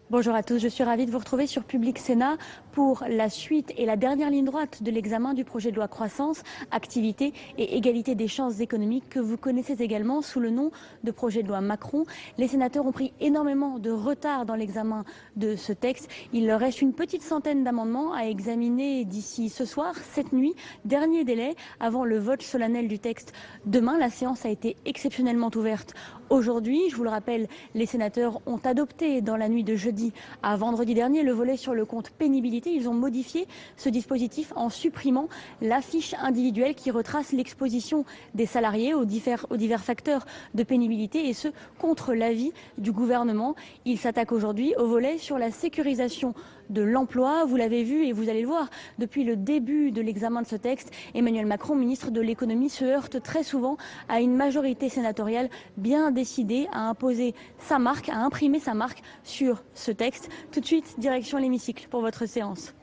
Bonjour à tous, je suis ravie de vous retrouver sur Public Sénat pour la suite et la dernière ligne droite de l'examen du projet de loi croissance, activité et égalité des chances économiques que vous connaissez également sous le nom de projet de loi Macron. Les sénateurs ont pris énormément de retard dans l'examen de ce texte. Il leur reste une petite centaine d'amendements à examiner d'ici ce soir, cette nuit, dernier délai avant le vote solennel du texte demain. La séance a été exceptionnellement ouverte aujourd'hui. Je vous le rappelle, les sénateurs ont adopté dans la nuit de jeudi à vendredi dernier le volet sur le compte pénibilité. Ils ont modifié ce dispositif en supprimant la fiche individuelle qui retrace l'exposition des salariés aux divers facteurs de pénibilité, et ce contre l'avis du gouvernement. Ils s'attaquent aujourd'hui au volet sur la sécurisation de l'emploi. Vous l'avez vu et vous allez le voir, depuis le début de l'examen de ce texte, Emmanuel Macron, ministre de l'économie, se heurte très souvent à une majorité sénatoriale bien décidée à imposer sa marque, à imprimer sa marque sur ce texte. Tout de suite, direction l'hémicycle pour votre séance.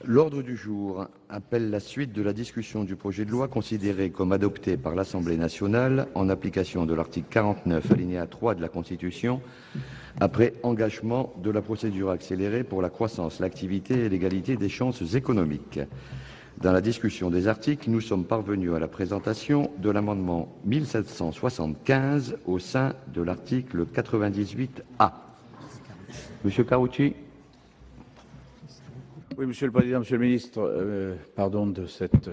L'ordre du jour appelle la suite de la discussion du projet de loi considéré comme adopté par l'Assemblée nationale en application de l'article 49, alinéa 3 de la Constitution, après engagement de la procédure accélérée pour la croissance, l'activité et l'égalité des chances économiques. Dans la discussion des articles, nous sommes parvenus à la présentation de l'amendement 1775 au sein de l'article 98A. Monsieur Karoutchi. Oui, Monsieur le Président, Monsieur le Ministre, pardon de cet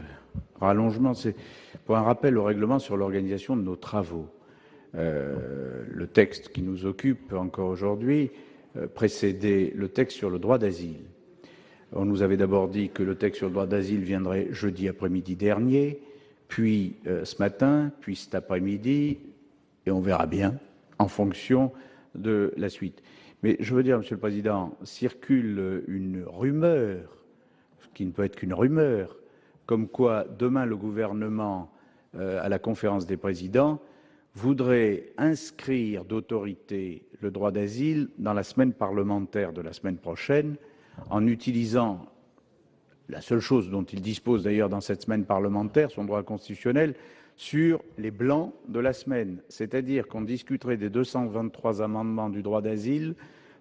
rallongement. C'est pour un rappel au règlement sur l'organisation de nos travaux. Le texte qui nous occupe encore aujourd'hui précédait le texte sur le droit d'asile. On nous avait d'abord dit que le texte sur le droit d'asile viendrait jeudi après-midi dernier, puis ce matin, puis cet après-midi, et on verra bien en fonction de la suite. Mais je veux dire, Monsieur le Président, circule une rumeur, ce qui ne peut être qu'une rumeur, comme quoi demain le gouvernement, à la conférence des présidents, voudrait inscrire d'autorité le droit d'asile dans la semaine parlementaire de la semaine prochaine, en utilisant la seule chose dont il dispose d'ailleurs dans cette semaine parlementaire, son droit constitutionnel, sur les blancs de la semaine. C'est-à-dire qu'on discuterait des 223 amendements du droit d'asile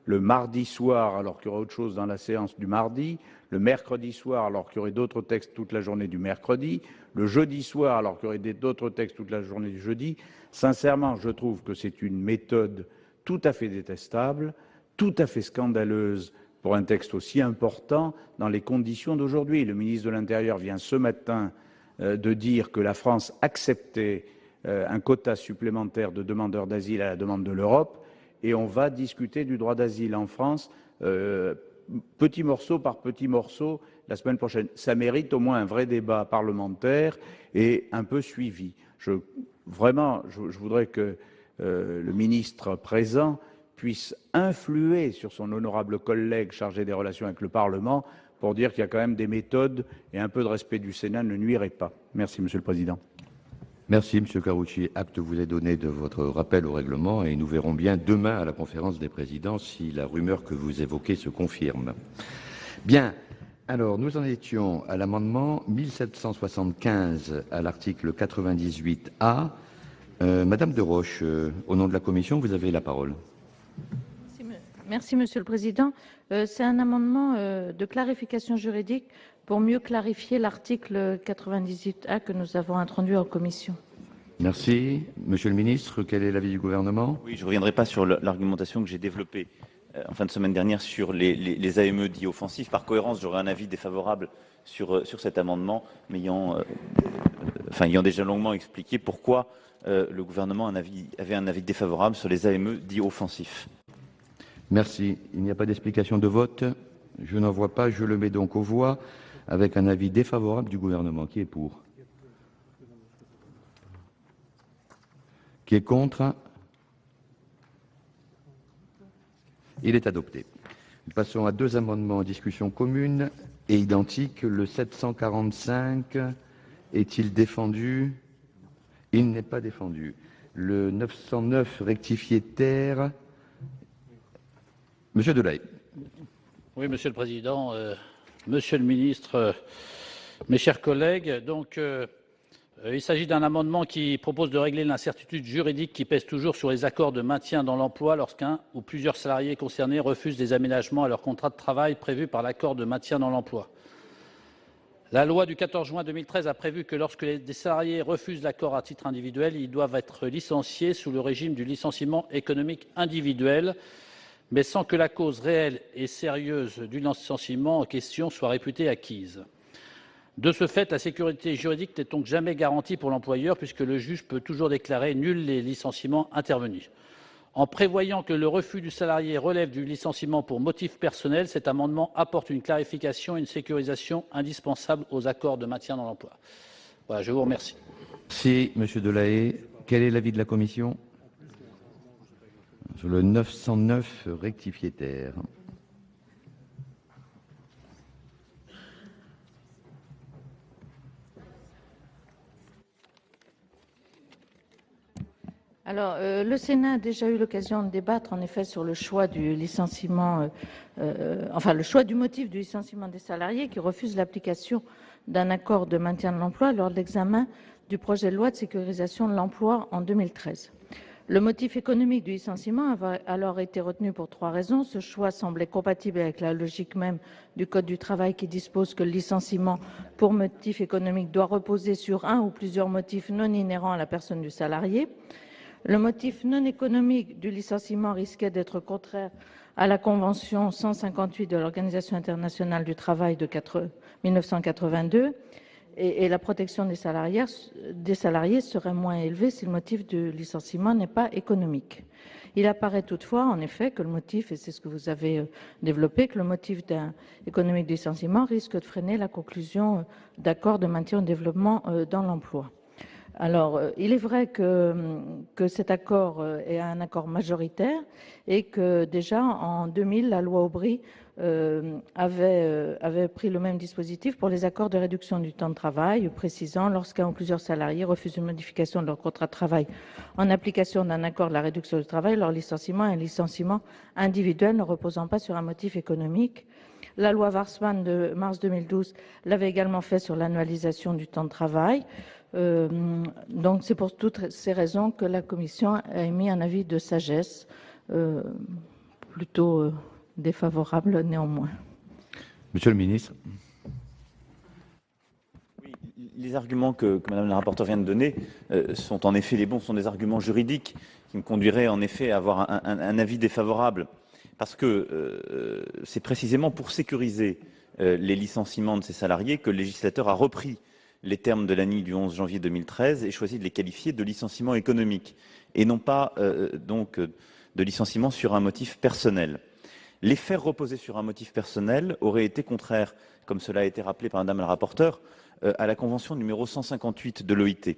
le mardi soir, alors qu'il y aurait autre chose dans la séance du mardi, le mercredi soir, alors qu'il y aurait d'autres textes toute la journée du mercredi, le jeudi soir, alors qu'il y aurait d'autres textes toute la journée du jeudi. Sincèrement, je trouve que c'est une méthode tout à fait détestable, tout à fait scandaleuse pour un texte aussi important dans les conditions d'aujourd'hui. Le ministre de l'Intérieur vient ce matin de dire que la France acceptait un quota supplémentaire de demandeurs d'asile à la demande de l'Europe, et on va discuter du droit d'asile en France, petit morceau par petit morceau, la semaine prochaine. Ça mérite au moins un vrai débat parlementaire et un peu suivi. Vraiment, je voudrais que le ministre présent puisse influer sur son honorable collègue chargé des relations avec le Parlement pour dire qu'il y a quand même des méthodes et un peu de respect du Sénat ne nuirait pas. Merci, Monsieur le Président. Merci, Monsieur Karoutchi. Acte vous est donné de votre rappel au règlement et nous verrons bien demain à la conférence des présidents si la rumeur que vous évoquez se confirme. Bien. Alors, nous en étions à l'amendement 1775 à l'article 98A. Madame de Roche, au nom de la Commission, vous avez la parole. Merci, Monsieur le Président. C'est un amendement de clarification juridique pour mieux clarifier l'article 98A que nous avons introduit en commission. Merci. Monsieur le ministre, quel est l'avis du gouvernement? Oui, je ne reviendrai pas sur l'argumentation que j'ai développée en fin de semaine dernière sur les AME dits offensifs. Par cohérence, j'aurai un avis défavorable sur cet amendement, mais ayant déjà longuement expliqué pourquoi le gouvernement avait un avis défavorable sur les AME dits offensifs. Merci. Il n'y a pas d'explication de vote. Je n'en vois pas. Je le mets donc aux voix avec un avis défavorable du gouvernement. Qui est pour? Qui est contre? Il est adopté. Nous passons à deux amendements en discussion commune et identiques. Le 745 est-il défendu? Il n'est pas défendu. Le 909 rectifié terre. Monsieur Delahaye. Oui, Monsieur le Président, Monsieur le ministre, mes chers collègues, il s'agit d'un amendement qui propose de régler l'incertitude juridique qui pèse toujours sur les accords de maintien dans l'emploi lorsqu'un ou plusieurs salariés concernés refusent des aménagements à leur contrat de travail prévus par l'accord de maintien dans l'emploi. La loi du 14 juin 2013 a prévu que lorsque des salariés refusent l'accord à titre individuel, ils doivent être licenciés sous le régime du licenciement économique individuel, mais sans que la cause réelle et sérieuse du licenciement en question soit réputée acquise. De ce fait, la sécurité juridique n'est donc jamais garantie pour l'employeur puisque le juge peut toujours déclarer nuls les licenciements intervenus. En prévoyant que le refus du salarié relève du licenciement pour motif personnel, cet amendement apporte une clarification et une sécurisation indispensables aux accords de maintien dans l'emploi. Voilà, je vous remercie. Merci, Monsieur Delahaye. Quel est l'avis de la commission sur le 909 rectifié terre? Alors, le Sénat a déjà eu l'occasion de débattre, en effet, sur le choix du licenciement, le choix du motif du licenciement des salariés qui refusent l'application d'un accord de maintien de l'emploi lors de l'examen du projet de loi de sécurisation de l'emploi en 2013. Le motif économique du licenciement avait alors été retenu pour 3 raisons. Ce choix semblait compatible avec la logique même du Code du travail qui dispose que le licenciement pour motif économique doit reposer sur un ou plusieurs motifs non inhérents à la personne du salarié. Le motif non économique du licenciement risquait d'être contraire à la Convention 158 de l'Organisation internationale du travail de 1982 et la protection des salariés serait moins élevée si le motif du licenciement n'est pas économique. Il apparaît toutefois, en effet, que le motif, et c'est ce que vous avez développé, que le motif économique du licenciement risque de freiner la conclusion d'accords de maintien au développement dans l'emploi. Alors, il est vrai que cet accord est un accord majoritaire et que déjà en 2000, la loi Aubry avait pris le même dispositif pour les accords de réduction du temps de travail, précisant lorsqu'un ou plusieurs salariés refusent une modification de leur contrat de travail en application d'un accord de la réduction du travail, leur licenciement est un licenciement individuel ne reposant pas sur un motif économique. La loi Warsmann de mars 2012 l'avait également fait sur l'annualisation du temps de travail. Donc c'est pour toutes ces raisons que la Commission a émis un avis de sagesse plutôt défavorable néanmoins. Monsieur le ministre. Oui, les arguments que Madame la rapporteure vient de donner sont en effet les bons, sont des arguments juridiques qui me conduiraient en effet à avoir un avis défavorable parce que c'est précisément pour sécuriser les licenciements de ces salariés que le législateur a repris les termes de l'ANI du 11 janvier 2013 et choisi de les qualifier de licenciement économique et non pas de licenciement sur un motif personnel. Les faire reposer sur un motif personnel aurait été contraire, comme cela a été rappelé par Madame la rapporteure, à la convention numéro 158 de l'OIT,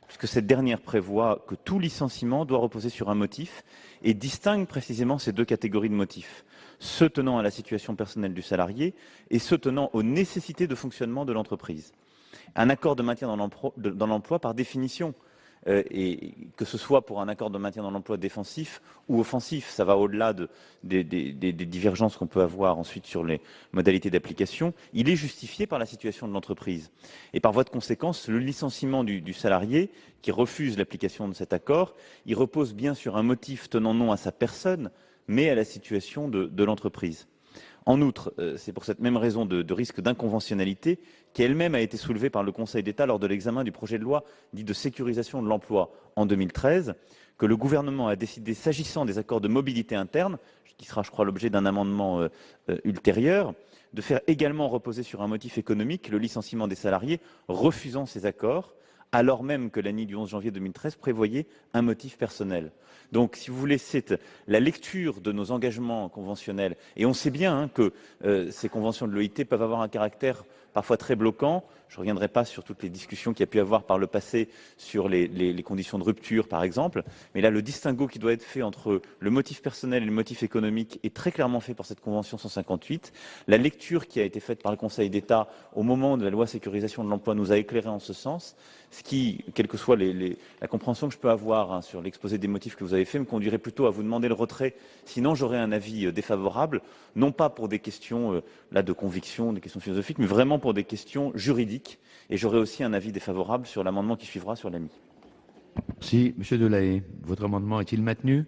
puisque cette dernière prévoit que tout licenciement doit reposer sur un motif et distingue précisément ces deux catégories de motifs, ceux tenant à la situation personnelle du salarié et ceux tenant aux nécessités de fonctionnement de l'entreprise. Un accord de maintien dans l'emploi, par définition, et que ce soit pour un accord de maintien dans l'emploi défensif ou offensif, ça va au-delà des divergences qu'on peut avoir ensuite sur les modalités d'application, il est justifié par la situation de l'entreprise. Et par voie de conséquence, le licenciement du salarié qui refuse l'application de cet accord, il repose bien sur un motif tenant non à sa personne, mais à la situation de l'entreprise. En outre, c'est pour cette même raison de risque d'inconventionnalité qui elle-même a été soulevée par le Conseil d'État lors de l'examen du projet de loi dit de sécurisation de l'emploi en 2013, que le gouvernement a décidé, s'agissant des accords de mobilité interne, qui sera, je crois, l'objet d'un amendement ultérieur, de faire également reposer sur un motif économique le licenciement des salariés refusant ces accords, alors même que l'ANI du 11 janvier 2013 prévoyait un motif personnel. Donc, si vous voulez, c'est la lecture de nos engagements conventionnels. Et on sait bien que ces conventions de l'OIT peuvent avoir un caractère parfois très bloquant. Je ne reviendrai pas sur toutes les discussions qu'il y a pu avoir par le passé sur les conditions de rupture, par exemple. Mais là, le distinguo qui doit être fait entre le motif personnel et le motif économique est très clairement fait par cette Convention 158. La lecture qui a été faite par le Conseil d'État au moment de la loi sécurisation de l'emploi nous a éclairé en ce sens. ce qui, quelle que soit la compréhension que je peux avoir sur l'exposé des motifs que vous avez fait, me conduirait plutôt à vous demander le retrait. Sinon, j'aurais un avis défavorable, non pas pour des questions là de conviction, des questions philosophiques, mais vraiment pour des questions juridiques. Et j'aurai aussi un avis défavorable sur l'amendement qui suivra sur l'AMI. Merci. Monsieur Delahaye, votre amendement est-il maintenu?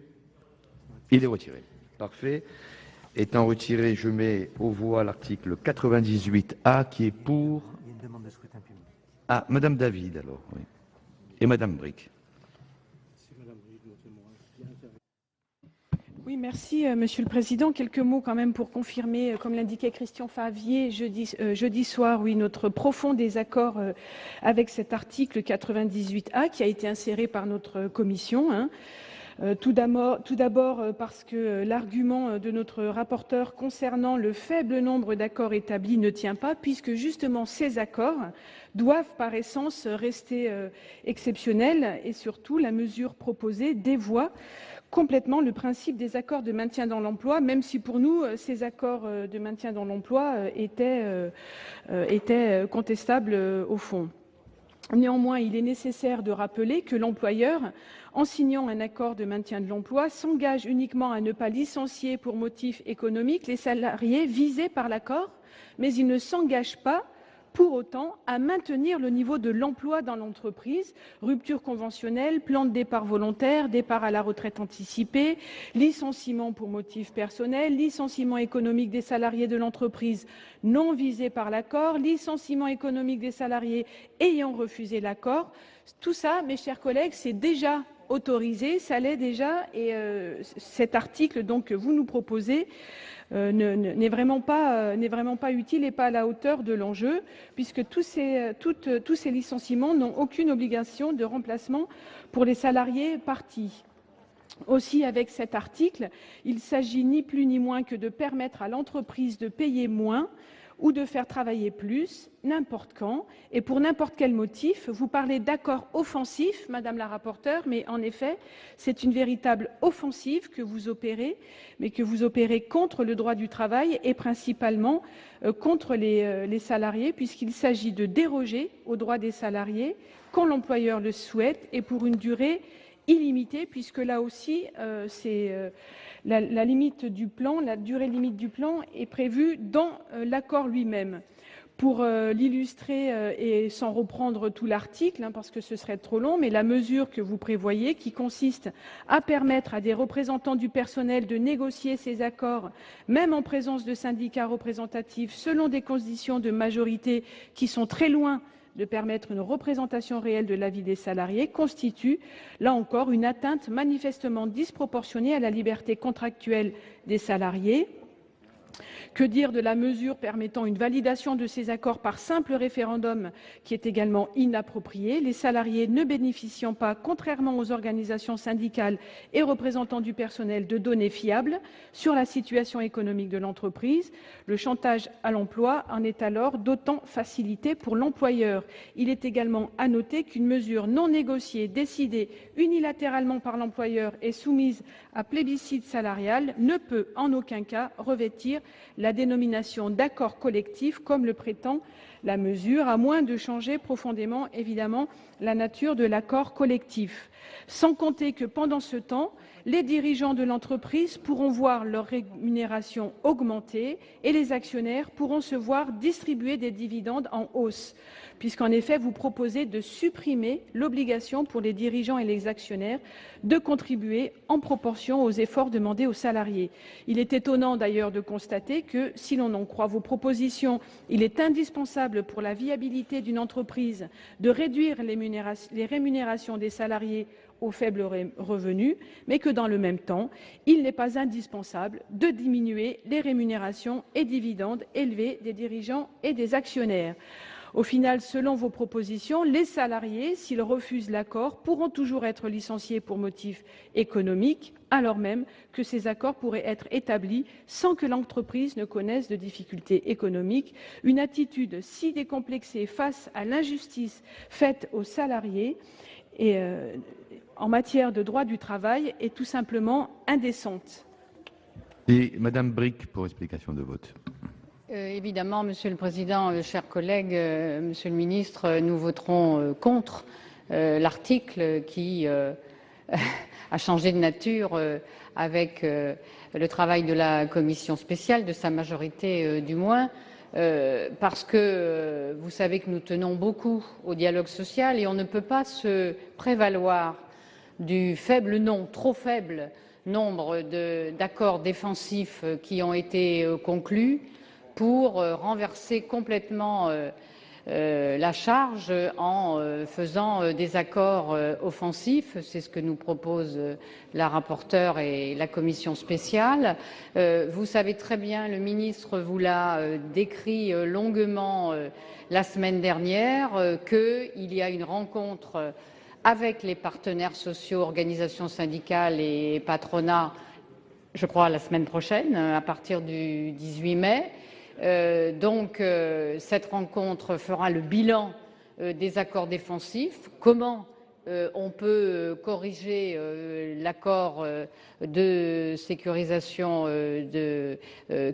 Il est retiré. Parfait. Étant retiré, je mets aux voix l'article 98A qui est pour. Il y a une demande de scrutin public. Ah, Madame David alors, oui. Et Madame Brick. Oui, merci Monsieur le Président. Quelques mots quand même pour confirmer, comme l'indiquait Christian Favier jeudi soir, oui, notre profond désaccord avec cet article 98A qui a été inséré par notre commission. Tout d'abord parce que l'argument de notre rapporteur concernant le faible nombre d'accords établis ne tient pas, puisque justement ces accords doivent par essence rester exceptionnels et surtout la mesure proposée dévoie complètement le principe des accords de maintien dans l'emploi, même si pour nous ces accords de maintien dans l'emploi étaient contestables au fond. Néanmoins, il est nécessaire de rappeler que l'employeur, en signant un accord de maintien de l'emploi, s'engage uniquement à ne pas licencier pour motif économique les salariés visés par l'accord, mais il ne s'engage pas pour autant à maintenir le niveau de l'emploi dans l'entreprise. Rupture conventionnelle, plan de départ volontaire, départ à la retraite anticipée, licenciement pour motif personnel, licenciement économique des salariés de l'entreprise non visés par l'accord, licenciement économique des salariés ayant refusé l'accord. Tout ça, mes chers collègues, c'est déjà autorisé, ça l'est déjà, et cet article donc que vous nous proposez n'est vraiment pas utile et pas à la hauteur de l'enjeu, puisque tous ces licenciements n'ont aucune obligation de remplacement pour les salariés partis. Aussi, avec cet article, il s'agit ni plus ni moins que de permettre à l'entreprise de payer moins ou de faire travailler plus, n'importe quand, et pour n'importe quel motif. Vous parlez d'accord offensif, Madame la rapporteure, mais en effet, c'est une véritable offensive que vous opérez, mais que vous opérez contre le droit du travail et principalement contre les salariés, puisqu'il s'agit de déroger aux droits des salariés quand l'employeur le souhaite et pour une durée illimitée, puisque là aussi, la limite du plan, la durée limite du plan est prévue dans l'accord lui-même. Pour l'illustrer et sans reprendre tout l'article, parce que ce serait trop long, mais la mesure que vous prévoyez, qui consiste à permettre à des représentants du personnel de négocier ces accords, même en présence de syndicats représentatifs, selon des conditions de majorité qui sont très loin de permettre une représentation réelle de l'avis des salariés, constitue, là encore, une atteinte manifestement disproportionnée à la liberté contractuelle des salariés. Que dire de la mesure permettant une validation de ces accords par simple référendum, qui est également inappropriée, les salariés ne bénéficiant pas, contrairement aux organisations syndicales et représentants du personnel, de données fiables sur la situation économique de l'entreprise. Le chantage à l'emploi en est alors d'autant facilité pour l'employeur. Il est également à noter qu'une mesure non négociée, décidée unilatéralement par l'employeur et soumise à plébiscite salarial ne peut en aucun cas revêtir la dénomination d'accord collectif, comme le prétend la mesure, à moins de changer profondément, évidemment, la nature de l'accord collectif. Sans compter que, pendant ce temps, les dirigeants de l'entreprise pourront voir leur rémunération augmenter et les actionnaires pourront se voir distribuer des dividendes en hausse, puisqu'en effet, vous proposez de supprimer l'obligation pour les dirigeants et les actionnaires de contribuer en proportion aux efforts demandés aux salariés. Il est étonnant d'ailleurs de constater que, si l'on en croit vos propositions, il est indispensable pour la viabilité d'une entreprise de réduire les rémunérations des salariés aux faibles revenus, mais que dans le même temps, il n'est pas indispensable de diminuer les rémunérations et dividendes élevés des dirigeants et des actionnaires. Au final, selon vos propositions, les salariés, s'ils refusent l'accord, pourront toujours être licenciés pour motif économique, alors même que ces accords pourraient être établis sans que l'entreprise ne connaisse de difficultés économiques. Une attitude si décomplexée face à l'injustice faite aux salariés et en matière de droit du travail est tout simplement indécente. Et Madame Brick pour explication de vote. Évidemment, Monsieur le Président, chers collègues, Monsieur le Ministre, nous voterons contre l'article qui a changé de nature avec le travail de la commission spéciale, de sa majorité du moins, parce que vous savez que nous tenons beaucoup au dialogue social et on ne peut pas se prévaloir du trop faible nombre d'accords défensifs qui ont été conclus pour renverser complètement la charge en faisant des accords offensifs. C'est ce que nous propose la rapporteure et la commission spéciale. Vous savez très bien, le ministre vous l'a décrit longuement la semaine dernière, qu'il y a une rencontre avec les partenaires sociaux, organisations syndicales et patronats, je crois la semaine prochaine, à partir du 18 mai. Cette rencontre fera le bilan des accords défensifs, comment on peut corriger l'accord de sécurisation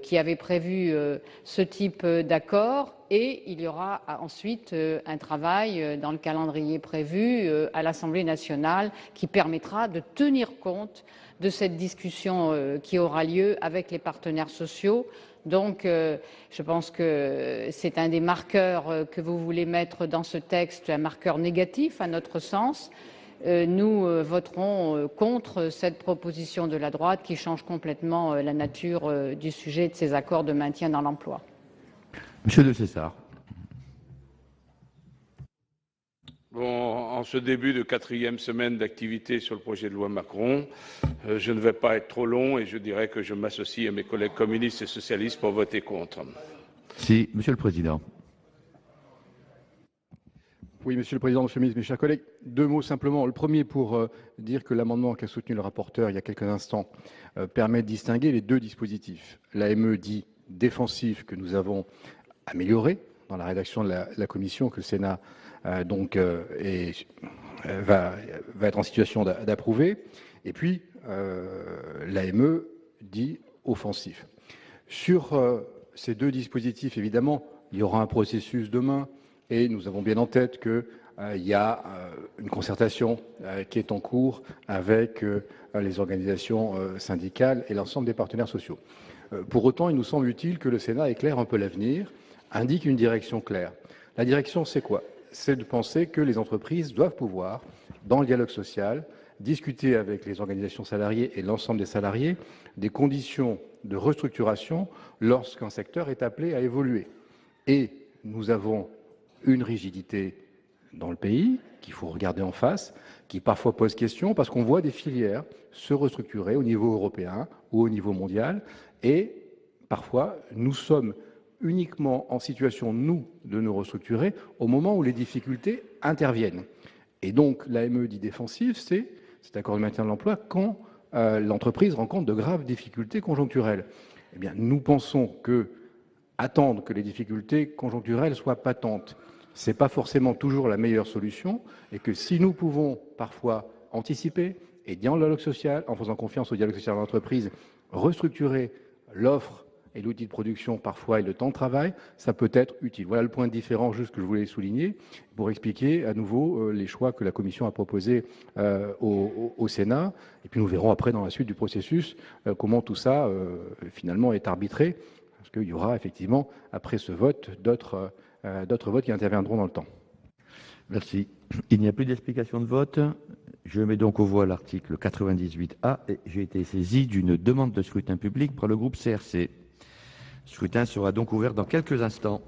qui avait prévu ce type d'accord, et il y aura ensuite un travail dans le calendrier prévu à l'Assemblée nationale qui permettra de tenir compte de cette discussion qui aura lieu avec les partenaires sociaux. Donc, je pense que c'est un des marqueurs que vous voulez mettre dans ce texte, un marqueur négatif à notre sens. Nous voterons contre cette proposition de la droite qui change complètement la nature du sujet de ces accords de maintien dans l'emploi. Monsieur de César. Bon, en ce début de 4e semaine d'activité sur le projet de loi Macron, je ne vais pas être trop long et je dirais que je m'associe à mes collègues communistes et socialistes pour voter contre. Si, Monsieur le Président. Oui, Monsieur le Président, Monsieur le Ministre, mes chers collègues, 2 mots simplement. Le premier pour dire que l'amendement qu'a soutenu le rapporteur il y a quelques instants permet de distinguer les 2 dispositifs. L'AME dit défensif que nous avons amélioré dans la rédaction de la Commission, que le Sénat va être en situation d'approuver, et puis l'AME dit offensif. Sur ces 2 dispositifs, évidemment, il y aura un processus demain, et nous avons bien en tête qu'il y a une concertation qui est en cours avec les organisations syndicales et l'ensemble des partenaires sociaux. Pour autant, il nous semble utile que le Sénat éclaire un peu l'avenir, indique une direction claire. La direction, c'est quoi? C'est de penser que les entreprises doivent pouvoir, dans le dialogue social, discuter avec les organisations salariées et l'ensemble des salariés des conditions de restructuration lorsqu'un secteur est appelé à évoluer. Et nous avons une rigidité dans le pays qu'il faut regarder en face, qui parfois pose question parce qu'on voit des filières se restructurer au niveau européen ou au niveau mondial, et parfois nous sommes uniquement en situation, nous, de nous restructurer au moment où les difficultés interviennent. Et donc, l'AME dit défensif, c'est cet accord de maintien de l'emploi quand l'entreprise rencontre de graves difficultés conjoncturelles. Eh bien, nous pensons que attendre que les difficultés conjoncturelles soient patentes, ce n'est pas forcément toujours la meilleure solution, et que si nous pouvons parfois anticiper, et dans le dialogue social, en faisant confiance au dialogue social de l'entreprise, restructurer l'offre et l'outil de production parfois et le temps de travail, ça peut être utile. Voilà le point différent juste que je voulais souligner pour expliquer à nouveau les choix que la Commission a proposés au Sénat. Et puis nous verrons après dans la suite du processus comment tout ça finalement est arbitré, parce qu'il y aura effectivement après ce vote d'autres votes qui interviendront dans le temps. Merci. Il n'y a plus d'explication de vote. Je mets donc aux voix l'article 98A et j'ai été saisi d'une demande de scrutin public par le groupe CRC. Le scrutin sera donc ouvert dans quelques instants.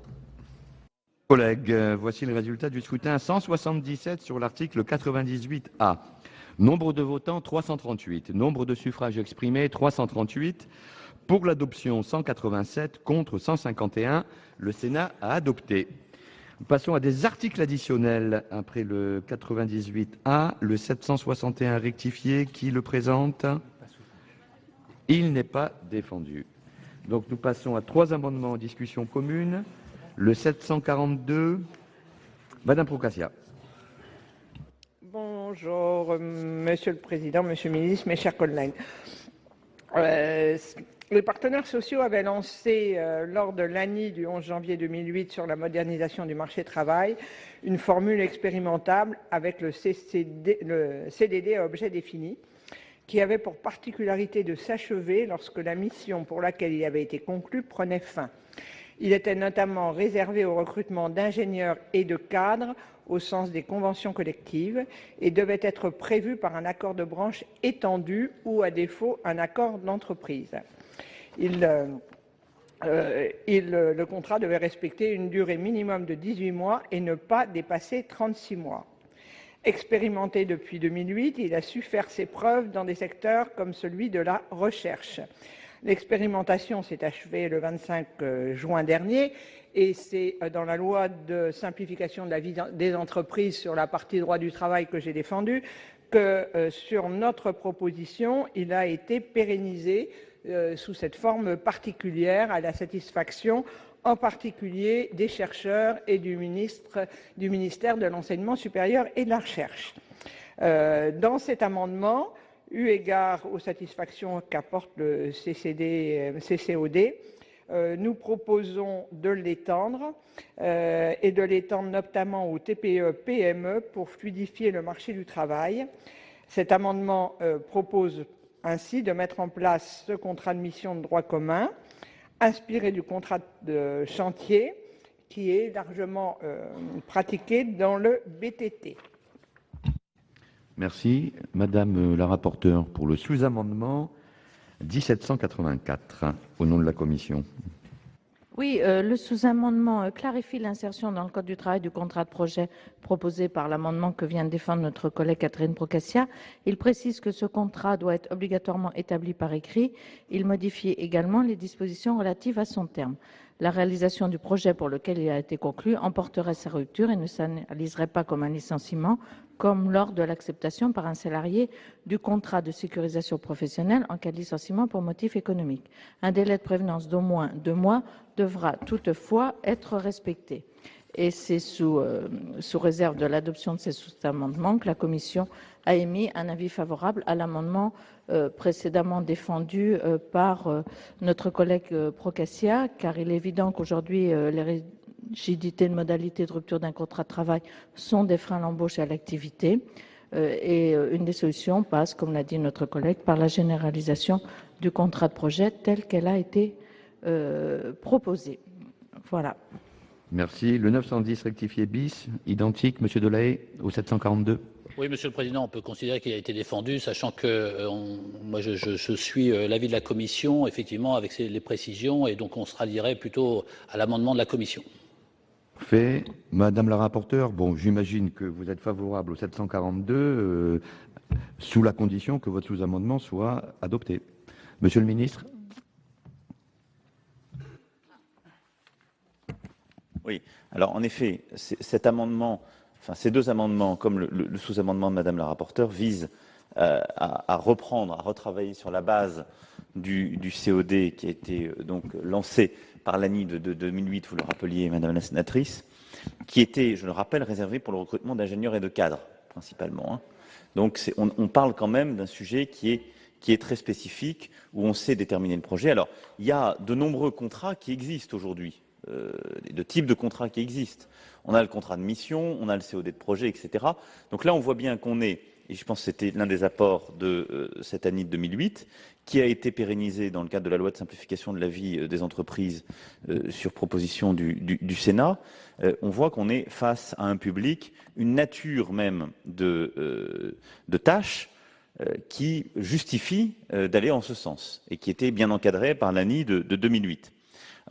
Collègues, voici le résultat du scrutin 177 sur l'article 98A. Nombre de votants 338, nombre de suffrages exprimés 338, pour l'adoption 187, contre 151. Le Sénat a adopté. Nous passons à des articles additionnels après le 98A, le 761 rectifié. Qui le présente? Il n'est pas défendu. Donc nous passons à 3 amendements en discussion commune. Le 742, Madame Procaccia. Bonjour, Monsieur le Président, Monsieur le Ministre, mes chers collègues. Les partenaires sociaux avaient lancé, lors de l'ANI du 11 janvier 2008 sur la modernisation du marché du travail, une formule expérimentale avec le CDD à objet défini, qui avait pour particularité de s'achever lorsque la mission pour laquelle il avait été conclu prenait fin. Il était notamment réservé au recrutement d'ingénieurs et de cadres au sens des conventions collectives et devait être prévu par un accord de branche étendu ou, à défaut, un accord d'entreprise. Le contrat devait respecter une durée minimum de 18 mois et ne pas dépasser 36 mois. Expérimenté depuis 2008, il a su faire ses preuves dans des secteurs comme celui de la recherche. L'expérimentation s'est achevée le 25 juin dernier et c'est dans la loi de simplification de la vie des entreprises sur la partie droit du travail que j'ai défendue que, sur notre proposition, il a été pérennisé sous cette forme particulière à la satisfaction en particulier des chercheurs et du ministère de l'Enseignement supérieur et de la Recherche. Dans cet amendement, eu égard aux satisfactions qu'apporte le CCOD, nous proposons de l'étendre et de l'étendre notamment aux TPE-PME pour fluidifier le marché du travail. Cet amendement propose ainsi de mettre en place ce contrat de mission de droit commun, inspiré du contrat de chantier qui est largement pratiqué dans le BTT. Merci. Madame la rapporteure, pour le sous-amendement 1784, au nom de la Commission. Oui, le sous-amendement clarifie l'insertion dans le Code du travail du contrat de projet proposé par l'amendement que vient de défendre notre collègue Catherine Procaccia. Il précise que ce contrat doit être obligatoirement établi par écrit. Il modifie également les dispositions relatives à son terme. La réalisation du projet pour lequel il a été conclu emporterait sa rupture et ne s'analyserait pas comme un licenciement, comme lors de l'acceptation par un salarié du contrat de sécurisation professionnelle en cas de licenciement pour motif économique. Un délai de prévenance d'au moins 2 mois devra toutefois être respecté. Et c'est sous réserve de l'adoption de ces sous-amendements que la Commission a émis un avis favorable à l'amendement précédemment défendu par notre collègue Procaccia, car il est évident qu'aujourd'hui, les rigidités de modalités de rupture d'un contrat de travail sont des freins à l'embauche et à l'activité. Et une des solutions passe, comme l'a dit notre collègue, par la généralisation du contrat de projet tel qu'elle a été proposée. Voilà. Merci. Le 910 rectifié bis, identique, Monsieur Delahaye, au 742. Oui, Monsieur le Président, on peut considérer qu'il a été défendu, sachant que moi je suis l'avis de la Commission, effectivement, avec les précisions, et donc on se rallierait plutôt à l'amendement de la Commission. Fait. Madame la rapporteure, bon, j'imagine que vous êtes favorable au 742, sous la condition que votre sous-amendement soit adopté. Monsieur le ministre. Oui, alors en effet, cet amendement, enfin ces deux amendements, comme le sous-amendement de Madame la rapporteure, visent à reprendre, à retravailler sur la base du COD qui a été donc lancé par l'ANI de 2008, vous le rappeliez, Madame la sénatrice, qui était, je le rappelle, réservé pour le recrutement d'ingénieurs et de cadres, principalement. Hein. Donc on parle quand même d'un sujet qui est très spécifique, où on sait déterminer le projet. Alors, il y a de nombreux contrats qui existent aujourd'hui, de types de contrats qui existent. On a le contrat de mission, on a le COD de projet, etc. Donc là, on voit bien qu'on est, et je pense que c'était l'un des apports de cette année de 2008, qui a été pérennisé dans le cadre de la loi de simplification de la vie des entreprises sur proposition du Sénat. On voit qu'on est face à un public, une nature même de tâches qui justifie d'aller en ce sens et qui était bien encadré par l'ANI de 2008.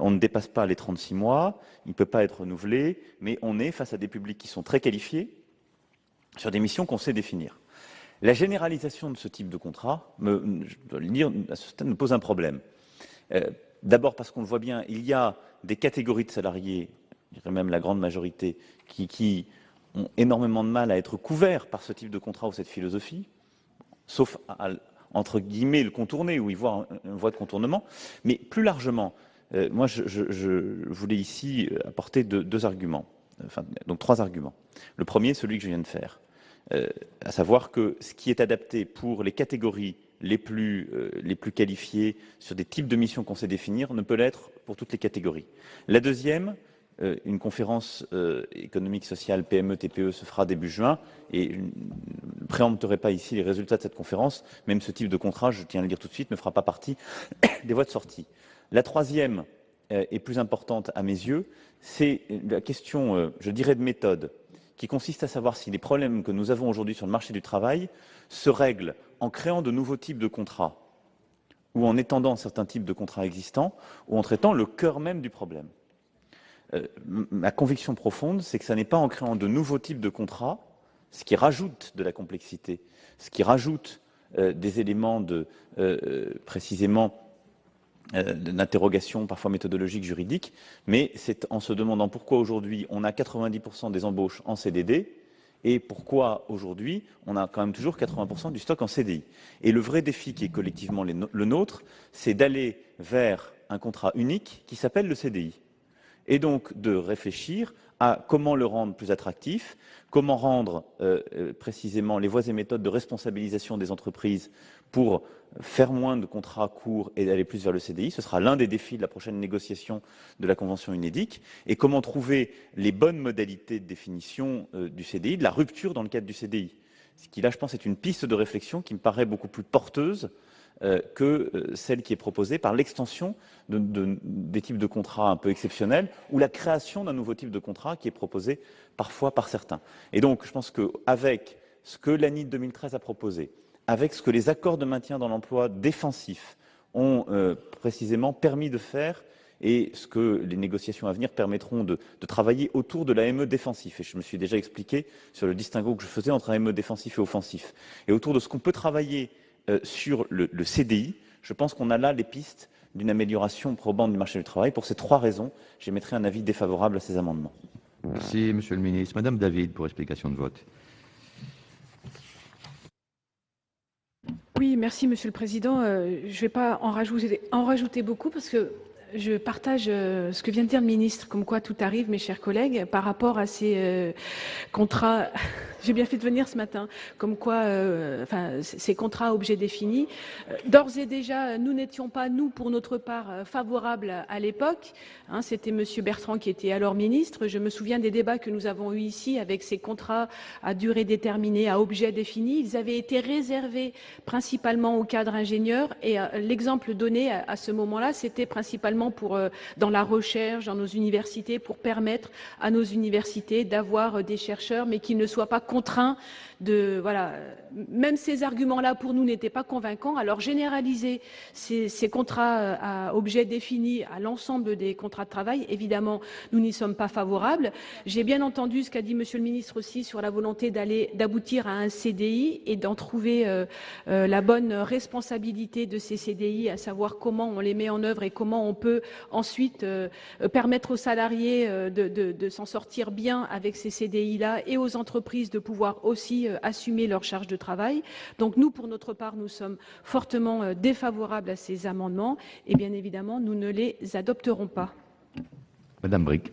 On ne dépasse pas les 36 mois, il ne peut pas être renouvelé, mais on est face à des publics qui sont très qualifiés sur des missions qu'on sait définir. La généralisation de ce type de contrat, je dois le dire, à ce stade, me pose un problème. D'abord parce qu'on le voit bien, il y a des catégories de salariés, je dirais même la grande majorité, qui ont énormément de mal à être couverts par ce type de contrat ou cette philosophie, sauf à, entre guillemets, le contourner, ou y voir une voie de contournement. Mais plus largement, moi, je voulais ici apporter deux arguments, enfin, donc 3 arguments. Le premier, celui que je viens de faire, à savoir que ce qui est adapté pour les catégories les plus qualifiés sur des types de missions qu'on sait définir ne peut l'être pour toutes les catégories. La deuxième, une conférence économique, sociale, PME, TPE se fera début juin et je ne préempterai pas ici les résultats de cette conférence. Même ce type de contrat, je tiens à le dire tout de suite, ne fera pas partie des voies de sortie. La troisième est plus importante à mes yeux, c'est la question, je dirais, de méthode, qui consiste à savoir si les problèmes que nous avons aujourd'hui sur le marché du travail se règlent en créant de nouveaux types de contrats ou en étendant certains types de contrats existants ou en traitant le cœur même du problème. Ma conviction profonde, c'est que ce n'est pas en créant de nouveaux types de contrats, ce qui rajoute de la complexité, ce qui rajoute des éléments précisément d'interrogation, parfois méthodologique, juridique, mais c'est en se demandant pourquoi aujourd'hui on a 90% des embauches en CDD et pourquoi aujourd'hui on a quand même toujours 80% du stock en CDI. Et le vrai défi qui est collectivement le nôtre, c'est d'aller vers un contrat unique qui s'appelle le CDI. Et donc de réfléchir à comment le rendre plus attractif, comment rendre précisément les voies et méthodes de responsabilisation des entreprises pour faire moins de contrats courts et aller plus vers le CDI. Ce sera l'un des défis de la prochaine négociation de la Convention UNEDIC. Et comment trouver les bonnes modalités de définition du CDI, de la rupture dans le cadre du CDI. Ce qui, là, je pense, est une piste de réflexion qui me paraît beaucoup plus porteuse que celle qui est proposée par l'extension des types de contrats un peu exceptionnels ou la création d'un nouveau type de contrat qui est proposé parfois par certains. Et donc, je pense qu'avec ce que l'ANI de 2013 a proposé, avec ce que les accords de maintien dans l'emploi défensifs ont précisément permis de faire et ce que les négociations à venir permettront de travailler autour de l'AME défensif. Et je me suis déjà expliqué sur le distinguo que je faisais entre AME défensif et offensif. Et autour de ce qu'on peut travailler sur le CDI, je pense qu'on a là les pistes d'une amélioration probante du marché du travail. Pour ces trois raisons, j'émettrai un avis défavorable à ces amendements. Merci, Monsieur le Ministre. Madame David, pour explication de vote. Oui, merci Monsieur le Président. Je ne vais pas en rajouter beaucoup parce que je partage ce que vient de dire le ministre, comme quoi tout arrive, mes chers collègues, par rapport à ces contrats. J'ai bien fait de venir ce matin, comme quoi, ces contrats à objet défini. D'ores et déjà, nous n'étions pas, nous, pour notre part, favorables à l'époque. Hein, c'était Monsieur Bertrand qui était alors ministre. Je me souviens des débats que nous avons eus ici avec ces contrats à durée déterminée, à objet défini. Ils avaient été réservés principalement aux cadres ingénieurs et l'exemple donné à ce moment-là, c'était principalement dans la recherche, dans nos universités, pour permettre à nos universités d'avoir des chercheurs, mais qui ne soient pas contraints de... Voilà, même ces arguments-là, pour nous, n'étaient pas convaincants. Alors, généraliser ces contrats à objet défini à l'ensemble des contrats de travail, évidemment, nous n'y sommes pas favorables. J'ai bien entendu ce qu'a dit Monsieur le Ministre aussi sur la volonté d'aboutir à un CDI et d'en trouver la bonne responsabilité de ces CDI, à savoir comment on les met en œuvre et comment on peut ensuite permettre aux salariés de s'en sortir bien avec ces CDI-là et aux entreprises de pouvoir aussi assumer leur charge de travail. Donc nous, pour notre part, nous sommes fortement défavorables à ces amendements et bien évidemment, nous ne les adopterons pas. Madame Bric.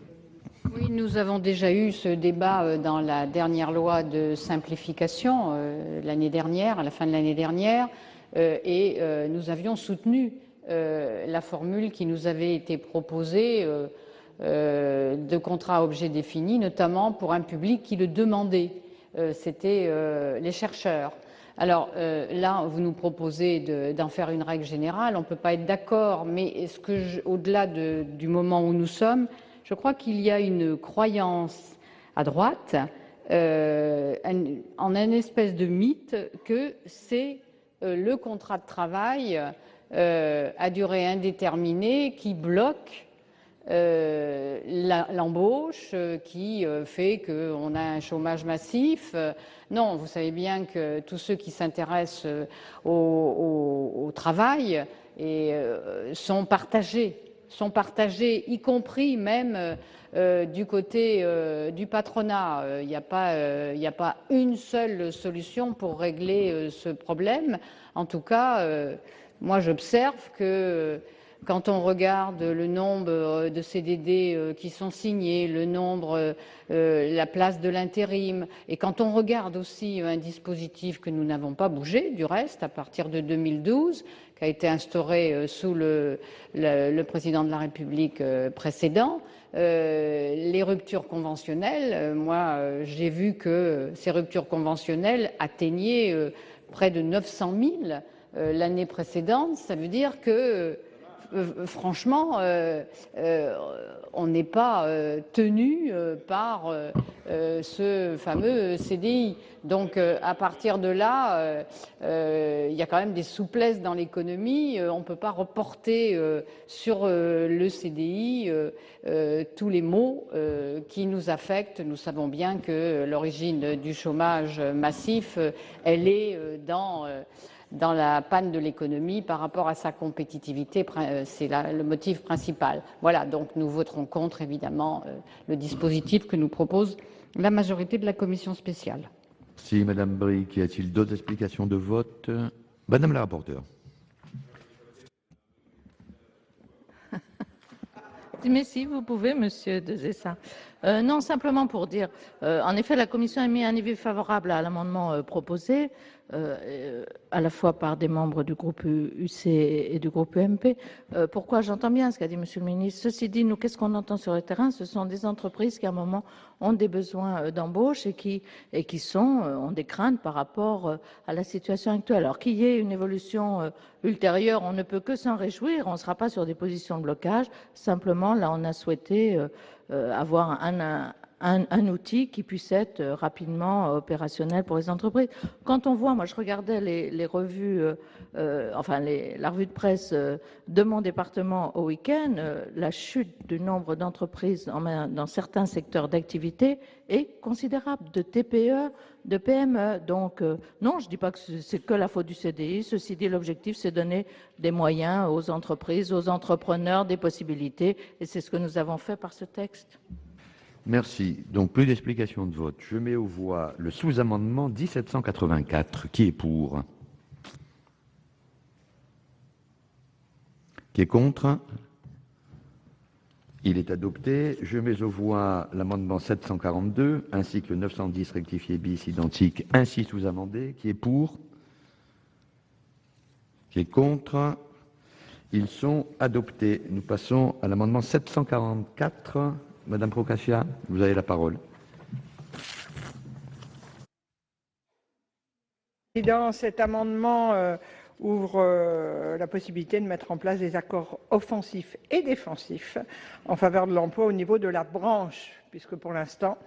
Oui, nous avons déjà eu ce débat dans la dernière loi de simplification l'année dernière, à la fin de l'année dernière, et nous avions soutenu la formule qui nous avait été proposée de contrat à objet défini, notamment pour un public qui le demandait. C'était les chercheurs. Alors là, vous nous proposez d'en faire une règle générale. On ne peut pas être d'accord, mais au-delà du moment où nous sommes, je crois qu'il y a une croyance à droite, en un espèce de mythe que c'est le contrat de travail à durée indéterminée qui bloque l'embauche, qui fait qu'on a un chômage massif. Non, vous savez bien que tous ceux qui s'intéressent au travail sont partagés, y compris même du côté du patronat. Il n'y a pas une seule solution pour régler ce problème. En tout cas, moi j'observe que quand on regarde le nombre de CDD qui sont signés, le nombre, la place de l'intérim, et quand on regarde aussi un dispositif que nous n'avons pas bougé, du reste, à partir de 2012, qui a été instauré sous le président de la République précédent, les ruptures conventionnelles, moi j'ai vu que ces ruptures conventionnelles atteignaient près de 900 000 l'année précédente. Ça veut dire que franchement, on n'est pas tenu par ce fameux CDI. Donc, à partir de là, il y a quand même des souplesses dans l'économie. On ne peut pas reporter sur le CDI tous les maux qui nous affectent. Nous savons bien que l'origine du chômage massif, elle est dans la panne de l'économie par rapport à sa compétitivité, c'est le motif principal. Voilà, donc nous voterons contre, évidemment, le dispositif que nous propose la majorité de la commission spéciale. Merci, Madame Bric. Y a-t-il d'autres explications de vote? Madame la rapporteure. Mais si vous pouvez, Monsieur De Zessa. Non, simplement pour dire, en effet, la Commission a mis un avis favorable à l'amendement proposé, à la fois par des membres du groupe UC et du groupe UMP. Pourquoi? J'entends bien ce qu'a dit Monsieur le Ministre. Ceci dit, nous, qu'est-ce qu'on entend sur le terrain? Ce sont des entreprises qui, à un moment, ont des besoins d'embauche et qui ont des craintes par rapport à la situation actuelle. Alors qu'il y ait une évolution ultérieure, on ne peut que s'en réjouir. On ne sera pas sur des positions de blocage. Simplement, là, on a souhaité avoir un outil qui puisse être rapidement opérationnel pour les entreprises. Quand on voit, moi je regardais les revues, la revue de presse de mon département au week-end, la chute du nombre d'entreprises dans certains secteurs d'activité est considérable, de TPE, de PME. Donc non, je ne dis pas que c'est que la faute du CDI. Ceci dit, l'objectif c'est donner des moyens aux entreprises, aux entrepreneurs, des possibilités, et c'est ce que nous avons fait par ce texte. Merci. Donc, plus d'explications de vote. Je mets aux voix le sous-amendement 1784. Qui est pour? Qui est contre? Il est adopté. Je mets aux voix l'amendement 742, ainsi que le 910 rectifié bis identique, ainsi sous-amendé. Qui est pour? Qui est contre? Ils sont adoptés. Nous passons à l'amendement 744. Madame Procaccia, vous avez la parole. Président, cet amendement ouvre la possibilité de mettre en place des accords offensifs et défensifs en faveur de l'emploi au niveau de la branche, puisque pour l'instant,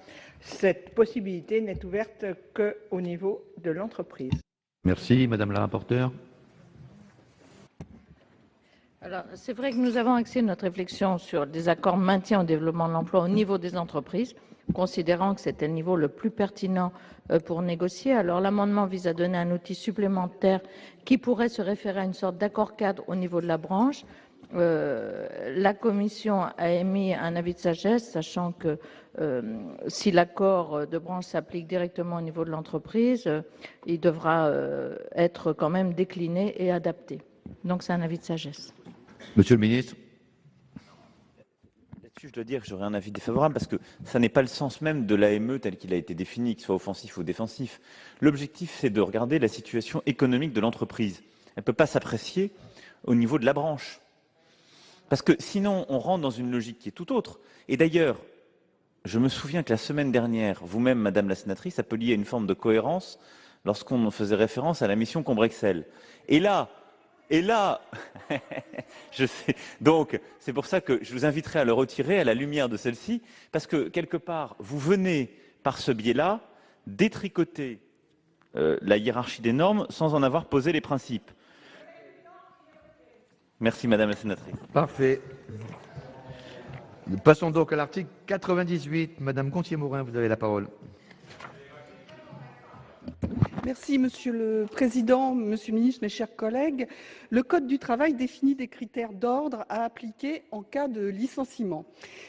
cette possibilité n'est ouverte qu'au niveau de l'entreprise. Merci, Madame la rapporteure. Alors, c'est vrai que nous avons axé notre réflexion sur des accords maintien au développement de l'emploi au niveau des entreprises, considérant que c'était le niveau le plus pertinent pour négocier. Alors, l'amendement vise à donner un outil supplémentaire qui pourrait se référer à une sorte d'accord cadre au niveau de la branche. La Commission a émis un avis de sagesse, sachant que si l'accord de branche s'applique directement au niveau de l'entreprise, il devra être quand même décliné et adapté. Donc, c'est un avis de sagesse. Monsieur le ministre. Là-dessus, je dois dire que j'aurais un avis défavorable parce que ça n'est pas le sens même de l'AME tel qu'il a été défini, qu'il soit offensif ou défensif. L'objectif, c'est de regarder la situation économique de l'entreprise. Elle ne peut pas s'apprécier au niveau de la branche. Parce que sinon, on rentre dans une logique qui est tout autre. Et d'ailleurs, je me souviens que la semaine dernière, vous-même, Madame la sénatrice, appeliez à une forme de cohérence lorsqu'on faisait référence à la mission Combrexel. Et là, je sais. Donc, c'est pour ça que je vous inviterai à le retirer à la lumière de celle-ci, parce que, quelque part, vous venez, par ce biais-là, détricoter la hiérarchie des normes sans en avoir posé les principes. Merci, Madame la sénatrice. Parfait. Nous passons donc à l'article 98. Madame Gontier-Morin, vous avez la parole. Merci, Monsieur le Président, Monsieur le Ministre, mes chers collègues. Le Code du travail définit des critères d'ordre à appliquer en cas de licenciement.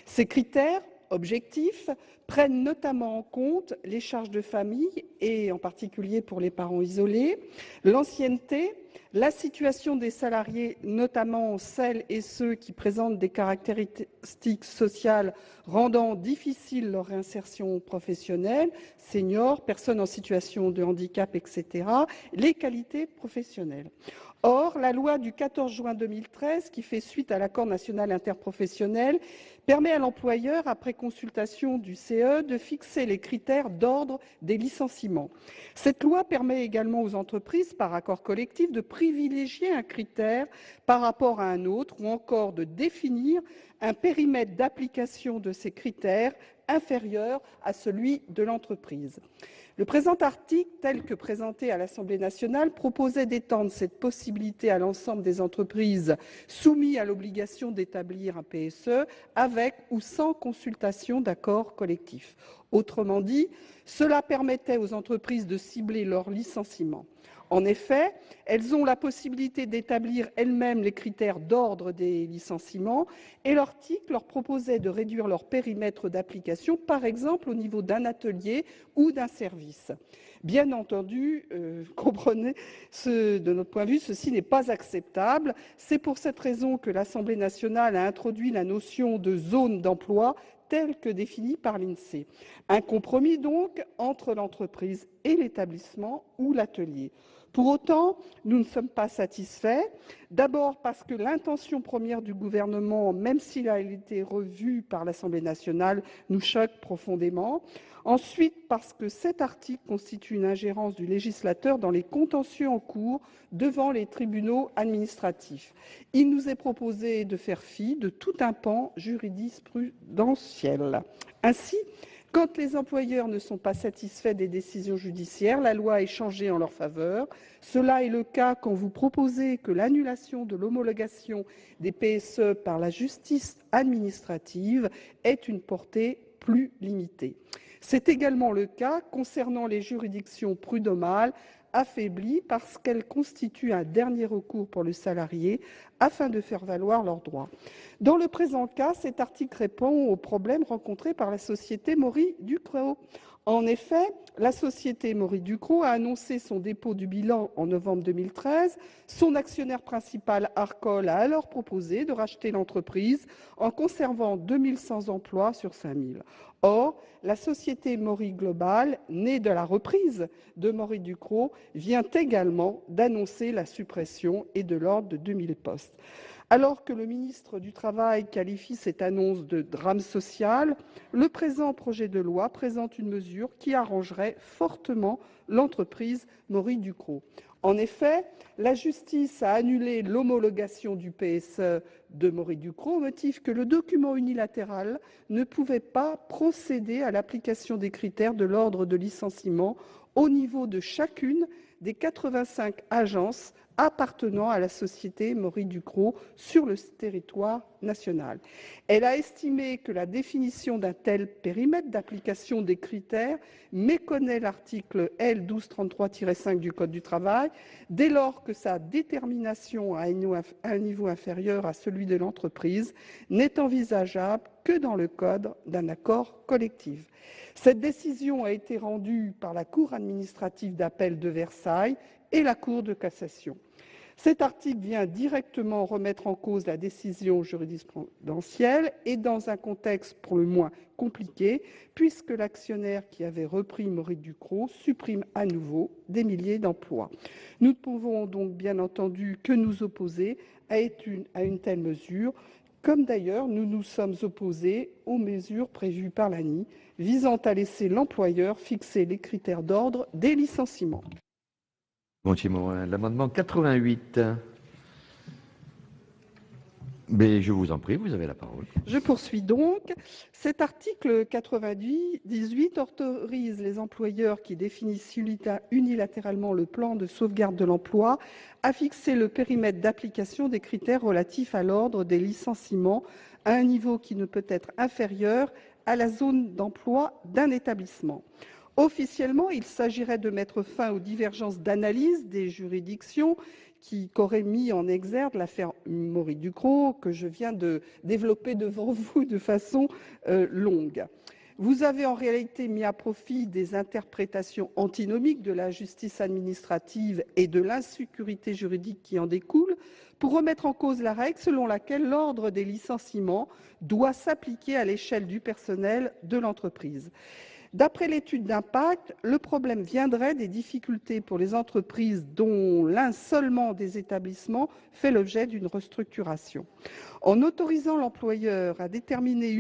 Ces critères objectifs prennent notamment en compte les charges de famille et en particulier pour les parents isolés, l'ancienneté, la situation des salariés, notamment celles et ceux qui présentent des caractéristiques sociales rendant difficile leur réinsertion professionnelle, seniors, personnes en situation de handicap, etc., les qualités professionnelles. Or, la loi du 14 juin 2013, qui fait suite à l'accord national interprofessionnel, permet à l'employeur, après consultation du CE, de fixer les critères d'ordre des licenciements. Cette loi permet également aux entreprises, par accord collectif, de privilégier un critère par rapport à un autre ou encore de définir un périmètre d'application de ces critères inférieur à celui de l'entreprise. Le présent article, tel que présenté à l'Assemblée nationale, proposait d'étendre cette possibilité à l'ensemble des entreprises soumises à l'obligation d'établir un PSE avec ou sans consultation d'accord collectif. Autrement dit, cela permettait aux entreprises de cibler leur licenciement. En effet, elles ont la possibilité d'établir elles-mêmes les critères d'ordre des licenciements et l'article leur proposait de réduire leur périmètre d'application, par exemple au niveau d'un atelier ou d'un service. Bien entendu, comprenez, de notre point de vue, ceci n'est pas acceptable. C'est pour cette raison que l'Assemblée nationale a introduit la notion de zone d'emploi telle que définie par l'INSEE. Un compromis donc entre l'entreprise et l'établissement ou l'atelier. Pour autant, nous ne sommes pas satisfaits. D'abord parce que l'intention première du gouvernement, même s'il a été revu par l'Assemblée nationale, nous choque profondément. Ensuite, parce que cet article constitue une ingérence du législateur dans les contentieux en cours devant les tribunaux administratifs. Il nous est proposé de faire fi de tout un pan jurisprudentiel. Ainsi, quand les employeurs ne sont pas satisfaits des décisions judiciaires, la loi est changée en leur faveur. Cela est le cas quand vous proposez que l'annulation de l'homologation des PSE par la justice administrative ait une portée plus limitée. C'est également le cas concernant les juridictions prud'homales affaiblies parce qu'elles constituent un dernier recours pour le salarié afin de faire valoir leurs droits. Dans le présent cas, cet article répond aux problèmes rencontrés par la société Maury Ducrot. En effet, la société Maury Ducrot a annoncé son dépôt du bilan en novembre 2013. Son actionnaire principal, Arcol, a alors proposé de racheter l'entreprise en conservant 2100 emplois sur 5000. Or, la société Maury Global, née de la reprise de Maury Ducrot, vient également d'annoncer la suppression et de l'ordre de 2000 postes. Alors que le ministre du Travail qualifie cette annonce de drame social, le présent projet de loi présente une mesure qui arrangerait fortement l'entreprise Maury Ducrot. En effet, la justice a annulé l'homologation du PSE de Maury Ducrot au motif que le document unilatéral ne pouvait pas procéder à l'application des critères de l'ordre de licenciement au niveau de chacune des 85 agences appartenant à la société Maury Ducrot sur le territoire national. Elle a estimé que la définition d'un tel périmètre d'application des critères méconnaît l'article L. 1233-5 du Code du travail, dès lors que sa détermination à un niveau inférieur à celui de l'entreprise n'est envisageable que dans le cadre d'un accord collectif. Cette décision a été rendue par la Cour administrative d'appel de Versailles et la Cour de cassation. Cet article vient directement remettre en cause la décision jurisprudentielle et dans un contexte pour le moins compliqué, puisque l'actionnaire qui avait repris Maury Ducrot supprime à nouveau des milliers d'emplois. Nous ne pouvons donc bien entendu que nous opposer à une telle mesure, comme d'ailleurs nous nous sommes opposés aux mesures prévues par l'ANI visant à laisser l'employeur fixer les critères d'ordre des licenciements. L'amendement 88. Mais je vous en prie, vous avez la parole. Je poursuis donc. Cet article 98 autorise les employeurs qui définissent unilatéralement le plan de sauvegarde de l'emploi à fixer le périmètre d'application des critères relatifs à l'ordre des licenciements à un niveau qui ne peut être inférieur à la zone d'emploi d'un établissement. Officiellement, il s'agirait de mettre fin aux divergences d'analyse des juridictions qu'aurait mis en exergue l'affaire Maury Ducrot, que je viens de développer devant vous de façon longue. Vous avez en réalité mis à profit des interprétations antinomiques de la justice administrative et de l'insécurité juridique qui en découle pour remettre en cause la règle selon laquelle l'ordre des licenciements doit s'appliquer à l'échelle du personnel de l'entreprise. D'après l'étude d'impact, le problème viendrait des difficultés pour les entreprises dont l'un seulement des établissements fait l'objet d'une restructuration. En autorisant l'employeur à déterminer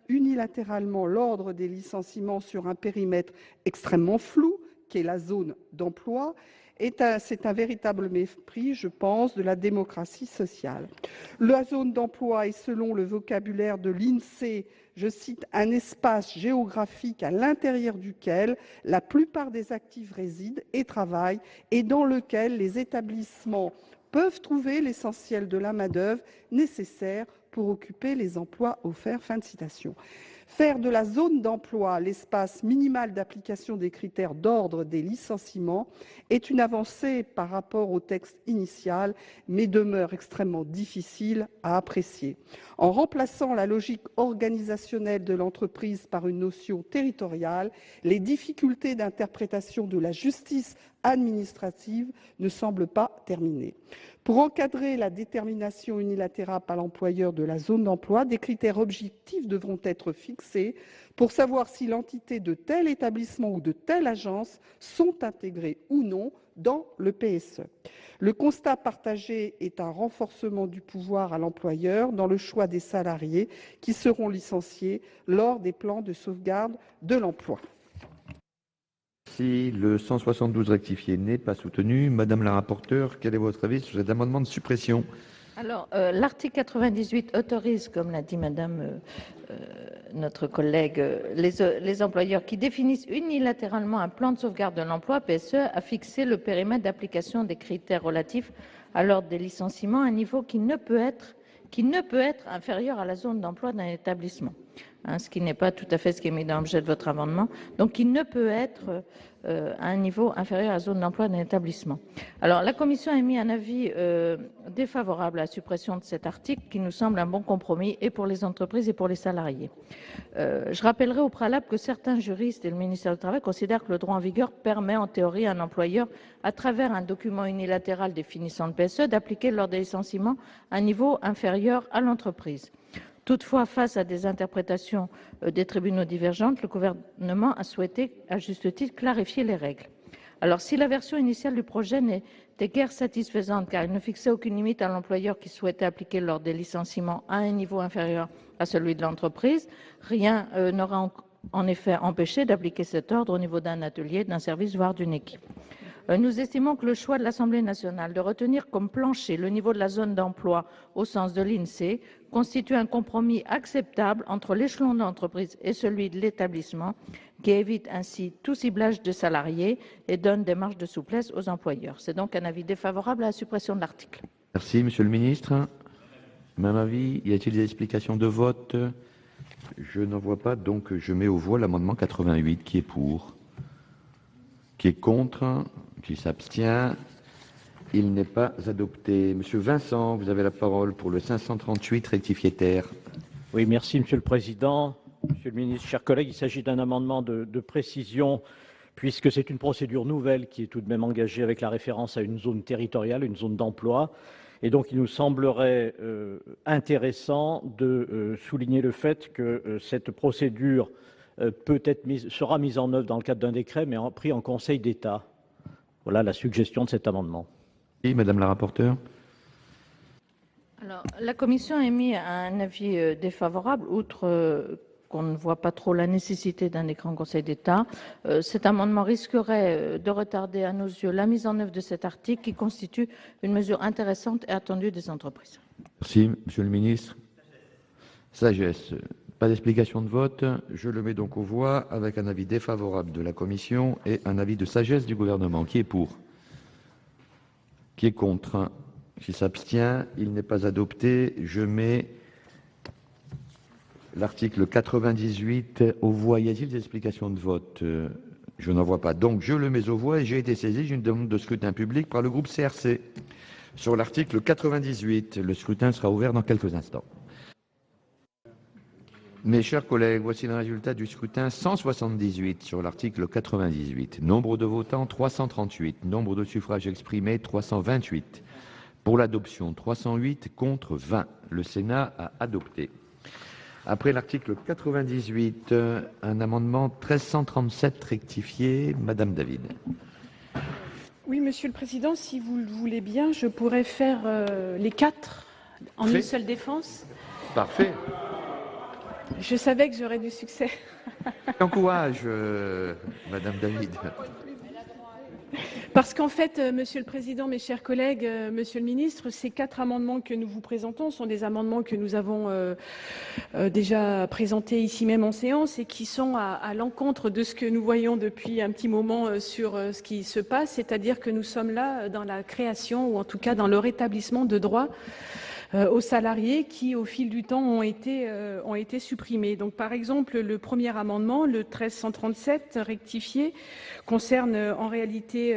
unilatéralement l'ordre des licenciements sur un périmètre extrêmement flou, qui est la zone d'emploi, c'est un véritable mépris, je pense, de la démocratie sociale. La zone d'emploi est, selon le vocabulaire de l'INSEE, je cite, un espace géographique à l'intérieur duquel la plupart des actifs résident et travaillent et dans lequel les établissements peuvent trouver l'essentiel de la main-d'œuvre nécessaire pour occuper les emplois offerts. Fin de citation. Faire de la zone d'emploi l'espace minimal d'application des critères d'ordre des licenciements est une avancée par rapport au texte initial, mais demeure extrêmement difficile à apprécier. En remplaçant la logique organisationnelle de l'entreprise par une notion territoriale, les difficultés d'interprétation de la justice administrative ne semblent pas terminées. Pour encadrer la détermination unilatérale par l'employeur de la zone d'emploi, des critères objectifs devront être fixés pour savoir si l'entité de tel établissement ou de telle agence sont intégrées ou non dans le PSE. Le constat partagé est un renforcement du pouvoir à l'employeur dans le choix des salariés qui seront licenciés lors des plans de sauvegarde de l'emploi. Si le 172 rectifié n'est pas soutenu, Madame la rapporteure, quel est votre avis sur cet amendement de suppression? Alors, l'article 98 autorise, comme l'a dit Madame notre collègue, les employeurs qui définissent unilatéralement un plan de sauvegarde de l'emploi, PSE, à fixer le périmètre d'application des critères relatifs à l'ordre des licenciements à un niveau qui ne peut être inférieur à la zone d'emploi d'un établissement. Ce qui n'est pas tout à fait ce qui est mis dans l'objet de votre amendement. Donc, il ne peut être à un niveau inférieur à la zone d'emploi d'un établissement. Alors, la Commission a émis un avis défavorable à la suppression de cet article qui nous semble un bon compromis et pour les entreprises et pour les salariés. Je rappellerai au préalable que certains juristes et le ministère du Travail considèrent que le droit en vigueur permet en théorie à un employeur, à travers un document unilatéral définissant le PSE, d'appliquer lors des licenciements un niveau inférieur à l'entreprise. Toutefois, face à des interprétations des tribunaux divergentes, le gouvernement a souhaité, à juste titre, clarifier les règles. Alors, si la version initiale du projet n'était guère satisfaisante, car il ne fixait aucune limite à l'employeur qui souhaitait appliquer lors des licenciements à un niveau inférieur à celui de l'entreprise, rien n'aura en effet empêché d'appliquer cet ordre au niveau d'un atelier, d'un service, voire d'une équipe. Nous estimons que le choix de l'Assemblée nationale de retenir comme plancher le niveau de la zone d'emploi au sens de l'INSEE constitue un compromis acceptable entre l'échelon de l'entreprise et celui de l'établissement, qui évite ainsi tout ciblage de salariés et donne des marges de souplesse aux employeurs. C'est donc un avis défavorable à la suppression de l'article. Merci, Monsieur le Ministre. Même avis. Y a-t-il des explications de vote? Je n'en vois pas, donc je mets aux voix l'amendement 88. Qui est pour? Qui est contre? Qui s'abstient? Il n'est pas adopté. Monsieur Vincent, vous avez la parole pour le 538 rectifié terre. Oui, merci Monsieur le Président. Monsieur le Ministre, chers collègues, il s'agit d'un amendement de précision puisque c'est une procédure nouvelle qui est tout de même engagée avec la référence à une zone territoriale, une zone d'emploi. Et donc, il nous semblerait intéressant de souligner le fait que cette procédure sera mise en œuvre dans le cadre d'un décret, mais pris en Conseil d'État. Voilà la suggestion de cet amendement. Oui, Madame la rapporteure. Alors, la Commission a émis un avis défavorable, outre qu'on ne voit pas trop la nécessité d'un décret en Conseil d'État. Cet amendement risquerait de retarder à nos yeux la mise en œuvre de cet article qui constitue une mesure intéressante et attendue des entreprises. Merci, Monsieur le Ministre. Sagesse. Pas d'explication de vote. Je le mets donc aux voix avec un avis défavorable de la Commission et un avis de sagesse du gouvernement. Qui est pour? Qui est contre? Qui s'abstient? Il n'est pas adopté. Je mets l'article 98 aux voix. Y a-t-il des explications de vote? Je n'en vois pas. Donc je le mets aux voix et j'ai été saisi d'une demande de scrutin public par le groupe CRC. Sur l'article 98, le scrutin sera ouvert dans quelques instants. Mes chers collègues, voici le résultat du scrutin 178 sur l'article 98. Nombre de votants 338, nombre de suffrages exprimés 328. Pour l'adoption 308, contre 20. Le Sénat a adopté. Après l'article 98, un amendement 1337 rectifié. Madame David. Oui, Monsieur le Président, si vous le voulez bien, je pourrais faire les 4 en une seule défense. Parfait. Je savais que j'aurais du succès. Encourage, Madame David. Parce qu'en fait, Monsieur le Président, mes chers collègues, Monsieur le Ministre, ces 4 amendements que nous vous présentons sont des amendements que nous avons déjà présentés ici même en séance et qui sont à l'encontre de ce que nous voyons depuis un petit moment sur ce qui se passe, c'est-à-dire que nous sommes là dans la création ou en tout cas dans le rétablissement de droits aux salariés qui, au fil du temps, ont été supprimés. Donc, par exemple, le premier amendement, le 1337 rectifié, concerne en réalité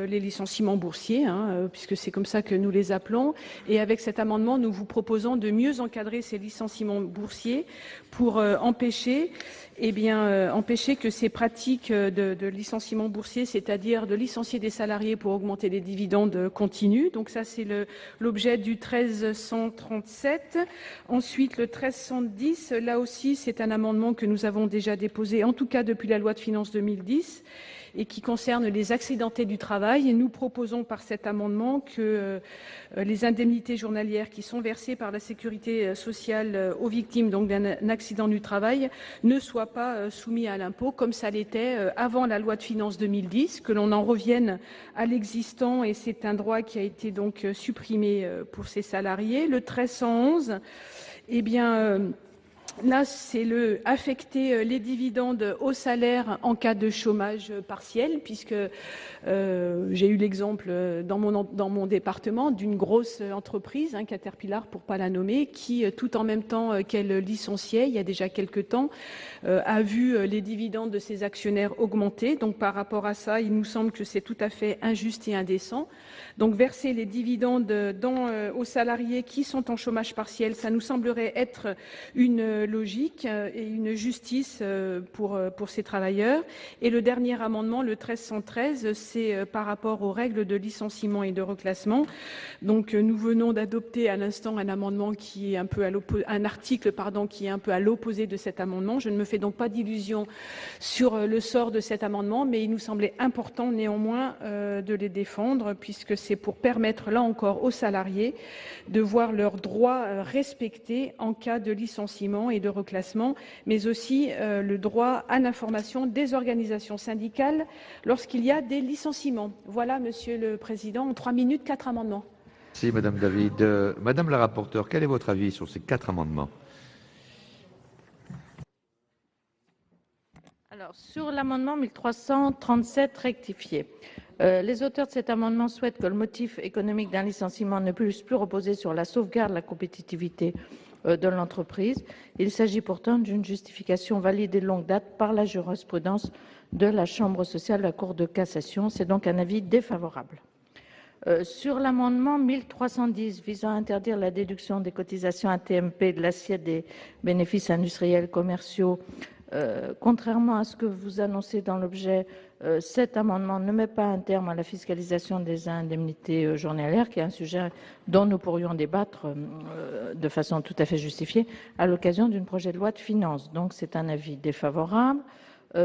les licenciements boursiers, puisque c'est comme ça que nous les appelons. Et avec cet amendement, nous vous proposons de mieux encadrer ces licenciements boursiers pour empêcher que ces pratiques de licenciement boursier, c'est-à-dire de licencier des salariés pour augmenter les dividendes, continuent. Donc ça, c'est l'objet du 1337. Ensuite, le 1310, là aussi, c'est un amendement que nous avons déjà déposé, en tout cas depuis la loi de finances 2010, et qui concerne les accidentés du travail. Et nous proposons par cet amendement que les indemnités journalières qui sont versées par la sécurité sociale aux victimes donc d'un accident du travail ne soient pas soumis à l'impôt comme ça l'était avant la loi de finances 2010, que l'on en revienne à l'existant, et c'est un droit qui a été donc supprimé pour ces salariés. Le 1311, là, c'est affecter les dividendes au salaire en cas de chômage partiel, puisque j'ai eu l'exemple dans mon département d'une grosse entreprise, Caterpillar pour pas la nommer, qui tout en même temps qu'elle licenciait il y a déjà quelque temps, a vu les dividendes de ses actionnaires augmenter. Donc par rapport à ça, il nous semble que c'est tout à fait injuste et indécent. Donc verser les dividendes aux salariés qui sont en chômage partiel, ça nous semblerait être une logique et une justice pour ces travailleurs. Et le dernier amendement, le 1313, c'est par rapport aux règles de licenciement et de reclassement. Donc nous venons d'adopter à l'instant un amendement qui est un peu un article qui est un peu à l'opposé de cet amendement. Je ne me fais donc pas d'illusions sur le sort de cet amendement, mais il nous semblait important néanmoins de les défendre, puisque c'est pour permettre là encore aux salariés de voir leurs droits respectés en cas de licenciement et de reclassement, mais aussi le droit à l'information des organisations syndicales lorsqu'il y a des licenciements. Voilà, Monsieur le Président, en 3 minutes, 4 amendements. Merci, Madame David. Madame la rapporteure, quel est votre avis sur ces 4 amendements? Alors, sur l'amendement 1337 rectifié, les auteurs de cet amendement souhaitent que le motif économique d'un licenciement ne puisse plus reposer sur la sauvegarde de la compétitivité de l'entreprise. Il s'agit pourtant d'une justification validée de longue date par la jurisprudence de la Chambre sociale de la Cour de cassation. C'est donc un avis défavorable. Sur l'amendement 1310 visant à interdire la déduction des cotisations AT-MP de l'assiette des bénéfices industriels commerciaux, contrairement à ce que vous annoncez dans l'objet, cet amendement ne met pas un terme à la fiscalisation des indemnités journalières, qui est un sujet dont nous pourrions débattre de façon tout à fait justifiée à l'occasion d'un projet de loi de finances. Donc c'est un avis défavorable.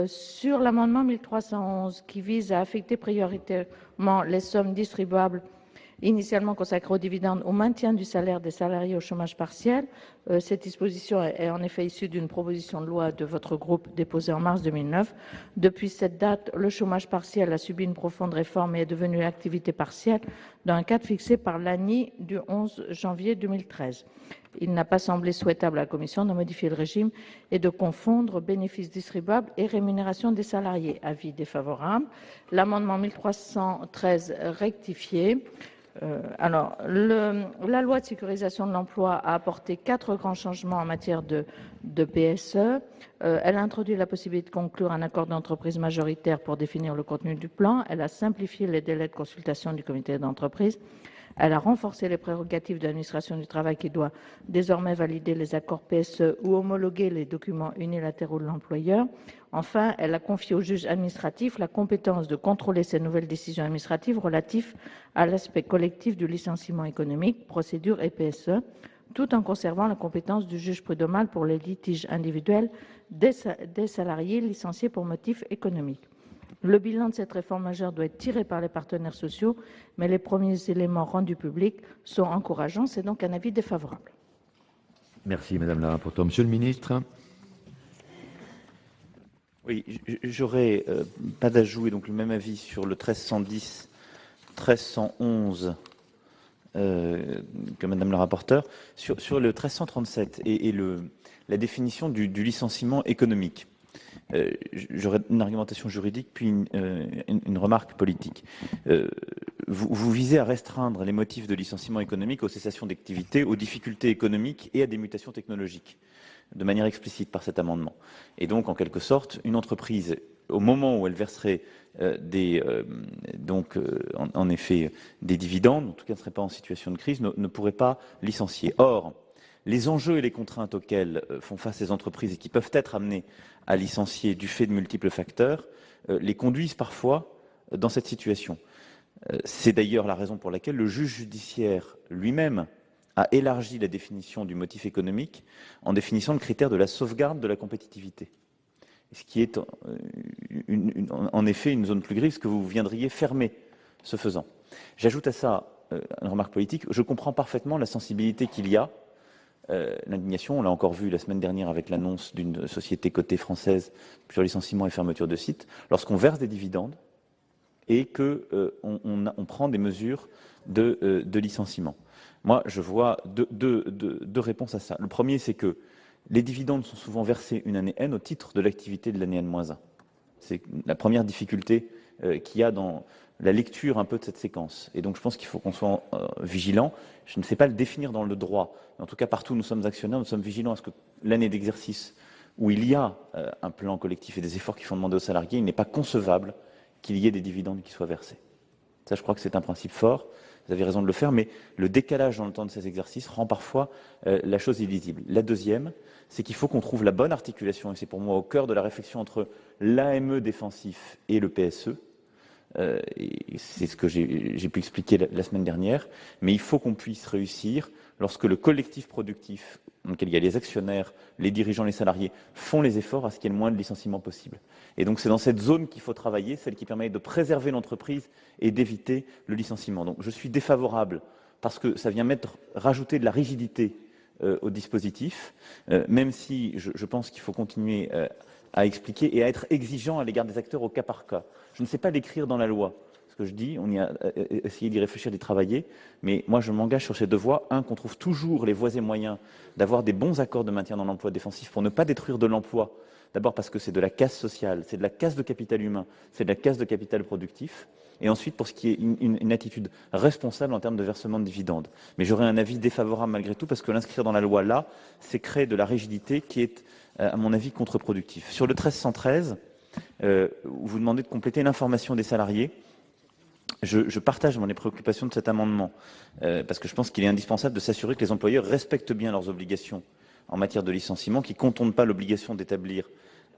Sur l'amendement 1311 qui vise à affecter prioritairement les sommes distribuables initialement consacrées aux dividendes au maintien du salaire des salariés au chômage partiel, cette disposition est en effet issue d'une proposition de loi de votre groupe déposée en mars 2009. Depuis cette date, le chômage partiel a subi une profonde réforme et est devenu activité partielle dans un cadre fixé par l'ANI du 11 janvier 2013. Il n'a pas semblé souhaitable à la Commission de modifier le régime et de confondre bénéfices distribuables et rémunération des salariés. Avis défavorable. L'amendement 1313 rectifié. La loi de sécurisation de l'emploi a apporté 4 grands changements en matière de PSE. Elle a introduit la possibilité de conclure un accord d'entreprise majoritaire pour définir le contenu du plan. Elle a simplifié les délais de consultation du comité d'entreprise. Elle a renforcé les prérogatives de l'administration du travail qui doit désormais valider les accords PSE ou homologuer les documents unilatéraux de l'employeur. Enfin, elle a confié au juge administratif la compétence de contrôler ces nouvelles décisions administratives relatives à l'aspect collectif du licenciement économique, procédure et PSE, tout en conservant la compétence du juge prud'homal pour les litiges individuels des salariés licenciés pour motif économique. Le bilan de cette réforme majeure doit être tiré par les partenaires sociaux, mais les premiers éléments rendus publics sont encourageants. C'est donc un avis défavorable. Merci Madame la rapporteure. Monsieur le ministre. Oui, j'aurais pas d'ajout et donc le même avis sur le 1310, 1311 que Madame la rapporteure. Sur le 1337 et la définition du licenciement économique. J'aurais une argumentation juridique puis une remarque politique. Vous visez à restreindre les motifs de licenciement économique aux cessations d'activité, aux difficultés économiques et à des mutations technologiques, de manière explicite par cet amendement. Et donc, en quelque sorte, une entreprise, au moment où elle verserait en effet des dividendes, en tout cas ne serait pas en situation de crise, ne pourrait pas licencier. Or, les enjeux et les contraintes auxquels font face les entreprises et qui peuvent être amenées à licencier du fait de multiples facteurs, les conduisent parfois dans cette situation. C'est d'ailleurs la raison pour laquelle le juge judiciaire lui-même a élargi la définition du motif économique en définissant le critère de la sauvegarde de la compétitivité. Ce qui est en effet une zone plus grise que vous viendriez fermer ce faisant. J'ajoute à ça une remarque politique. Je comprends parfaitement la sensibilité qu'il y a. L'indignation, on l'a encore vu la semaine dernière avec l'annonce d'une société cotée française sur licenciement et fermeture de sites, lorsqu'on verse des dividendes et qu'on prend des mesures de licenciement. Moi, je vois deux réponses à ça. Le premier, c'est que les dividendes sont souvent versés une année N au titre de l'activité de l'année N-1. C'est la première difficulté qu'il y a dans la lecture un peu de cette séquence. Et donc, je pense qu'il faut qu'on soit vigilant. Je ne sais pas le définir dans le droit. Mais en tout cas, partout où nous sommes actionnaires, nous sommes vigilants à ce que l'année d'exercice où il y a un plan collectif et des efforts qui sont demandés aux salariés, il n'est pas concevable qu'il y ait des dividendes qui soient versés. Ça, je crois que c'est un principe fort. Vous avez raison de le faire, mais le décalage dans le temps de ces exercices rend parfois la chose illisible. La deuxième, c'est qu'il faut qu'on trouve la bonne articulation, et c'est pour moi au cœur de la réflexion entre l'AME défensif et le PSE. Et c'est ce que j'ai pu expliquer la semaine dernière, mais il faut qu'on puisse réussir lorsque le collectif productif, dans lequel il y a les actionnaires, les dirigeants, les salariés, font les efforts à ce qu'il y ait le moins de licenciements possible. Et donc c'est dans cette zone qu'il faut travailler, celle qui permet de préserver l'entreprise et d'éviter le licenciement. Donc je suis défavorable parce que ça vient rajouter de la rigidité au dispositif, même si je pense qu'il faut continuer à expliquer et à être exigeant à l'égard des acteurs au cas par cas. Je ne sais pas l'écrire dans la loi, ce que je dis, on y a essayé d'y réfléchir, d'y travailler, mais moi je m'engage sur ces deux voies. Un, qu'on trouve toujours les voies et moyens d'avoir des bons accords de maintien dans l'emploi défensif pour ne pas détruire de l'emploi, d'abord parce que c'est de la casse sociale, c'est de la casse de capital humain, c'est de la casse de capital productif, et ensuite pour ce qui est une attitude responsable en termes de versement de dividendes. Mais j'aurais un avis défavorable malgré tout, parce que l'inscrire dans la loi là, c'est créer de la rigidité qui est, à mon avis, contre-productif. Sur le 1313, vous demandez de compléter l'information des salariés. Je partage les préoccupations de cet amendement, parce que je pense qu'il est indispensable de s'assurer que les employeurs respectent bien leurs obligations en matière de licenciement, qu'ils ne contournent pas l'obligation d'établir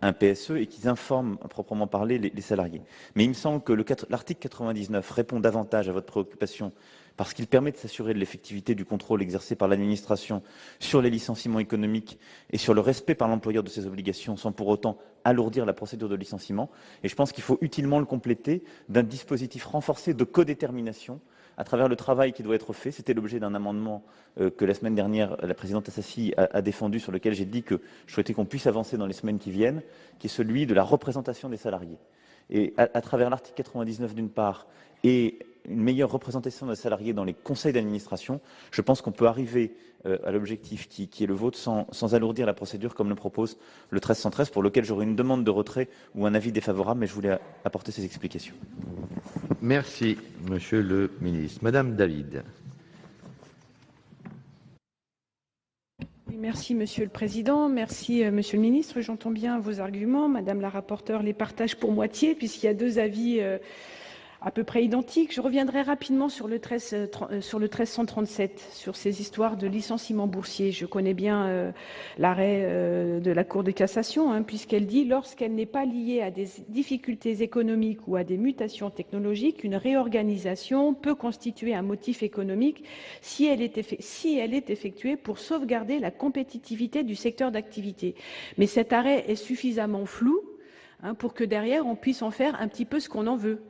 un PSE et qu'ils informent à proprement parler les salariés. Mais il me semble que l'article 99 répond davantage à votre préoccupation parce qu'il permet de s'assurer de l'effectivité du contrôle exercé par l'administration sur les licenciements économiques et sur le respect par l'employeur de ses obligations sans pour autant alourdir la procédure de licenciement. Et je pense qu'il faut utilement le compléter d'un dispositif renforcé de codétermination à travers le travail qui doit être fait. C'était l'objet d'un amendement que la semaine dernière, la présidente Assassi a défendu, sur lequel j'ai dit que je souhaitais qu'on puisse avancer dans les semaines qui viennent, qui est celui de la représentation des salariés. Et à travers l'article 99 d'une part et une meilleure représentation des salariés dans les conseils d'administration, je pense qu'on peut arriver à l'objectif qui est le vôtre sans alourdir la procédure comme le propose le 1313, pour lequel j'aurai une demande de retrait ou un avis défavorable, mais je voulais apporter ces explications. Merci, Monsieur le Ministre. Madame David. Merci Monsieur le Président, merci Monsieur le Ministre. J'entends bien vos arguments. Madame la rapporteure les partage pour moitié, puisqu'il y a deux avis à peu près identiques. Je reviendrai rapidement sur le 1337, sur ces histoires de licenciement boursier. Je connais bien l'arrêt de la Cour de cassation, hein, puisqu'elle dit « Lorsqu'elle n'est pas liée à des difficultés économiques ou à des mutations technologiques, une réorganisation peut constituer un motif économique si elle est effectuée pour sauvegarder la compétitivité du secteur d'activité. » Mais cet arrêt est suffisamment flou pour que derrière, on puisse en faire un petit peu ce qu'on en veut.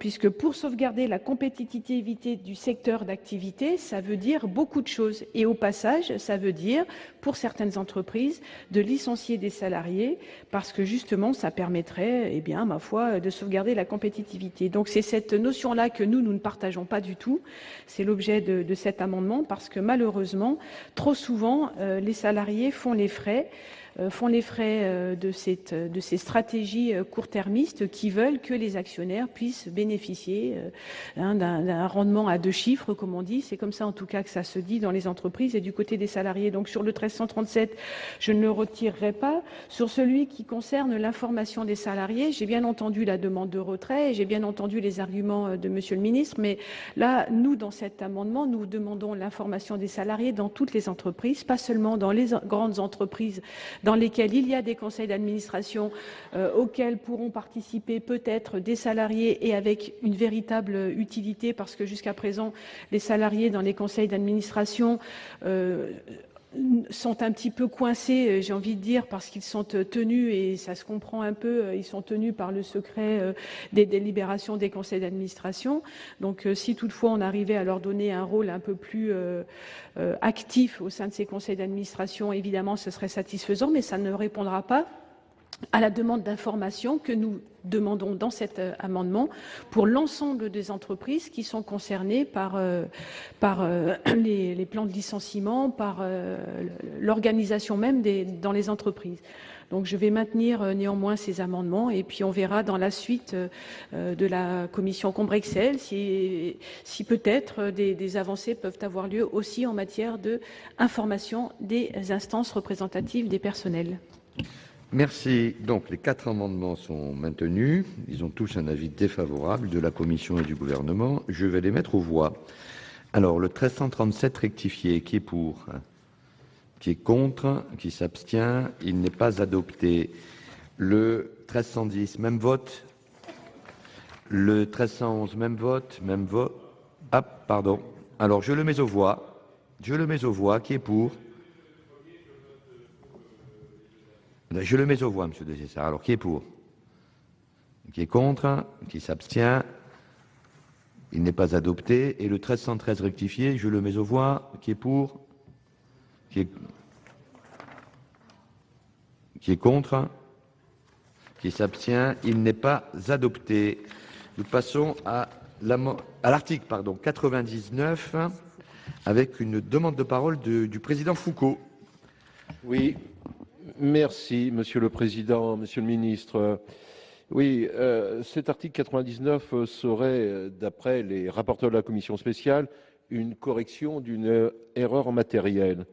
Puisque pour sauvegarder la compétitivité du secteur d'activité, ça veut dire beaucoup de choses. Et au passage, ça veut dire, pour certaines entreprises, de licencier des salariés, parce que justement, ça permettrait, eh bien, ma foi, de sauvegarder la compétitivité. Donc c'est cette notion-là que nous ne partageons pas du tout. C'est l'objet de cet amendement, parce que malheureusement, trop souvent, les salariés font les frais de ces stratégies court-termistes qui veulent que les actionnaires puissent bénéficier d'un rendement à 2 chiffres, comme on dit. C'est comme ça, en tout cas, que ça se dit dans les entreprises et du côté des salariés. Donc, sur le 1337, je ne le retirerai pas. Sur celui qui concerne l'information des salariés, j'ai bien entendu la demande de retrait et j'ai bien entendu les arguments de Monsieur le ministre. Mais là, nous, dans cet amendement, nous demandons l'information des salariés dans toutes les entreprises, pas seulement dans les grandes entreprises dans lesquels il y a des conseils d'administration auxquels pourront participer peut-être des salariés et avec une véritable utilité, parce que jusqu'à présent, les salariés dans les conseils d'administration sont un petit peu coincés, j'ai envie de dire, parce qu'ils sont tenus, et ça se comprend un peu, ils sont tenus par le secret des délibérations des conseils d'administration. Donc si toutefois on arrivait à leur donner un rôle un peu plus actif au sein de ces conseils d'administration, évidemment ce serait satisfaisant, mais ça ne répondra pas à la demande d'information que nous demandons dans cet amendement pour l'ensemble des entreprises qui sont concernées par les plans de licenciement, par l'organisation même dans les entreprises. Donc je vais maintenir néanmoins ces amendements et puis on verra dans la suite de la commission Combrexel si peut-être des avancées peuvent avoir lieu aussi en matière d'information des instances représentatives des personnels. Merci. Donc, les 4 amendements sont maintenus. Ils ont tous un avis défavorable de la Commission et du Gouvernement. Je vais les mettre aux voix. Alors, le 1337 rectifié, qui est pour? Qui est contre? Qui s'abstient? Il n'est pas adopté. Le 1310, même vote. Le 1311, même vote. Même vote. Ah, pardon. Alors, je le mets aux voix. Je le mets aux voix. Qui est pour? Je le mets aux voix, Monsieur Desessard. Alors, qui est pour? Qui est contre? Qui s'abstient? Il n'est pas adopté. Et le 1313 rectifié, je le mets aux voix. Qui est pour? Qui est contre? Qui s'abstient? Il n'est pas adopté. Nous passons à l'article 99 avec une demande de parole du président Foucault. Oui. Merci, Monsieur le Président, Monsieur le Ministre. Oui, cet article 99 serait, d'après les rapporteurs de la Commission spéciale, une correction d'une erreur matérielle.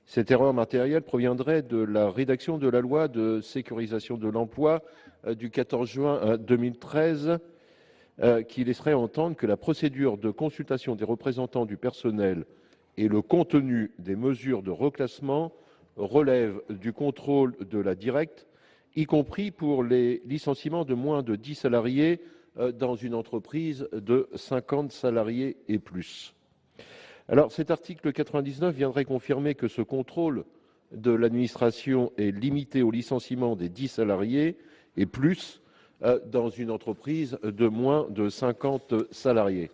Cette erreur matérielle proviendrait de la rédaction de la loi de sécurisation de l'emploi du 14 juin 2013, qui laisserait entendre que la procédure de consultation des représentants du personnel et le contenu des mesures de reclassement relève du contrôle de la directe, y compris pour les licenciements de moins de 10 salariés dans une entreprise de 50 salariés et plus. Alors cet article 99 viendrait confirmer que ce contrôle de l'administration est limité au licenciement des 10 salariés et plus dans une entreprise de moins de 50 salariés.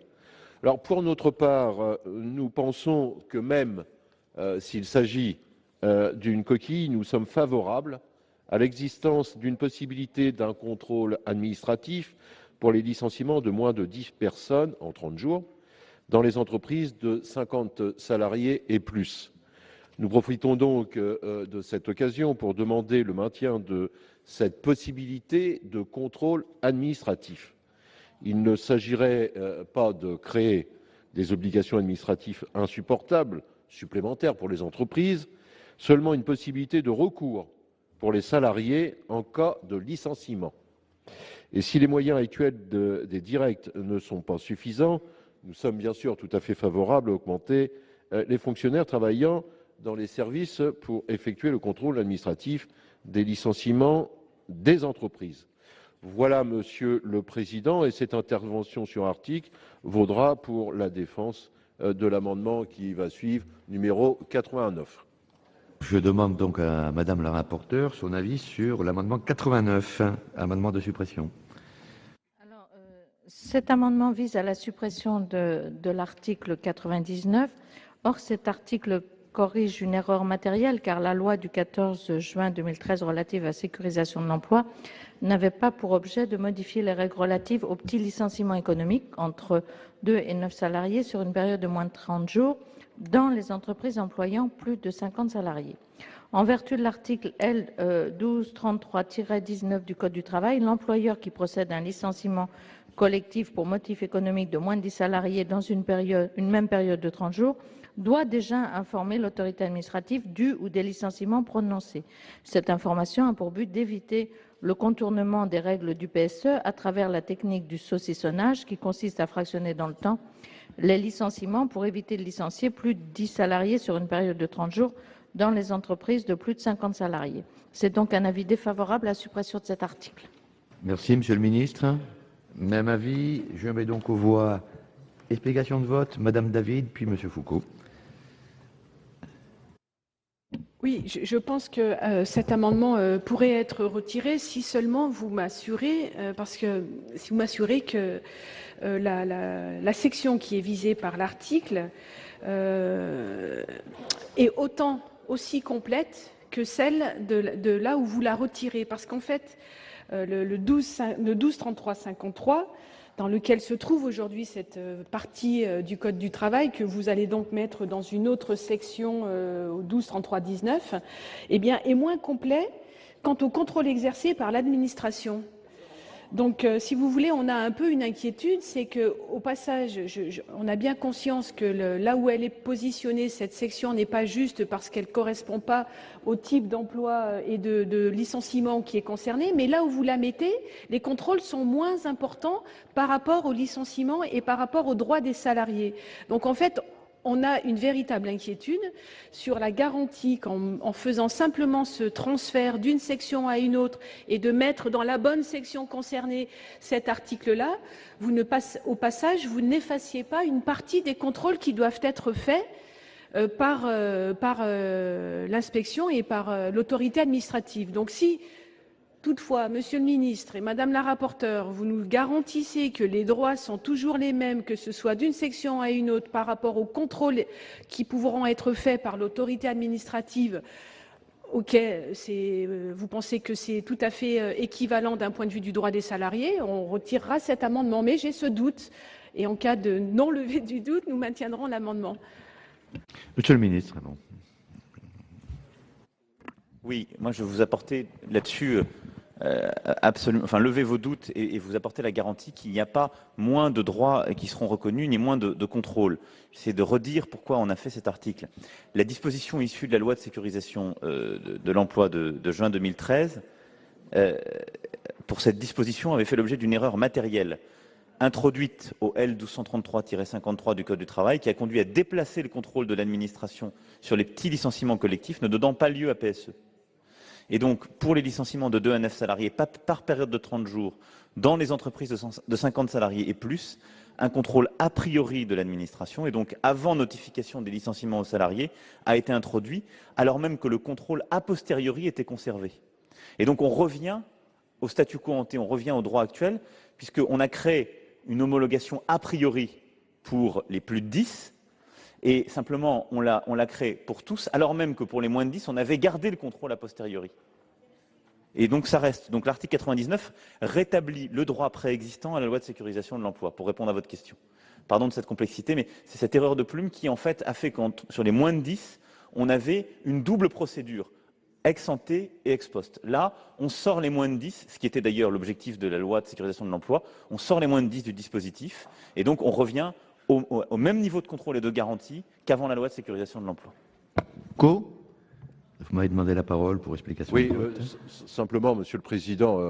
Alors pour notre part, nous pensons que même s'il s'agit d'une coquille, nous sommes favorables à l'existence d'une possibilité d'un contrôle administratif pour les licenciements de moins de 10 personnes en 30 jours dans les entreprises de 50 salariés et plus. Nous profitons donc de cette occasion pour demander le maintien de cette possibilité de contrôle administratif. Il ne s'agirait pas de créer des obligations administratives insupportables supplémentaires pour les entreprises, seulement une possibilité de recours pour les salariés en cas de licenciement. Et si les moyens actuels des directs ne sont pas suffisants, nous sommes bien sûr tout à fait favorables à augmenter les fonctionnaires travaillant dans les services pour effectuer le contrôle administratif des licenciements des entreprises. Voilà, Monsieur le Président, et cette intervention sur article vaudra pour la défense de l'amendement qui va suivre, numéro 89. Je demande donc à Madame la rapporteure son avis sur l'amendement 89, amendement de suppression. Alors, cet amendement vise à la suppression de l'article 99. Or, cet article corrige une erreur matérielle car la loi du 14 juin 2013 relative à la sécurisation de l'emploi n'avait pas pour objet de modifier les règles relatives aux petits licenciements économiques entre 2 et 9 salariés sur une période de moins de 30 jours dans les entreprises employant plus de 50 salariés. En vertu de l'article L. 1233-19 du Code du travail, l'employeur qui procède à un licenciement collectif pour motif économique de moins de 10 salariés dans une même période de 30 jours doit déjà informer l'autorité administrative du ou des licenciements prononcés. Cette information a pour but d'éviter le contournement des règles du PSE à travers la technique du saucissonnage qui consiste à fractionner dans le temps les licenciements pour éviter de licencier plus de 10 salariés sur une période de 30 jours dans les entreprises de plus de 50 salariés. C'est donc un avis défavorable à la suppression de cet article. Merci, Monsieur le Ministre. Même avis. Je mets donc aux voix explication de vote, Madame David, puis Monsieur Foucault. Oui, je pense que cet amendement pourrait être retiré si seulement vous m'assurez, parce que si vous m'assurez que la section qui est visée par l'article est aussi complète que celle de là où vous la retirez, parce qu'en fait, le 1233-53, dans lequel se trouve aujourd'hui cette partie du Code du travail que vous allez donc mettre dans une autre section au 1233-19, eh bien, est moins complet quant au contrôle exercé par l'administration. Donc, si vous voulez, on a un peu une inquiétude, c'est qu'au passage, on a bien conscience que là où elle est positionnée, cette section n'est pas juste parce qu'elle ne correspond pas au type d'emploi et de licenciement qui est concerné, mais là où vous la mettez, les contrôles sont moins importants par rapport au licenciement et par rapport aux droits des salariés. Donc, en fait, on a une véritable inquiétude sur la garantie qu'en faisant simplement ce transfert d'une section à une autre et de mettre dans la bonne section concernée cet article-là, au passage, vous n'effaciez pas une partie des contrôles qui doivent être faits par l'inspection et par l'autorité administrative. Donc si toutefois, Monsieur le Ministre et Madame la rapporteure, vous nous garantissez que les droits sont toujours les mêmes, que ce soit d'une section à une autre par rapport aux contrôles qui pourront être faits par l'autorité administrative, ok, vous pensez que c'est tout à fait équivalent d'un point de vue du droit des salariés, on retirera cet amendement. Mais j'ai ce doute, et en cas de non-levée du doute, nous maintiendrons l'amendement. Monsieur le Ministre. Non. Oui, moi je vais vous apporter là-dessus absolument, enfin lever vos doutes et vous apporter la garantie qu'il n'y a pas moins de droits qui seront reconnus ni moins de contrôle. C'est de redire pourquoi on a fait cet article. La disposition issue de la loi de sécurisation de l'emploi de juin 2013, pour cette disposition, avait fait l'objet d'une erreur matérielle introduite au L 1233-53 du Code du travail qui a conduit à déplacer le contrôle de l'administration sur les petits licenciements collectifs ne donnant pas lieu à PSE. Et donc, pour les licenciements de 2 à 9 salariés par période de 30 jours dans les entreprises de 50 salariés et plus, un contrôle a priori de l'administration et donc avant notification des licenciements aux salariés a été introduit alors même que le contrôle a posteriori était conservé. Et donc on revient au statu quo ante, on revient au droit actuel puisqu'on a créé une homologation a priori pour les plus de 10 et simplement on l'a créé pour tous alors même que pour les moins de 10 on avait gardé le contrôle a posteriori. Et donc ça reste. Donc l'article 99 rétablit le droit préexistant à la loi de sécurisation de l'emploi, pour répondre à votre question. Pardon de cette complexité, mais c'est cette erreur de plume qui en fait a fait que sur les moins de 10, on avait une double procédure, ex ante et ex post. Là, on sort les moins de 10, ce qui était d'ailleurs l'objectif de la loi de sécurisation de l'emploi, on sort les moins de 10 du dispositif, et donc on revient au même niveau de contrôle et de garantie qu'avant la loi de sécurisation de l'emploi. Vous m'avez demandé la parole pour explication Oui, de vote. simplement, Monsieur le Président,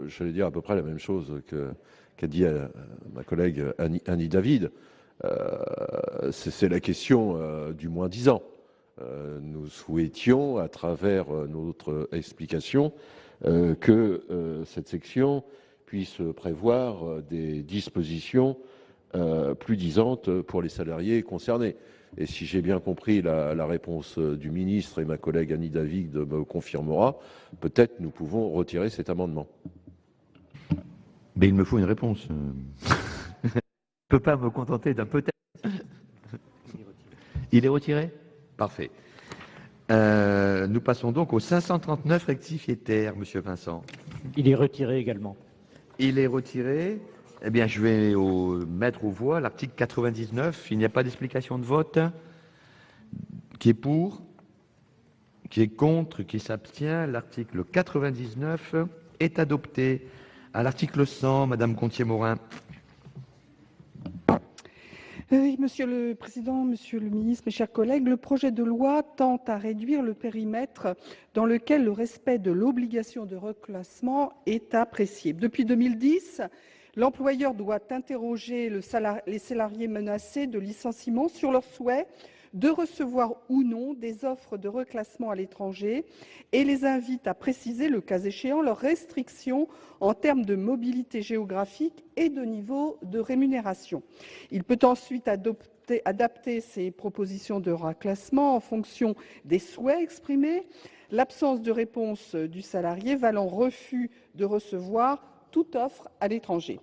j'allais dire à peu près la même chose qu'a dit ma collègue Annie David. C'est la question du moins 10 ans. Nous souhaitions, à travers notre explication, que cette section puisse prévoir des dispositions plus disantes pour les salariés concernés. Et si j'ai bien compris la réponse du ministre, et ma collègue Annie David me confirmera, peut-être nous pouvons retirer cet amendement. Mais il me faut une réponse. Je ne peux pas me contenter d'un peut-être. Il est retiré? Parfait. Nous passons donc au 539 rectifié terre, Monsieur Vincent. Il est retiré également. Il est retiré. Eh bien, je vais mettre aux voix l'article 99. Il n'y a pas d'explication de vote. Qui est pour? Qui est contre? Qui s'abstient? L'article 99 est adopté. À l'article 100, Madame Gontier-Morin. Oui, Monsieur le Président, Monsieur le Ministre, mes chers collègues, le projet de loi tend à réduire le périmètre dans lequel le respect de l'obligation de reclassement est apprécié. Depuis 2010, l'employeur doit interroger les salariés menacés de licenciement sur leur souhait de recevoir ou non des offres de reclassement à l'étranger et les invite à préciser, le cas échéant, leurs restrictions en termes de mobilité géographique et de niveau de rémunération. Il peut ensuite adapter ses propositions de reclassement en fonction des souhaits exprimés, l'absence de réponse du salarié valant refus de recevoir toute offre à l'étranger.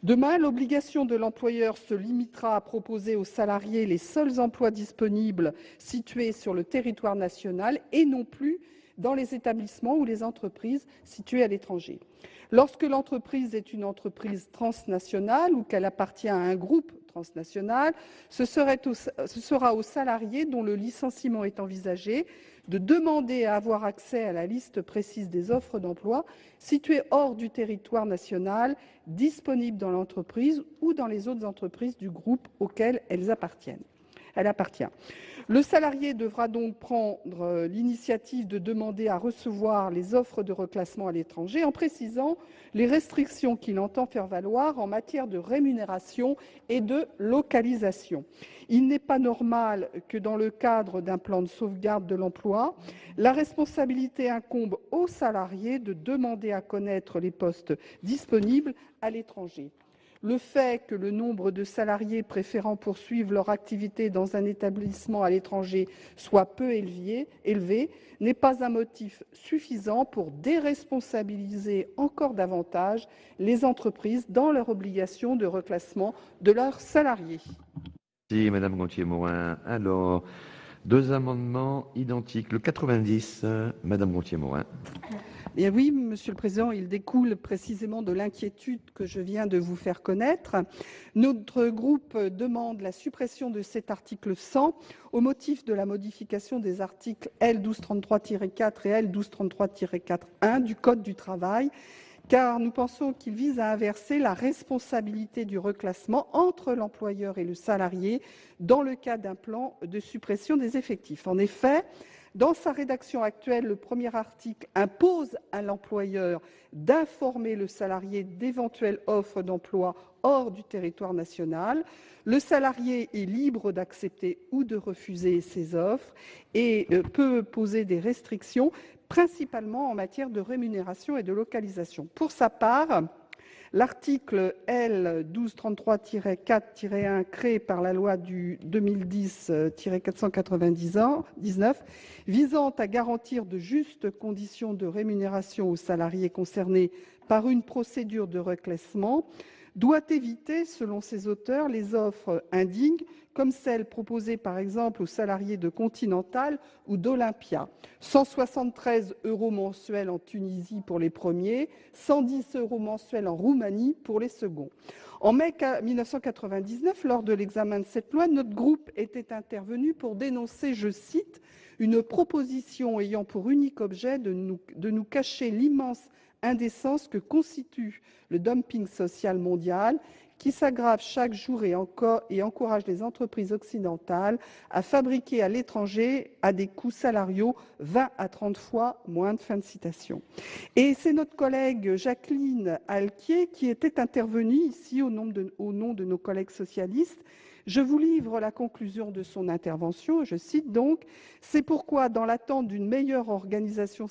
Demain, l'obligation de l'employeur se limitera à proposer aux salariés les seuls emplois disponibles situés sur le territoire national et non plus dans les établissements ou les entreprises situées à l'étranger. Lorsque l'entreprise est une entreprise transnationale ou qu'elle appartient à un groupe transnational, ce sera aux salariés dont le licenciement est envisagé de demander à avoir accès à la liste précise des offres d'emploi situées hors du territoire national, disponibles dans l'entreprise ou dans les autres entreprises du groupe auquel elle appartient. Le salarié devra donc prendre l'initiative de demander à recevoir les offres de reclassement à l'étranger en précisant les restrictions qu'il entend faire valoir en matière de rémunération et de localisation. Il n'est pas normal que dans le cadre d'un plan de sauvegarde de l'emploi, la responsabilité incombe aux salariés de demander à connaître les postes disponibles à l'étranger. Le fait que le nombre de salariés préférant poursuivre leur activité dans un établissement à l'étranger soit peu élevé n'est pas un motif suffisant pour déresponsabiliser encore davantage les entreprises dans leur obligation de reclassement de leurs salariés. Merci, Madame Gontier-Morin. Alors, deux amendements identiques. Le 90, Madame Gontier-Morin. Eh oui, Monsieur le Président, il découle précisément de l'inquiétude que je viens de vous faire connaître. Notre groupe demande la suppression de cet article 100 au motif de la modification des articles L. 1233-4 et L. 1233-4.1 du Code du travail, car nous pensons qu'il vise à inverser la responsabilité du reclassement entre l'employeur et le salarié dans le cas d'un plan de suppression des effectifs. En effet, dans sa rédaction actuelle, le premier article impose à l'employeur d'informer le salarié d'éventuelles offres d'emploi hors du territoire national. Le salarié est libre d'accepter ou de refuser ces offres et peut poser des restrictions, principalement en matière de rémunération et de localisation. Pour sa part, l'article L. 1233-4-1 créé par la loi du 2010-499 visant à garantir de justes conditions de rémunération aux salariés concernés par une procédure de reclassement doit éviter, selon ses auteurs, les offres indignes comme celles proposées par exemple aux salariés de Continental ou d'Olympia. 173 € mensuels en Tunisie pour les premiers, 110 € mensuels en Roumanie pour les seconds. En mai 1999, lors de l'examen de cette loi, notre groupe était intervenu pour dénoncer, je cite, « une proposition ayant pour unique objet de nous cacher l'immense indécence que constitue le dumping social mondial qui s'aggrave chaque jour et encourage les entreprises occidentales à fabriquer à l'étranger à des coûts salariaux 20 à 30 fois moindres. Fin de citation. Et c'est notre collègue Jacqueline Alquier qui était intervenue ici au nom de nos collègues socialistes. Je vous livre la conclusion de son intervention, je cite donc « C'est pourquoi, dans l'attente d'une meilleure organisation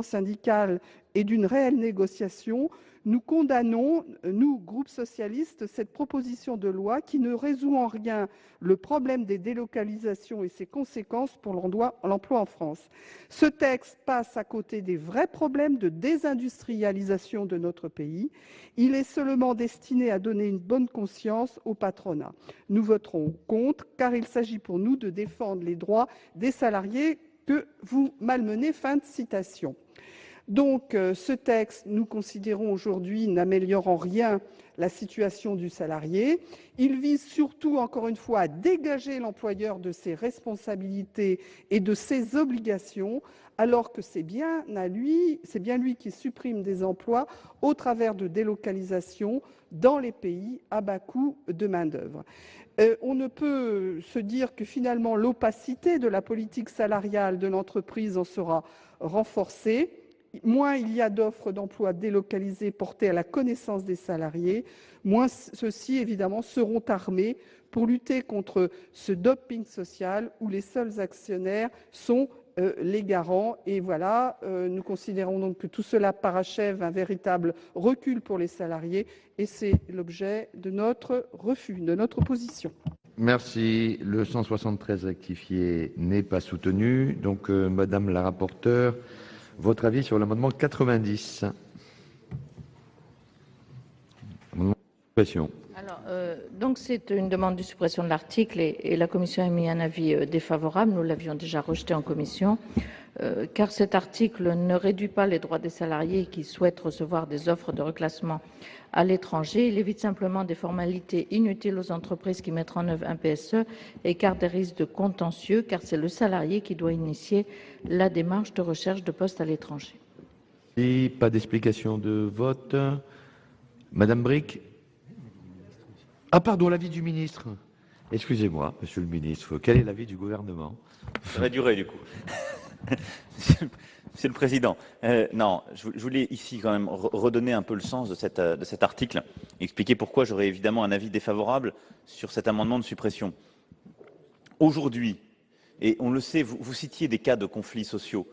syndicale et d'une réelle négociation, nous condamnons, nous, groupe socialiste, cette proposition de loi qui ne résout en rien le problème des délocalisations et ses conséquences pour l'emploi en France. Ce texte passe à côté des vrais problèmes de désindustrialisation de notre pays. Il est seulement destiné à donner une bonne conscience au patronat. Nous voterons contre, car il s'agit pour nous de défendre les droits des salariés que vous malmenez. » Fin de citation. Donc, ce texte, nous considérons aujourd'hui, n'améliore en rien la situation du salarié. Il vise surtout, encore une fois, à dégager l'employeur de ses responsabilités et de ses obligations, alors que c'est bien lui qui supprime des emplois au travers de délocalisations dans les pays à bas coût de main-d'œuvre. On ne peut se dire que finalement l'opacité de la politique salariale de l'entreprise en sera renforcée. Moins il y a d'offres d'emploi délocalisées portées à la connaissance des salariés, moins ceux-ci, évidemment, seront armés pour lutter contre ce dumping social où les seuls actionnaires sont les garants. Et voilà, nous considérons donc que tout cela parachève un véritable recul pour les salariés et c'est l'objet de notre refus, de notre opposition. Merci. Le 173 rectifié n'est pas soutenu. Donc, Madame la rapporteure, votre avis sur l'amendement 90. Amendement de suppression. Alors, donc c'est une demande de suppression de l'article et la Commission a mis un avis défavorable. Nous l'avions déjà rejeté en commission, car cet article ne réduit pas les droits des salariés qui souhaitent recevoir des offres de reclassement à l'étranger. Il évite simplement des formalités inutiles aux entreprises qui mettent en œuvre un PSE et écarte des risques de contentieux, car c'est le salarié qui doit initier la démarche de recherche de poste à l'étranger. Et pas d'explication de vote. Madame Bric. Ah pardon, l'avis du ministre. Excusez-moi, monsieur le ministre, quel est l'avis du gouvernement? Ça va durer du coup. Monsieur le Président, non, je voulais ici quand même redonner un peu le sens de cet article, expliquer pourquoi j'aurais évidemment un avis défavorable sur cet amendement de suppression. Aujourd'hui, et on le sait, vous citiez des cas de conflits sociaux,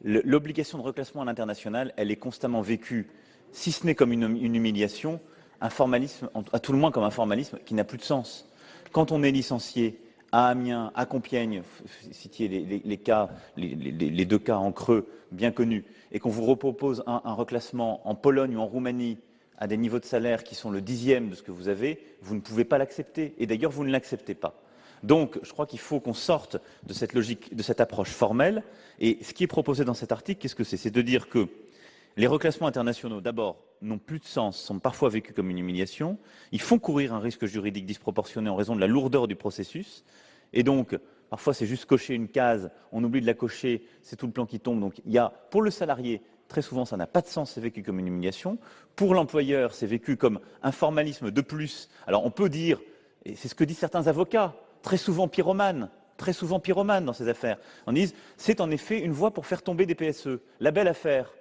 l'obligation de reclassement à l'international, elle est constamment vécue, si ce n'est comme une humiliation, un formalisme, à tout le moins comme un formalisme qui n'a plus de sens. Quand on est licencié à Amiens, à Compiègne, vous citiez les deux cas en creux bien connus, et qu'on vous repropose un reclassement en Pologne ou en Roumanie à des niveaux de salaire qui sont le 10e de ce que vous avez, vous ne pouvez pas l'accepter. Et d'ailleurs, vous ne l'acceptez pas. Donc, je crois qu'il faut qu'on sorte de cette logique, de cette approche formelle. Et ce qui est proposé dans cet article, qu'est-ce que c'est? C'est de dire que les reclassements internationaux, d'abord, n'ont plus de sens, sont parfois vécus comme une humiliation. Ils font courir un risque juridique disproportionné en raison de la lourdeur du processus. Et donc, parfois, c'est juste cocher une case, on oublie de la cocher, c'est tout le plan qui tombe. Donc, il y a, pour le salarié, très souvent, ça n'a pas de sens, c'est vécu comme une humiliation. Pour l'employeur, c'est vécu comme un formalisme de plus. Alors, on peut dire, et c'est ce que disent certains avocats, très souvent pyromanes dans ces affaires. On dit, c'est en effet une voie pour faire tomber des PSE. La belle affaire,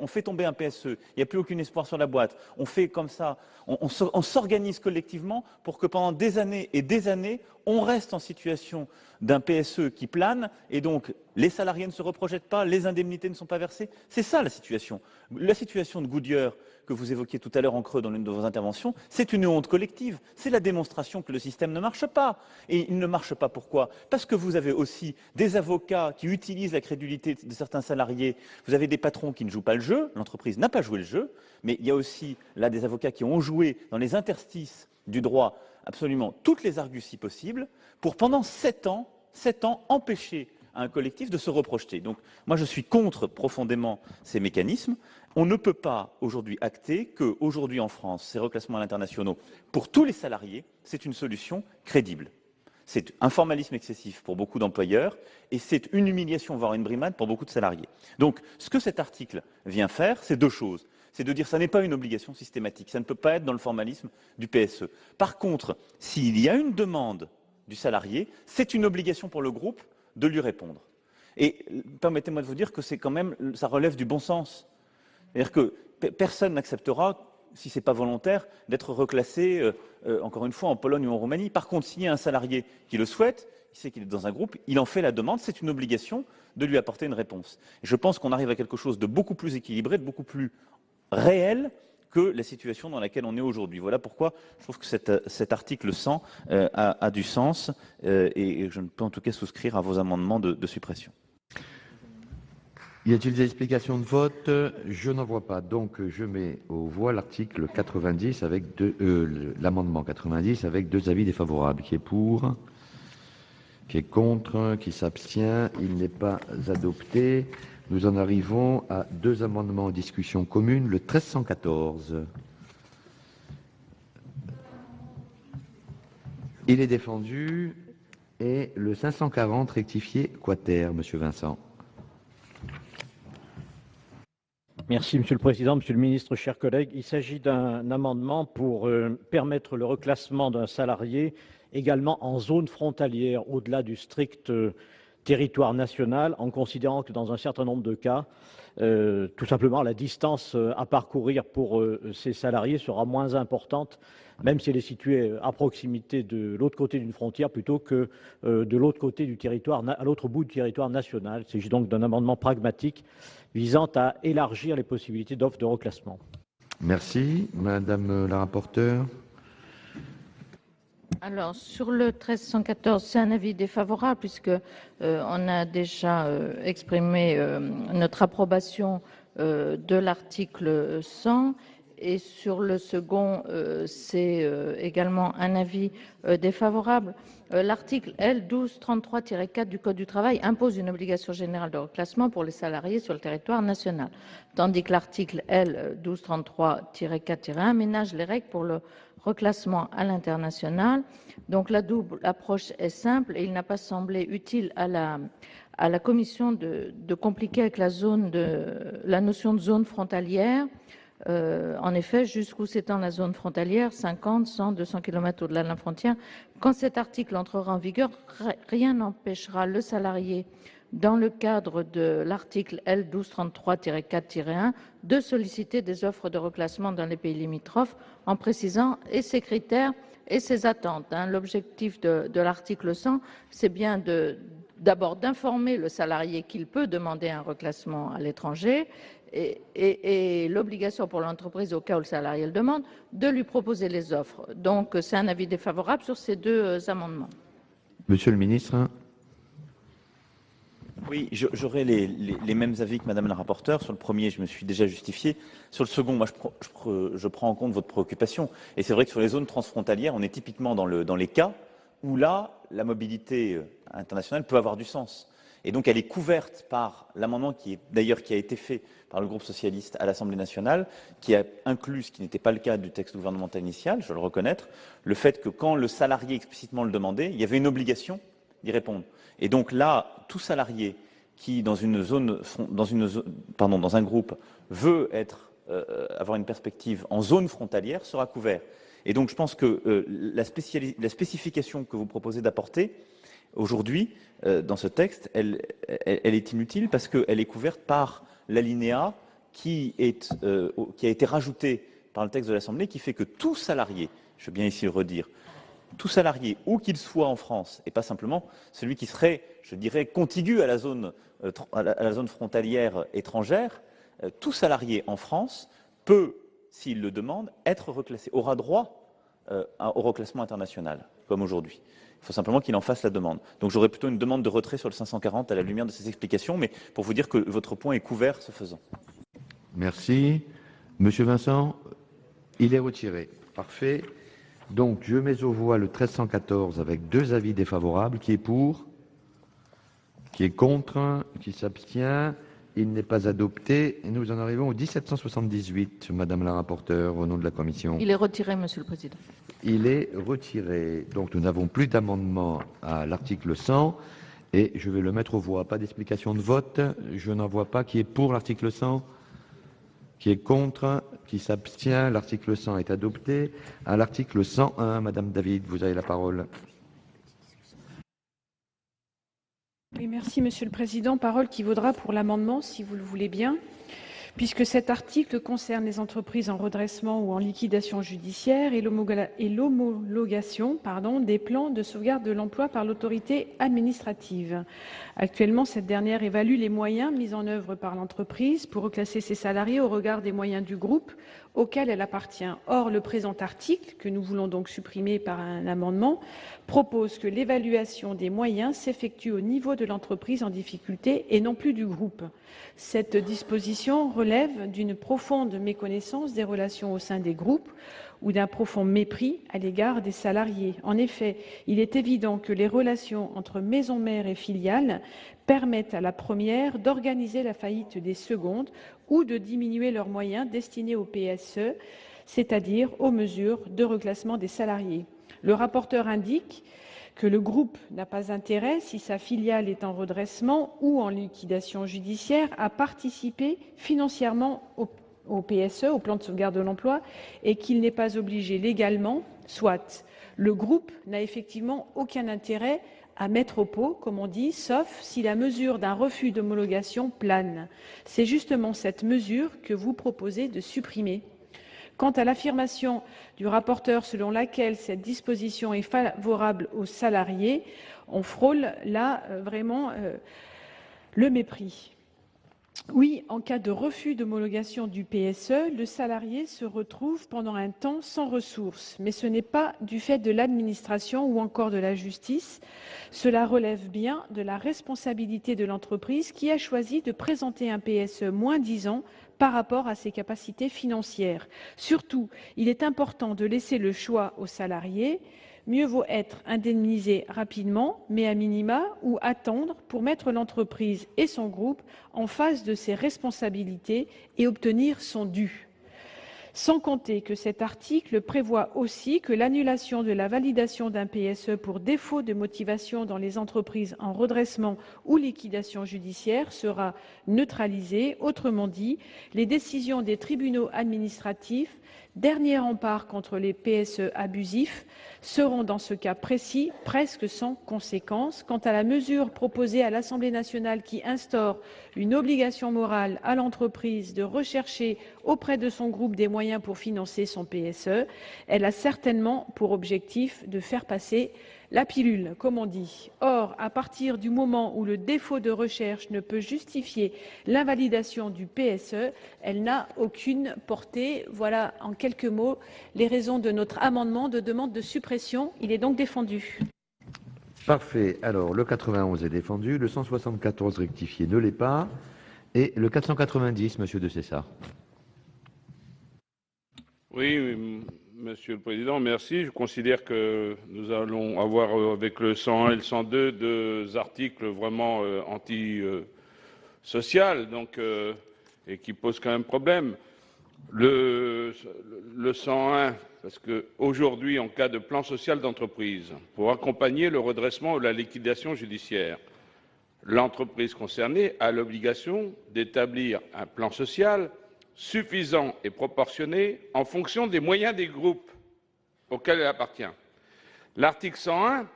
on fait tomber un PSE, il n'y a plus aucun espoir sur la boîte. On fait comme ça, on s'organise collectivement pour que pendant des années et des années, on reste en situation d'un PSE qui plane, et donc les salariés ne se reprojettent pas, les indemnités ne sont pas versées. C'est ça la situation. La situation de Goodyear, que vous évoquiez tout à l'heure en creux dans l'une de vos interventions, c'est une honte collective. C'est la démonstration que le système ne marche pas. Et il ne marche pas pourquoi? Parce que vous avez aussi des avocats qui utilisent la crédulité de certains salariés. Vous avez des patrons qui ne jouent pas le jeu. L'entreprise n'a pas joué le jeu. Mais il y a aussi là des avocats qui ont joué dans les interstices du droit absolument toutes les arguties possibles pour pendant 7 ans, empêcher un collectif de se reprojeter. Donc moi je suis contre profondément ces mécanismes. On ne peut pas aujourd'hui acter qu'aujourd'hui en France, ces reclassements à l'international pour tous les salariés, c'est une solution crédible. C'est un formalisme excessif pour beaucoup d'employeurs et c'est une humiliation, voire une brimade pour beaucoup de salariés. Donc ce que cet article vient faire, c'est deux choses. c'est de dire que ça n'est pas une obligation systématique, ça ne peut pas être dans le formalisme du PSE. Par contre, s'il y a une demande du salarié, c'est une obligation pour le groupe de lui répondre. Et permettez-moi de vous dire que c'est quand même, ça relève du bon sens. C'est-à-dire que personne n'acceptera, si ce n'est pas volontaire, d'être reclassé, encore une fois, en Pologne ou en Roumanie. Par contre, s'il y a un salarié qui le souhaite, il sait qu'il est dans un groupe, il en fait la demande, c'est une obligation de lui apporter une réponse. Et je pense qu'on arrive à quelque chose de beaucoup plus équilibré, de beaucoup plus réel que la situation dans laquelle on est aujourd'hui. Voilà pourquoi je trouve que cet article 100 a du sens et je ne peux en tout cas souscrire à vos amendements de suppression. Y a-t-il des explications de vote? Je n'en vois pas. Donc, je mets aux voix l'article 90 avec l'amendement 90 avec 2 avis défavorables. Qui est pour? Qui est contre? Qui s'abstient? Il n'est pas adopté. Nous en arrivons à 2 amendements en discussion commune. Le 1314. Il est défendu. Et le 540 rectifié quater, Monsieur Vincent. Merci, Monsieur le Président, Monsieur le Ministre, chers collègues. Il s'agit d'un amendement pour permettre le reclassement d'un salarié également en zone frontalière, au-delà du strict territoire national, en considérant que dans un certain nombre de cas, tout simplement, la distance à parcourir pour ces salariés sera moins importante, même si elle est située à proximité de l'autre côté d'une frontière, plutôt que de l'autre côté du territoire, à l'autre bout du territoire national. Il s'agit donc d'un amendement pragmatique visant à élargir les possibilités d'offres de reclassement. Merci. Madame la rapporteure. Alors, sur le 1314, c'est un avis défavorable puisque on a déjà exprimé notre approbation de l'article 100. Et sur le second, c'est également un avis défavorable. L'article L1233-4 du Code du travail impose une obligation générale de reclassement pour les salariés sur le territoire national, tandis que l'article L1233-4-1 ménage les règles pour le reclassement à l'international. Donc la double approche est simple et il n'a pas semblé utile à la Commission de compliquer avec la notion de zone frontalière. En effet, jusqu'où s'étend la zone frontalière, 50, 100, 200 km au-delà de la frontière. Quand cet article entrera en vigueur, rien n'empêchera le salarié, dans le cadre de l'article L1233-4-1, de solliciter des offres de reclassement dans les pays limitrophes en précisant et ses critères et ses attentes. L'objectif de l'article 100, c'est bien d'abord d'informer le salarié qu'il peut demander un reclassement à l'étranger et l'obligation pour l'entreprise, au cas où le salarié le demande, de lui proposer les offres. Donc, c'est un avis défavorable sur ces 2 amendements. Monsieur le ministre. Oui, j'aurai les mêmes avis que Madame la rapporteure. Sur le premier, je me suis déjà justifié. Sur le second, moi, je prends en compte votre préoccupation. Et c'est vrai que sur les zones transfrontalières, on est typiquement dans les cas où là, la mobilité internationale peut avoir du sens. Et donc, elle est couverte par l'amendement qui a été fait par le groupe socialiste à l'Assemblée nationale, qui a inclus, ce qui n'était pas le cas du texte gouvernemental initial, je dois le reconnaître, le fait que quand le salarié explicitement le demandait, il y avait une obligation d'y répondre. Et donc là, tout salarié qui, dans un groupe, veut avoir une perspective en zone frontalière sera couvert. Et donc, je pense que la spécification que vous proposez d'apporter aujourd'hui, dans ce texte, elle est inutile parce qu'elle est couverte par l'alinéa qui a été rajouté par le texte de l'Assemblée, qui fait que tout salarié, je veux bien ici le redire, tout salarié, où qu'il soit en France, et pas simplement celui qui serait, je dirais, contigu à la zone frontalière étrangère, tout salarié en France peut, s'il le demande, être reclassé, aura droit au reclassement international, comme aujourd'hui. Il faut simplement qu'il en fasse la demande. Donc j'aurais plutôt une demande de retrait sur le 540 à la lumière de ces explications, mais pour vous dire que votre point est couvert ce faisant. Merci. Monsieur Vincent, il est retiré. Parfait. Donc je mets aux voix le 1314 avec 2 avis défavorables. Qui est pour? Qui est contre? Qui s'abstient? Il n'est pas adopté. Et nous en arrivons au 1778, Madame la rapporteure, au nom de la Commission. Il est retiré, Monsieur le Président. Il est retiré. Donc nous n'avons plus d'amendement à l'article 100 et je vais le mettre aux voix. Pas d'explication de vote. Je n'en vois pas. Qui est pour l'article 100? Qui est contre? Qui s'abstient? L'article 100 est adopté. À l'article 101, Madame David, vous avez la parole. Oui, merci, Monsieur le Président. Parole qui vaudra pour l'amendement, si vous le voulez bien. Puisque cet article concerne les entreprises en redressement ou en liquidation judiciaire et l'homologation des plans de sauvegarde de l'emploi par l'autorité administrative. Actuellement, cette dernière évalue les moyens mis en œuvre par l'entreprise pour reclasser ses salariés au regard des moyens du groupe auquel elle appartient. Or, le présent article, que nous voulons donc supprimer par un amendement, propose que l'évaluation des moyens s'effectue au niveau de l'entreprise en difficulté et non plus du groupe. Cette disposition relève d'une profonde méconnaissance des relations au sein des groupes ou d'un profond mépris à l'égard des salariés. En effet, il est évident que les relations entre maison mère et filiales permettent à la première d'organiser la faillite des secondes ou de diminuer leurs moyens destinés au PSE, c'est-à-dire aux mesures de reclassement des salariés. Le rapporteur indique que le groupe n'a pas intérêt, si sa filiale est en redressement ou en liquidation judiciaire, à participer financièrement au PSE, au plan de sauvegarde de l'emploi, et qu'il n'est pas obligé légalement, soit. Le groupe n'a effectivement aucun intérêt à mettre au pot, comme on dit, sauf si la mesure d'un refus d'homologation plane. C'est justement cette mesure que vous proposez de supprimer. Quant à l'affirmation du rapporteur selon laquelle cette disposition est favorable aux salariés, on frôle là vraiment le mépris. Oui, en cas de refus d'homologation du PSE, le salarié se retrouve pendant un temps sans ressources. Mais ce n'est pas du fait de l'administration ou encore de la justice. Cela relève bien de la responsabilité de l'entreprise qui a choisi de présenter un PSE moins-disant par rapport à ses capacités financières. Surtout, il est important de laisser le choix aux salariés. Mieux vaut être indemnisé rapidement, mais à minima, ou attendre pour mettre l'entreprise et son groupe en face de ses responsabilités et obtenir son dû. Sans compter que cet article prévoit aussi que l'annulation de la validation d'un PSE pour défaut de motivation dans les entreprises en redressement ou liquidation judiciaire sera neutralisée. Autrement dit, les décisions des tribunaux administratifs, dernier rempart contre les PSE abusifs, seront dans ce cas précis presque sans conséquence. Quant à la mesure proposée à l'Assemblée nationale qui instaure une obligation morale à l'entreprise de rechercher auprès de son groupe des moyens pour financer son PSE, elle a certainement pour objectif de faire passer la pilule, comme on dit. Or, à partir du moment où le défaut de recherche ne peut justifier l'invalidation du PSE, elle n'a aucune portée. Voilà en quelques mots les raisons de notre amendement de demande de suppression. Il est donc défendu. Parfait. Alors, le 91 est défendu, le 174 rectifié ne l'est pas, et le 490, Monsieur de Cessart. Oui, Monsieur le Président, merci. Je considère que nous allons avoir avec le 101 et le 102 deux articles vraiment anti-social, et qui posent quand même problème. Le 101, parce qu'aujourd'hui, en cas de plan social d'entreprise, pour accompagner le redressement ou la liquidation judiciaire, l'entreprise concernée a l'obligation d'établir un plan social suffisant et proportionné en fonction des moyens des groupes auxquels elle appartient. L'article 101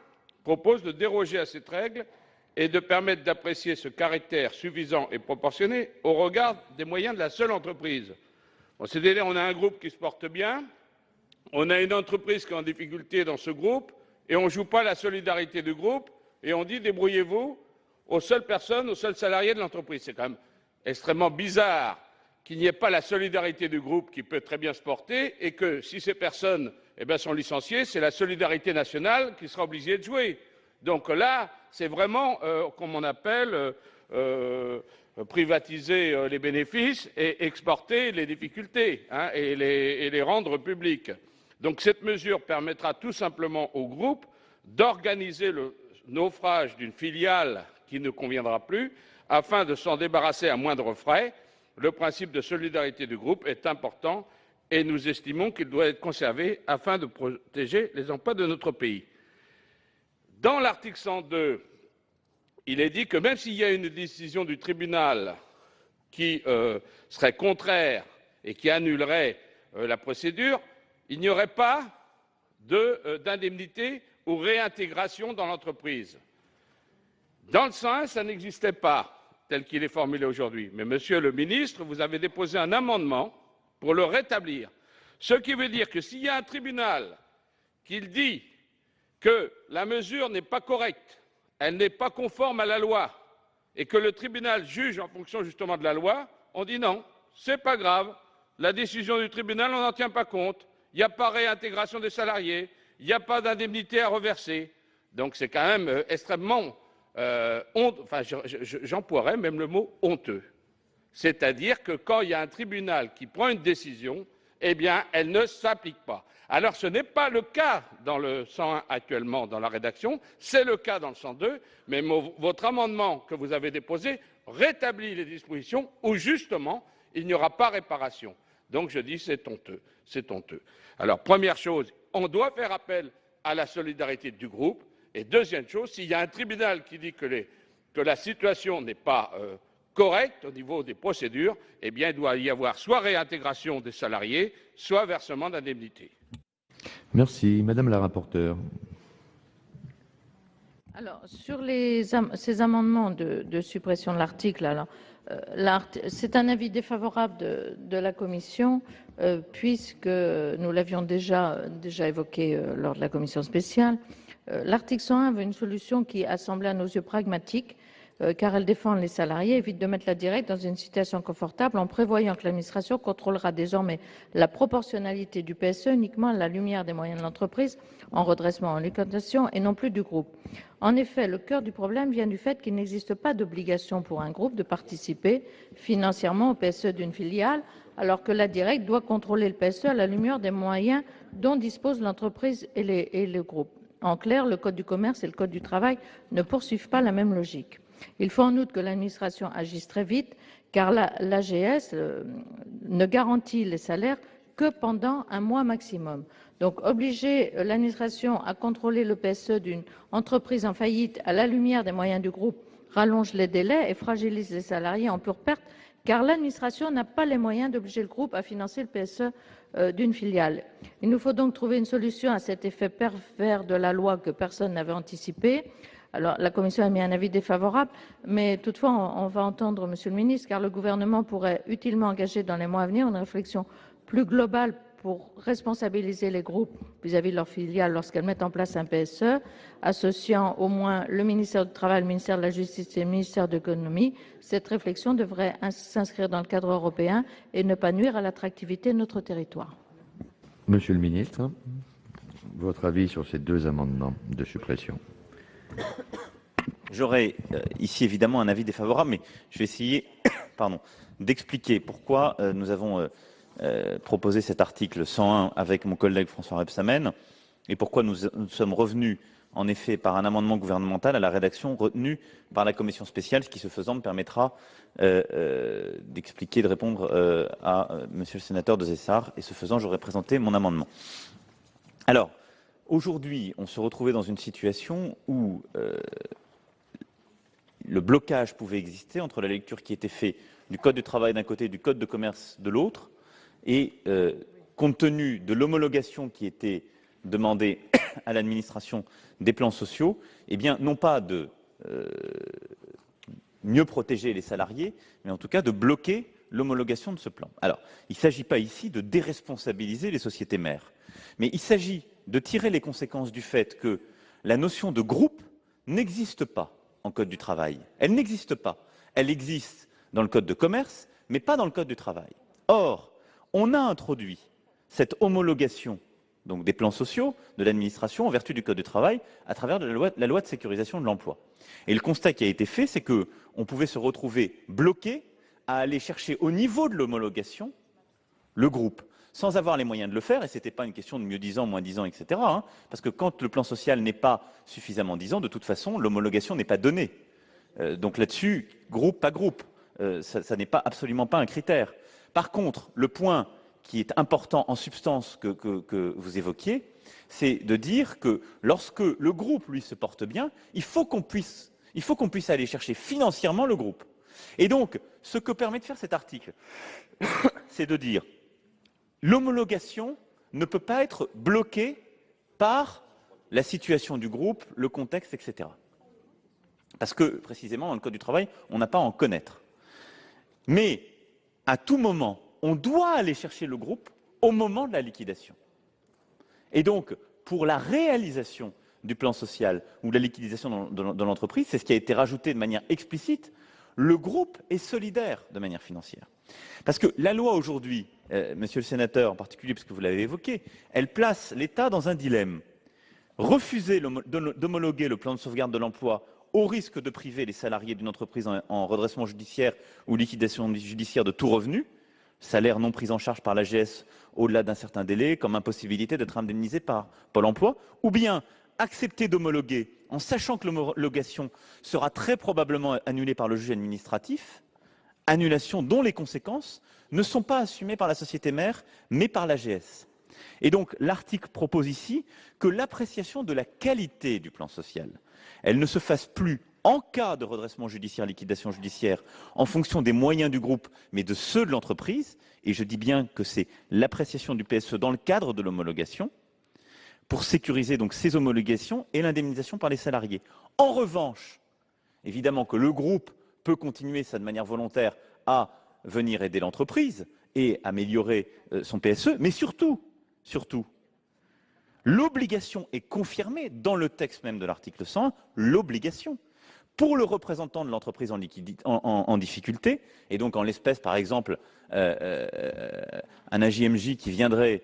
propose de déroger à cette règle et de permettre d'apprécier ce caractère suffisant et proportionné au regard des moyens de la seule entreprise. C'est-à-dire on a un groupe qui se porte bien, on a une entreprise qui est en difficulté dans ce groupe, et on ne joue pas la solidarité du groupe, et on dit débrouillez-vous aux seules personnes, aux seuls salariés de l'entreprise. C'est quand même extrêmement bizarre qu'il n'y ait pas la solidarité du groupe qui peut très bien se porter, et que si ces personnes sont licenciées, c'est la solidarité nationale qui sera obligée de jouer. Donc là, c'est vraiment, comme on appelle, privatiser les bénéfices et exporter les difficultés et les rendre publics. Donc cette mesure permettra tout simplement au groupe d'organiser le naufrage d'une filiale qui ne conviendra plus afin de s'en débarrasser à moindre frais. Le principe de solidarité du groupe est important et nous estimons qu'il doit être conservé afin de protéger les emplois de notre pays. Dans l'article 102, il est dit que même s'il y a une décision du tribunal qui serait contraire et qui annulerait la procédure, il n'y aurait pas d'indemnité ou réintégration dans l'entreprise. Dans le 101, ça n'existait pas tel qu'il est formulé aujourd'hui. Mais, Monsieur le ministre, vous avez déposé un amendement pour le rétablir. Ce qui veut dire que s'il y a un tribunal qui dit que la mesure n'est pas correcte, elle n'est pas conforme à la loi, et que le tribunal juge en fonction justement de la loi, on dit non, c'est pas grave, la décision du tribunal, on n'en tient pas compte, il n'y a pas réintégration des salariés, il n'y a pas d'indemnité à reverser. Donc c'est quand même extrêmement enfin j'emploierais même le mot honteux. C'est-à-dire que quand il y a un tribunal qui prend une décision, eh bien elle ne s'applique pas. Alors ce n'est pas le cas dans le 101 actuellement dans la rédaction, c'est le cas dans le 102, mais votre amendement que vous avez déposé rétablit les dispositions où justement il n'y aura pas réparation. Donc je dis c'est honteux, c'est honteux. Alors première chose, on doit faire appel à la solidarité du groupe, et deuxième chose, s'il y a un tribunal qui dit que la situation n'est pas correcte au niveau des procédures, eh bien il doit y avoir soit réintégration des salariés, soit versement d'indemnités. Merci. Madame la rapporteure. Alors, sur ces amendements de suppression de l'article, c'est un avis défavorable de la Commission, puisque nous l'avions déjà évoqué lors de la Commission spéciale. L'article 101 veut une solution qui a semblé à nos yeux pragmatique, car elle défend les salariés, évite de mettre la directe dans une situation confortable en prévoyant que l'administration contrôlera désormais la proportionnalité du PSE uniquement à la lumière des moyens de l'entreprise en redressement, en liquidation et non plus du groupe. En effet, le cœur du problème vient du fait qu'il n'existe pas d'obligation pour un groupe de participer financièrement au PSE d'une filiale, alors que la directe doit contrôler le PSE à la lumière des moyens dont dispose l'entreprise et le groupe. En clair, le Code du commerce et le Code du travail ne poursuivent pas la même logique. Il faut en outre que l'administration agisse très vite, car l'AGS ne garantit les salaires que pendant un mois maximum. Donc, obliger l'administration à contrôler le PSE d'une entreprise en faillite à la lumière des moyens du groupe rallonge les délais et fragilise les salariés en pure perte, car l'administration n'a pas les moyens d'obliger le groupe à financer le PSE d'une filiale. Il nous faut donc trouver une solution à cet effet pervers de la loi que personne n'avait anticipé. Alors, la Commission a mis un avis défavorable, mais toutefois, on va entendre Monsieur le ministre, car le gouvernement pourrait utilement engager dans les mois à venir une réflexion plus globale pour responsabiliser les groupes vis-à-vis de leurs filiales lorsqu'elles mettent en place un PSE, associant au moins le ministère du Travail, le ministère de la Justice et le ministère de l'Économie. Cette réflexion devrait s'inscrire dans le cadre européen et ne pas nuire à l'attractivité de notre territoire. Monsieur le ministre, votre avis sur ces deux amendements de suppression. J'aurais ici évidemment un avis défavorable, mais je vais essayer d'expliquer pourquoi nous avons proposé cet article 101 avec mon collègue François Rebsamen et pourquoi nous sommes revenus en effet par un amendement gouvernemental à la rédaction retenue par la commission spéciale, ce qui ce faisant me permettra d'expliquer, de répondre à monsieur le sénateur de Zessar, et ce faisant j'aurais présenté mon amendement. Alors, aujourd'hui, on se retrouvait dans une situation où le blocage pouvait exister entre la lecture qui était faite du Code du travail d'un côté et du Code de commerce de l'autre, et compte tenu de l'homologation qui était demandée à l'administration des plans sociaux, eh bien, non pas de mieux protéger les salariés, mais en tout cas de bloquer l'homologation de ce plan. Alors, il ne s'agit pas ici de déresponsabiliser les sociétés mères, mais il s'agit de tirer les conséquences du fait que la notion de groupe n'existe pas en Code du travail. Elle n'existe pas. Elle existe dans le Code de commerce, mais pas dans le Code du travail. Or, on a introduit cette homologation donc des plans sociaux de l'administration en vertu du Code du travail à travers la loi de sécurisation de l'emploi. Et le constat qui a été fait, c'est qu'on pouvait se retrouver bloqué à aller chercher au niveau de l'homologation le groupe, sans avoir les moyens de le faire, et ce n'était pas une question de mieux 10 ans, moins 10 ans, etc. Parce que quand le plan social n'est pas suffisamment 10 ans, de toute façon, l'homologation n'est pas donnée. Donc là-dessus, groupe, pas groupe, ça n'est absolument pas un critère. Par contre, le point qui est important en substance que vous évoquiez, c'est de dire que lorsque le groupe, lui, se porte bien, il faut qu'on puisse aller chercher financièrement le groupe. Et donc, ce que permet de faire cet article, c'est de dire l'homologation ne peut pas être bloquée par la situation du groupe, le contexte, etc. Parce que, précisément, dans le Code du travail, on n'a pas à en connaître. Mais, à tout moment, on doit aller chercher le groupe au moment de la liquidation. Et donc, pour la réalisation du plan social ou de la liquidation de l'entreprise, c'est ce qui a été rajouté de manière explicite, le groupe est solidaire de manière financière. Parce que la loi aujourd'hui, monsieur le sénateur en particulier, parce que vous l'avez évoqué, elle place l'État dans un dilemme. Refuser d'homologuer le plan de sauvegarde de l'emploi au risque de priver les salariés d'une entreprise en redressement judiciaire ou liquidation judiciaire de tout revenu, salaire non pris en charge par l'AGS au-delà d'un certain délai, comme impossibilité d'être indemnisé par Pôle emploi, ou bien accepter d'homologuer en sachant que l'homologation sera très probablement annulée par le juge administratif, annulation dont les conséquences ne sont pas assumées par la société mère, mais par l'AGS. Et donc l'article propose ici que l'appréciation de la qualité du plan social, elle ne se fasse plus en cas de redressement judiciaire, liquidation judiciaire, en fonction des moyens du groupe, mais de ceux de l'entreprise, et je dis bien que c'est l'appréciation du PSE dans le cadre de l'homologation, pour sécuriser donc ces homologations et l'indemnisation par les salariés. En revanche, évidemment que le groupe peut continuer ça de manière volontaire à venir aider l'entreprise et améliorer son PSE, mais surtout, l'obligation est confirmée dans le texte même de l'article 101, l'obligation pour le représentant de l'entreprise en difficulté, et donc en l'espèce par exemple un AJMJ qui viendrait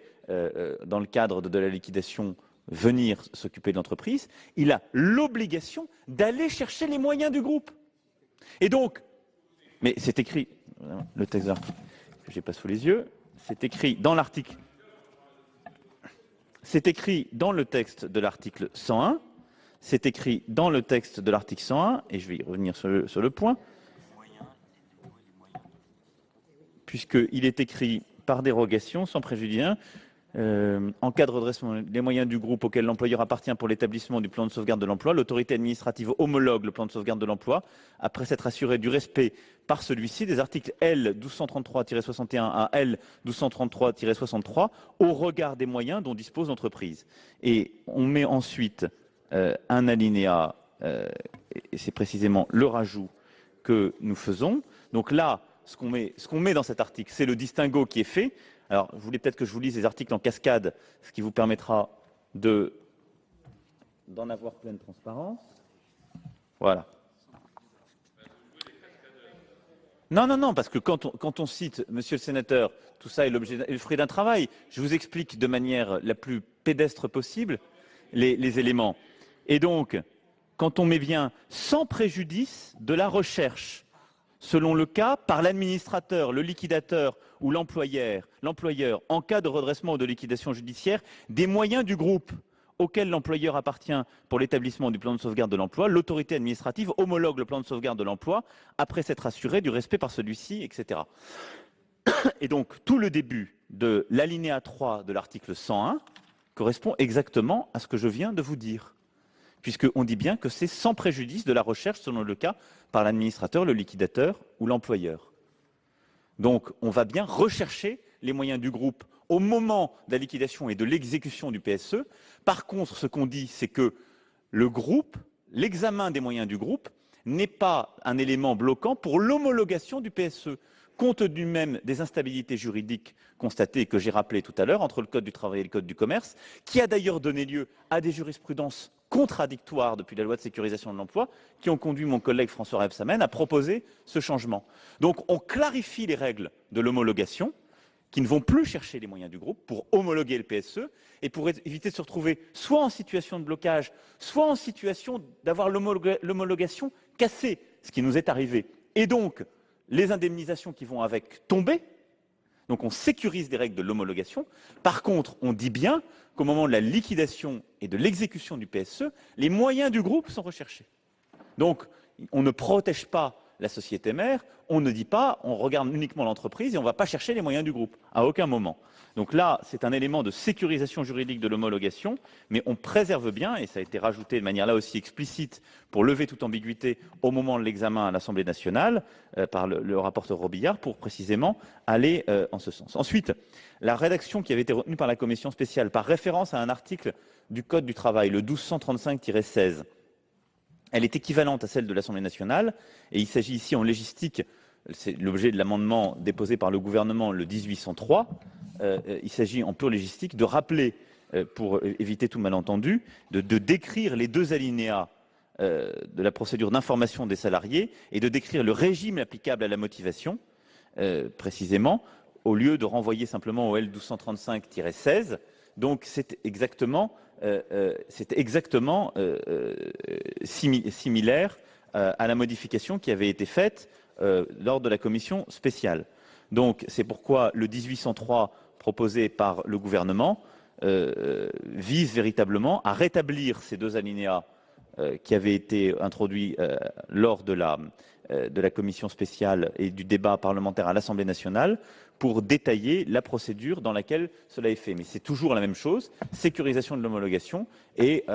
dans le cadre de la liquidation venir s'occuper de l'entreprise, il a l'obligation d'aller chercher les moyens du groupe. Et donc, mais c'est écrit, le texte d'article que je n'ai pas sous les yeux, c'est écrit dans l'article, c'est écrit dans le texte de l'article 101, c'est écrit dans le texte de l'article 101, et je vais y revenir sur le point, puisqu'il est écrit par dérogation, sans préjudice, en cas de redressement des moyens du groupe auquel l'employeur appartient pour l'établissement du plan de sauvegarde de l'emploi, l'autorité administrative homologue le plan de sauvegarde de l'emploi après s'être assuré du respect par celui-ci des articles L 1233-61 à L 1233-63 au regard des moyens dont dispose l'entreprise. Et on met ensuite un alinéa, et c'est précisément le rajout que nous faisons. Donc là, ce qu'on met dans cet article, c'est le distinguo qui est fait. Alors, vous voulez peut-être que je vous lise les articles en cascade, ce qui vous permettra d'en avoir pleine transparence. Voilà. Non, parce que quand on cite, monsieur le sénateur, tout ça est le fruit d'un travail, je vous explique de manière la plus pédestre possible les éléments. Et donc, quand on met bien sans préjudice de la recherche, selon le cas, par l'administrateur, le liquidateur ou l'employeur, en cas de redressement ou de liquidation judiciaire, des moyens du groupe auquel l'employeur appartient pour l'établissement du plan de sauvegarde de l'emploi, l'autorité administrative homologue le plan de sauvegarde de l'emploi après s'être assuré du respect par celui-ci, etc. Et donc, tout le début de l'alinéa 3 de l'article 101 correspond exactement à ce que je viens de vous dire, puisqu'on dit bien que c'est sans préjudice de la recherche, selon le cas, par l'administrateur, le liquidateur ou l'employeur. Donc, on va bien rechercher les moyens du groupe au moment de la liquidation et de l'exécution du PSE. Par contre, ce qu'on dit, c'est que le groupe, l'examen des moyens du groupe, n'est pas un élément bloquant pour l'homologation du PSE, compte tenu même des instabilités juridiques constatées que j'ai rappelées tout à l'heure entre le Code du travail et le Code du commerce, qui a d'ailleurs donné lieu à des jurisprudences contradictoires depuis la loi de sécurisation de l'emploi, qui ont conduit mon collègue François Rebsamen à proposer ce changement. Donc on clarifie les règles de l'homologation, qui ne vont plus chercher les moyens du groupe pour homologuer le PSE et pour éviter de se retrouver soit en situation de blocage, soit en situation d'avoir l'homologation cassée, ce qui nous est arrivé. Et donc, les indemnisations qui vont avec tomber. Donc on sécurise des règles de l'homologation. Par contre, on dit bien qu'au moment de la liquidation et de l'exécution du PSE, les moyens du groupe sont recherchés. Donc on ne protège pas la société mère, on ne dit pas on regarde uniquement l'entreprise et on ne va pas chercher les moyens du groupe, à aucun moment. Donc là, c'est un élément de sécurisation juridique de l'homologation, mais on préserve bien, et ça a été rajouté de manière là aussi explicite pour lever toute ambiguïté au moment de l'examen à l'Assemblée nationale par le rapporteur Robillard, pour précisément aller en ce sens. Ensuite, la rédaction qui avait été retenue par la commission spéciale par référence à un article du Code du travail, le 1235-16, elle est équivalente à celle de l'Assemblée nationale, et il s'agit ici en légistique, c'est l'objet de l'amendement déposé par le gouvernement le 1803, il s'agit en pure légistique de rappeler, pour éviter tout malentendu, de décrire les deux alinéas de la procédure d'information des salariés et de décrire le régime applicable à la motivation, précisément, au lieu de renvoyer simplement au L1235-16. Donc c'est exactement similaire à la modification qui avait été faite lors de la commission spéciale. Donc c'est pourquoi le 1803 proposé par le gouvernement vise véritablement à rétablir ces deux alinéas qui avaient été introduits lors de la commission spéciale et du débat parlementaire à l'Assemblée nationale pour détailler la procédure dans laquelle cela est fait. Mais c'est toujours la même chose, sécurisation de l'homologation et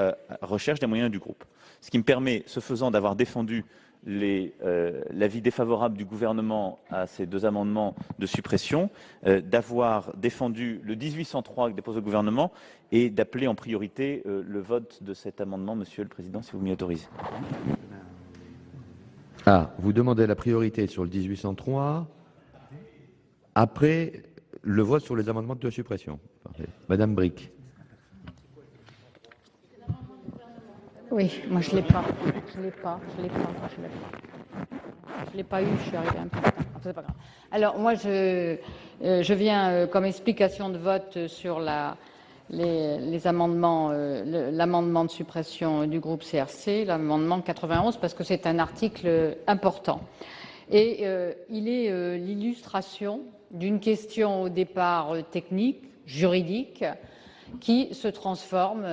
recherche des moyens du groupe. Ce qui me permet, ce faisant, d'avoir défendu l'avis défavorable du gouvernement à ces deux amendements de suppression, d'avoir défendu le 1803 que dépose le gouvernement et d'appeler en priorité le vote de cet amendement, Monsieur le Président, si vous m'y autorisez. Ah, vous demandez la priorité sur le 1803 après le vote sur les amendements de suppression. Parfait. Madame Brick. Oui, moi je ne l'ai pas. Je l'ai pas eu, je suis arrivée un peu tard. Enfin, c'est pas grave. Alors moi je viens comme explication de vote sur les amendements, l'amendement de suppression du groupe CRC, l'amendement 91, parce que c'est un article important. Et il est l'illustration d'une question au départ technique, juridique, qui se transforme,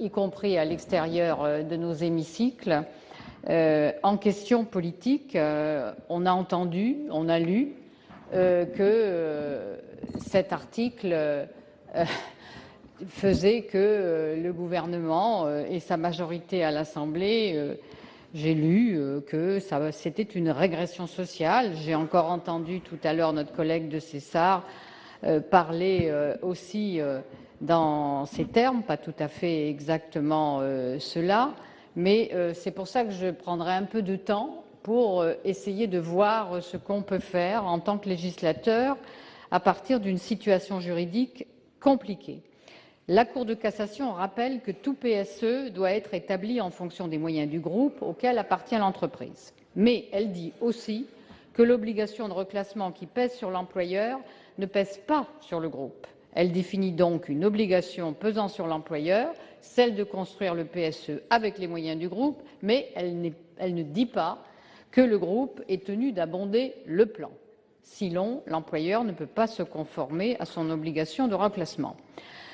y compris à l'extérieur de nos hémicycles, en question politique. On a entendu, on a lu que cet article faisait que le gouvernement et sa majorité à l'Assemblée, j'ai lu que c'était une régression sociale. J'ai encore entendu tout à l'heure notre collègue de Cessart parler aussi dans ces termes, pas tout à fait exactement cela, mais c'est pour ça que je prendrai un peu de temps pour essayer de voir ce qu'on peut faire en tant que législateur à partir d'une situation juridique compliquée. La Cour de cassation rappelle que tout PSE doit être établi en fonction des moyens du groupe auquel appartient l'entreprise. Mais elle dit aussi que l'obligation de reclassement qui pèse sur l'employeur ne pèse pas sur le groupe. Elle définit donc une obligation pesant sur l'employeur, celle de construire le PSE avec les moyens du groupe, mais elle ne dit pas que le groupe est tenu d'abonder le plan. Sinon, l'employeur ne peut pas se conformer à son obligation de reclassement.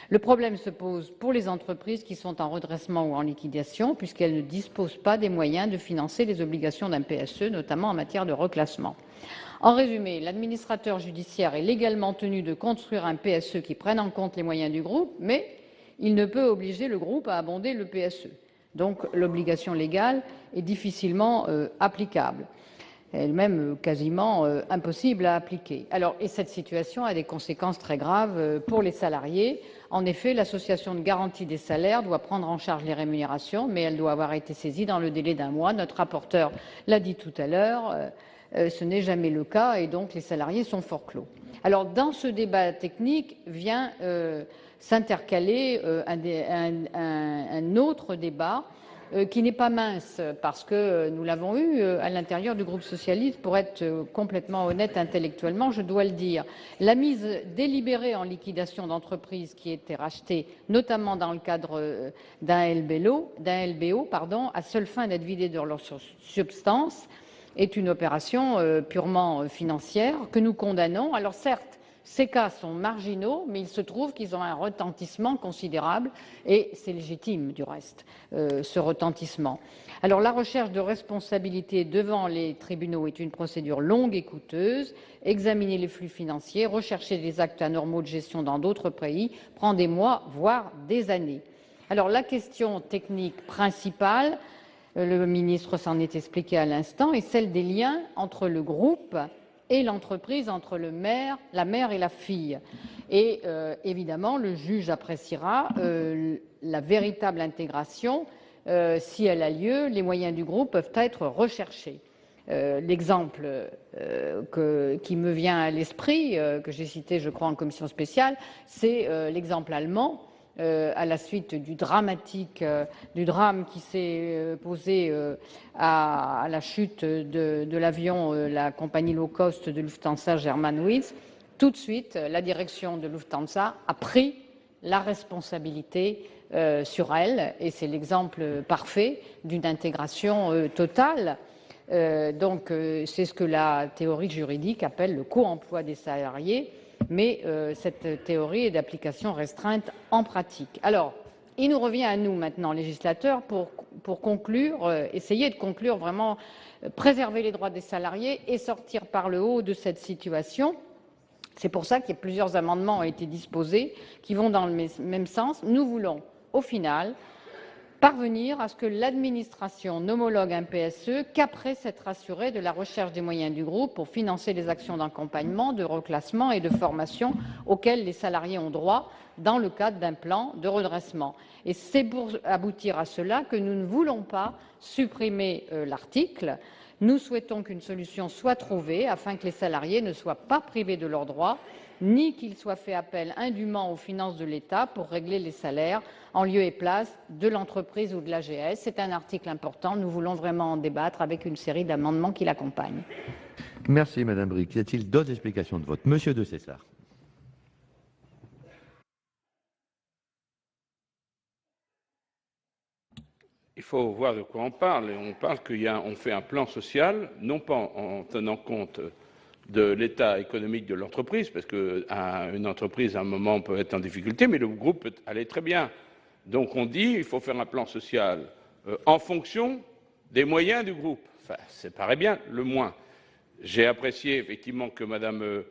Le problème se pose pour les entreprises qui sont en redressement ou en liquidation, puisqu'elles ne disposent pas des moyens de financer les obligations d'un PSE, notamment en matière de reclassement. En résumé, l'administrateur judiciaire est légalement tenu de construire un PSE qui prenne en compte les moyens du groupe, mais il ne peut obliger le groupe à abonder le PSE. Donc l'obligation légale est difficilement applicable. Elle est même quasiment impossible à appliquer. Et cette situation a des conséquences très graves pour les salariés. En effet, l'association de garantie des salaires doit prendre en charge les rémunérations, mais elle doit avoir été saisie dans le délai d'un mois. Notre rapporteur l'a dit tout à l'heure, ce n'est jamais le cas et donc les salariés sont forclos. Alors, dans ce débat technique vient s'intercaler un autre débat qui n'est pas mince, parce que nous l'avons eu à l'intérieur du groupe socialiste, pour être complètement honnête intellectuellement, je dois le dire. La mise délibérée en liquidation d'entreprises qui étaient rachetées, notamment dans le cadre d'un LBO, à seule fin d'être vidées de leur substance, est une opération purement financière que nous condamnons. Alors certes, Ces cas sont marginaux, mais il se trouve qu'ils ont un retentissement considérable, et c'est légitime du reste, ce retentissement. Alors la recherche de responsabilité devant les tribunaux est une procédure longue et coûteuse. Examiner les flux financiers, rechercher des actes anormaux de gestion dans d'autres pays prend des mois, voire des années. Alors la question technique principale, le ministre s'en est expliqué à l'instant, est celle des liens entre le groupe et l'entreprise, entre la mère et la fille. Et évidemment, le juge appréciera la véritable intégration. Si elle a lieu, les moyens du groupe peuvent être recherchés. L'exemple qui me vient à l'esprit, que j'ai cité, je crois, en commission spéciale, c'est l'exemple allemand. À la suite du drame qui s'est posé à la chute de l'avion, la compagnie low cost de Lufthansa Germanwings, tout de suite, la direction de Lufthansa a pris la responsabilité sur elle, et c'est l'exemple parfait d'une intégration totale. Donc, c'est ce que la théorie juridique appelle le co-emploi des salariés, mais cette théorie est d'application restreinte en pratique. Alors, il nous revient à nous maintenant, législateurs, pour conclure, essayer de conclure vraiment, préserver les droits des salariés et sortir par le haut de cette situation. C'est pour ça que plusieurs amendements ont été disposés qui vont dans le même sens. Nous voulons, au final, parvenir à ce que l'administration n'homologue un PSE qu'après s'être assurée de la recherche des moyens du groupe pour financer les actions d'accompagnement, de reclassement et de formation auxquelles les salariés ont droit dans le cadre d'un plan de redressement. Et c'est pour aboutir à cela que nous ne voulons pas supprimer l'article. Nous souhaitons qu'une solution soit trouvée afin que les salariés ne soient pas privés de leurs droits, ni qu'il soit fait appel indûment aux finances de l'État pour régler les salaires en lieu et place de l'entreprise ou de l'AGS. C'est un article important. Nous voulons vraiment en débattre avec une série d'amendements qui l'accompagnent. Merci, Madame Bricq. Y a-t-il d'autres explications de vote? Monsieur de Cessard. Il faut voir de quoi on parle. Et on parle qu'on fait un plan social, non pas en tenant compte de l'état économique de l'entreprise, parce qu'une entreprise, à un moment, peut être en difficulté, mais le groupe peut aller très bien. Donc on dit qu'il faut faire un plan social en fonction des moyens du groupe. Enfin, ça paraît bien, le moins. J'ai apprécié effectivement que Mme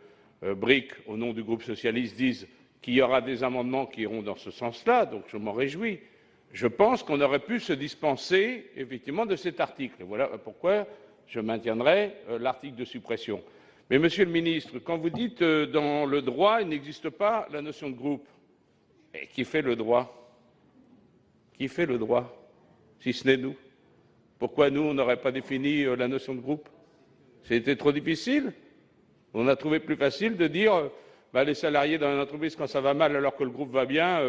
Bricq, au nom du groupe socialiste, dise qu'il y aura des amendements qui iront dans ce sens-là, donc je m'en réjouis. Je pense qu'on aurait pu se dispenser effectivement de cet article. Voilà pourquoi je maintiendrai l'article de suppression. Mais, Monsieur le ministre, quand vous dites dans le droit, il n'existe pas la notion de groupe, et qui fait le droit? Qui fait le droit, si ce n'est nous? Pourquoi nous, on n'aurait pas défini la notion de groupe? C'était trop difficile? On a trouvé plus facile de dire les salariés dans une entreprise, quand ça va mal alors que le groupe va bien,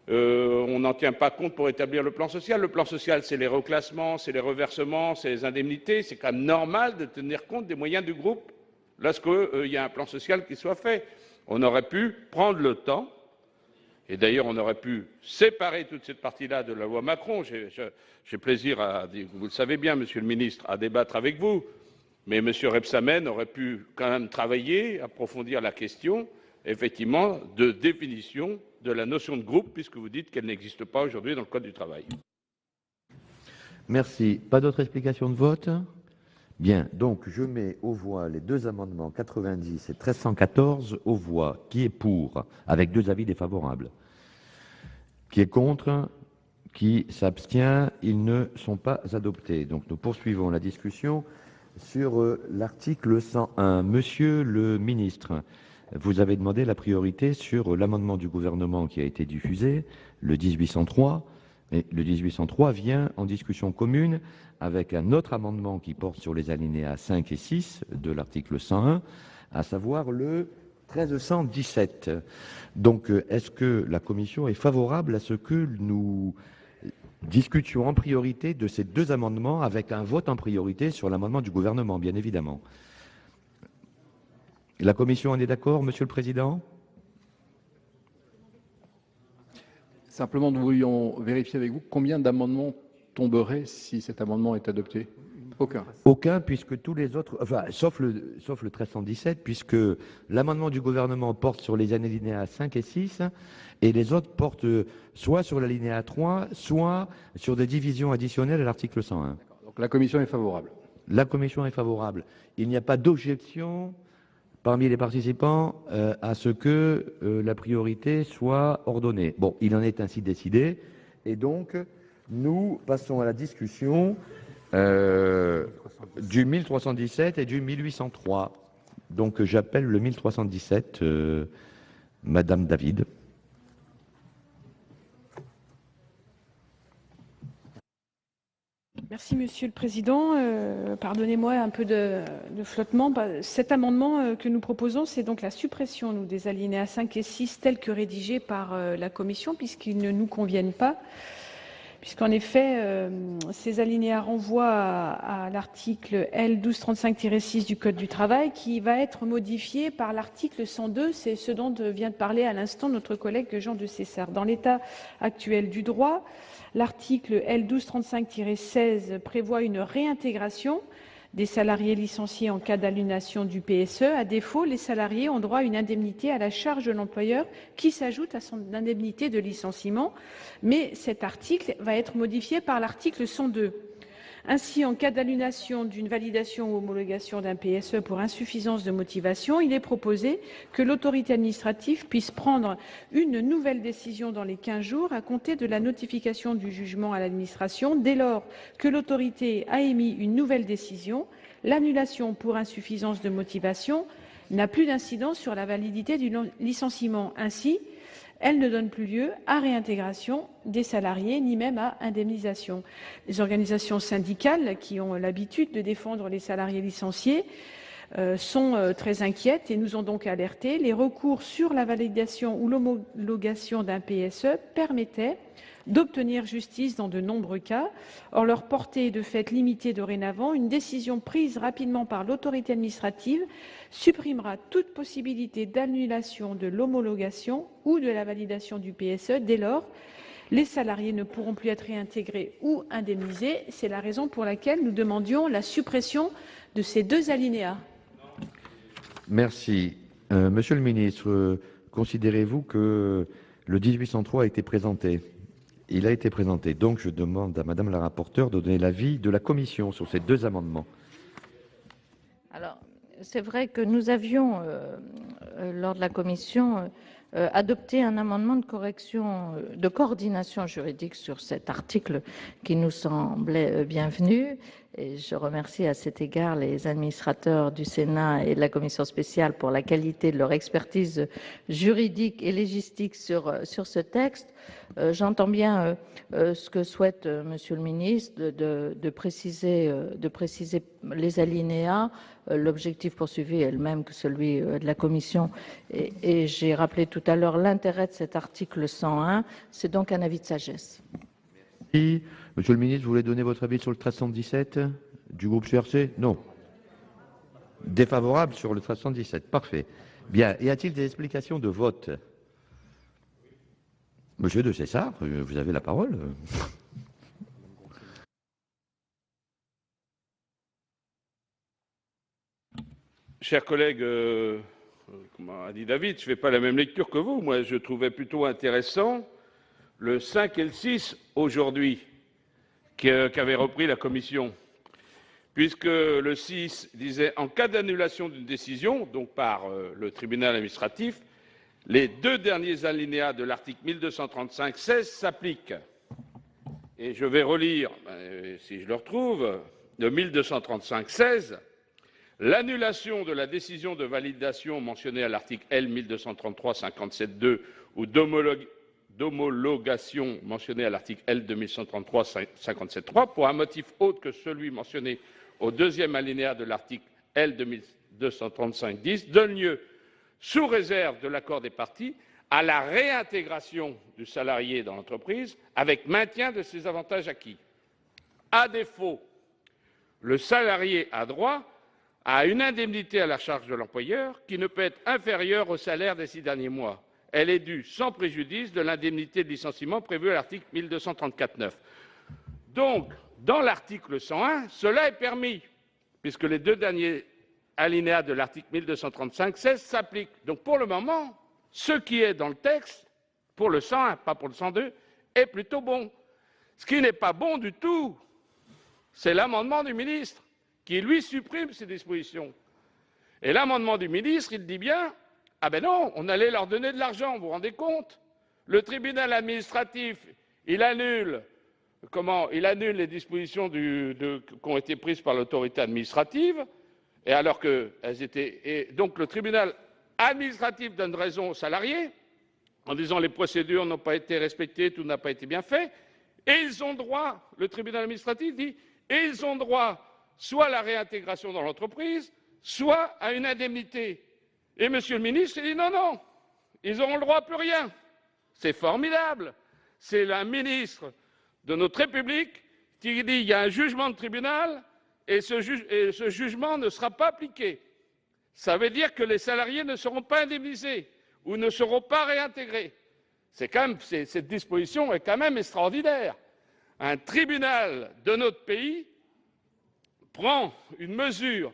on n'en tient pas compte pour établir le plan social. Le plan social, c'est les reclassements, c'est les reversements, c'est les indemnités. C'est quand même normal de tenir compte des moyens du groupe lorsqu'il y a un plan social qui soit fait. On aurait pu prendre le temps, et d'ailleurs on aurait pu séparer toute cette partie-là de la loi Macron. J'ai plaisir, vous le savez bien, Monsieur le ministre, à débattre avec vous, mais M. Rebsamen aurait pu quand même travailler, approfondir la question, effectivement, de définition de la notion de groupe, puisque vous dites qu'elle n'existe pas aujourd'hui dans le Code du travail. Merci. Pas d'autres explications de vote? Bien, donc je mets aux voix les deux amendements 90 et 1314 aux voix. Qui est pour? Avec deux avis défavorables. Qui est contre? Qui s'abstient? Ils ne sont pas adoptés. Donc nous poursuivons la discussion sur l'article 101. Monsieur le ministre, vous avez demandé la priorité sur l'amendement du gouvernement qui a été diffusé, le 1803. Et le 1803 vient en discussion commune avec un autre amendement qui porte sur les alinéas 5 et 6 de l'article 101, à savoir le 1317. Donc, est-ce que la Commission est favorable à ce que nous discutions en priorité de ces deux amendements avec un vote en priorité sur l'amendement du gouvernement, bien évidemment? La Commission en est d'accord, Monsieur le Président? Simplement, nous voulions vérifier avec vous combien d'amendements tomberaient si cet amendement est adopté. Aucun. Aucun, puisque tous les autres, enfin, sauf le 1317, puisque l'amendement du gouvernement porte sur les alinéas 5 et 6, et les autres portent soit sur l'alinéa 3, soit sur des divisions additionnelles à l'article 101. Donc la commission est favorable. La commission est favorable. Il n'y a pas d'objection parmi les participants à ce que la priorité soit ordonnée. Bon, il en est ainsi décidé, et donc nous passons à la discussion du 1317 et du 1803. Donc j'appelle le 1317, Madame David. Merci Monsieur le Président. Pardonnez-moi un peu de flottement. Cet amendement que nous proposons, c'est donc la suppression des alinéas 5 et 6 tels que rédigés par la Commission, puisqu'ils ne nous conviennent pas. Puisqu'en effet, ces alinéas renvoient à l'article L 1235-6 du Code du travail, qui va être modifié par l'article 102. C'est ce dont vient de parler à l'instant notre collègue Jean de Cessard. Dans l'état actuel du droit, l'article L 1235-16 prévoit une réintégration des salariés licenciés en cas d'annulation du PSE. À défaut, les salariés ont droit à une indemnité à la charge de l'employeur qui s'ajoute à son indemnité de licenciement. Mais cet article va être modifié par l'article 102. Ainsi, en cas d'annulation d'une validation ou homologation d'un PSE pour insuffisance de motivation, il est proposé que l'autorité administrative puisse prendre une nouvelle décision dans les 15 jours à compter de la notification du jugement à l'administration. Dès lors que l'autorité a émis une nouvelle décision, l'annulation pour insuffisance de motivation n'a plus d'incidence sur la validité du licenciement. Ainsi, elle ne donne plus lieu à réintégration des salariés, ni même à indemnisation. Les organisations syndicales, qui ont l'habitude de défendre les salariés licenciés, sont très inquiètes et nous ont donc alertés. Les recours sur la validation ou l'homologation d'un PSE permettaient d'obtenir justice dans de nombreux cas. Or, leur portée est de fait limitée dorénavant. Une décision prise rapidement par l'autorité administrative supprimera toute possibilité d'annulation de l'homologation ou de la validation du PSE. Dès lors, les salariés ne pourront plus être réintégrés ou indemnisés. C'est la raison pour laquelle nous demandions la suppression de ces deux alinéas. Merci. Monsieur le ministre, considérez-vous que le 1803 a été présenté? Il a été présenté. Donc, je demande à Madame la rapporteure de donner l'avis de la Commission sur ces deux amendements. Alors, c'est vrai que nous avions, lors de la Commission, adopté un amendement de correction, de coordination juridique sur cet article qui nous semblait bienvenu. Et je remercie à cet égard les administrateurs du Sénat et de la Commission spéciale pour la qualité de leur expertise juridique et légistique sur ce texte. J'entends bien ce que souhaite Monsieur le ministre de préciser les alinéas. L'objectif poursuivi est le même que celui de la Commission et j'ai rappelé tout à l'heure l'intérêt de cet article 101. C'est donc un avis de sagesse. Merci. Monsieur le ministre, vous voulez donner votre avis sur le 1317 du groupe CRC? Non. Défavorable sur le 1317. Parfait. Bien. Y a-t-il des explications de vote? Monsieur de Cessard, vous avez la parole. Chers collègues, comme a dit David, je ne fais pas la même lecture que vous. Moi, je trouvais plutôt intéressant le 5 et le 6 aujourd'hui qu'avait repris la Commission, puisque le 6 disait « En cas d'annulation d'une décision, donc par le tribunal administratif, les deux derniers alinéas de l'article 1235-16 s'appliquent. » Et je vais relire, si je le retrouve, le 1235-16. L'annulation de la décision de validation mentionnée à l'article L 1233-57-2 ou d'homologation mentionnée à l'article L 2133-57-3 pour un motif autre que celui mentionné au deuxième alinéa de l'article L 2235-10 donne lieu, sous réserve de l'accord des parties, à la réintégration du salarié dans l'entreprise avec maintien de ses avantages acquis. À défaut, le salarié a droit à une indemnité à la charge de l'employeur qui ne peut être inférieure au salaire des 6 derniers mois. Elle est due sans préjudice de l'indemnité de licenciement prévue à l'article 1234-9. Donc, dans l'article 101, cela est permis, puisque les 2 derniers alinéas de l'article 1235-16 s'appliquent. Donc pour le moment, ce qui est dans le texte, pour le 101, pas pour le 102, est plutôt bon. Ce qui n'est pas bon du tout, c'est l'amendement du ministre, qui lui supprime ces dispositions. Et l'amendement du ministre, il dit bien, ah ben non, on allait leur donner de l'argent, vous vous rendez compte? Le tribunal administratif, il annule les dispositions qui ont été prises par l'autorité administrative, et alors que elles étaient. Et donc le tribunal administratif donne raison aux salariés en disant les procédures n'ont pas été respectées, tout n'a pas été bien fait, et ils ont droit, le tribunal administratif dit, et ils ont droit soit à la réintégration dans l'entreprise, soit à une indemnité. Et monsieur le ministre, il dit non, non, ils n'auront le droit à plus rien. C'est formidable. C'est un ministre de notre République qui dit qu'il y a un jugement de tribunal et ce jugement ne sera pas appliqué. Ça veut dire que les salariés ne seront pas indemnisés ou ne seront pas réintégrés. Cette disposition est quand même extraordinaire. Un tribunal de notre pays prend une mesure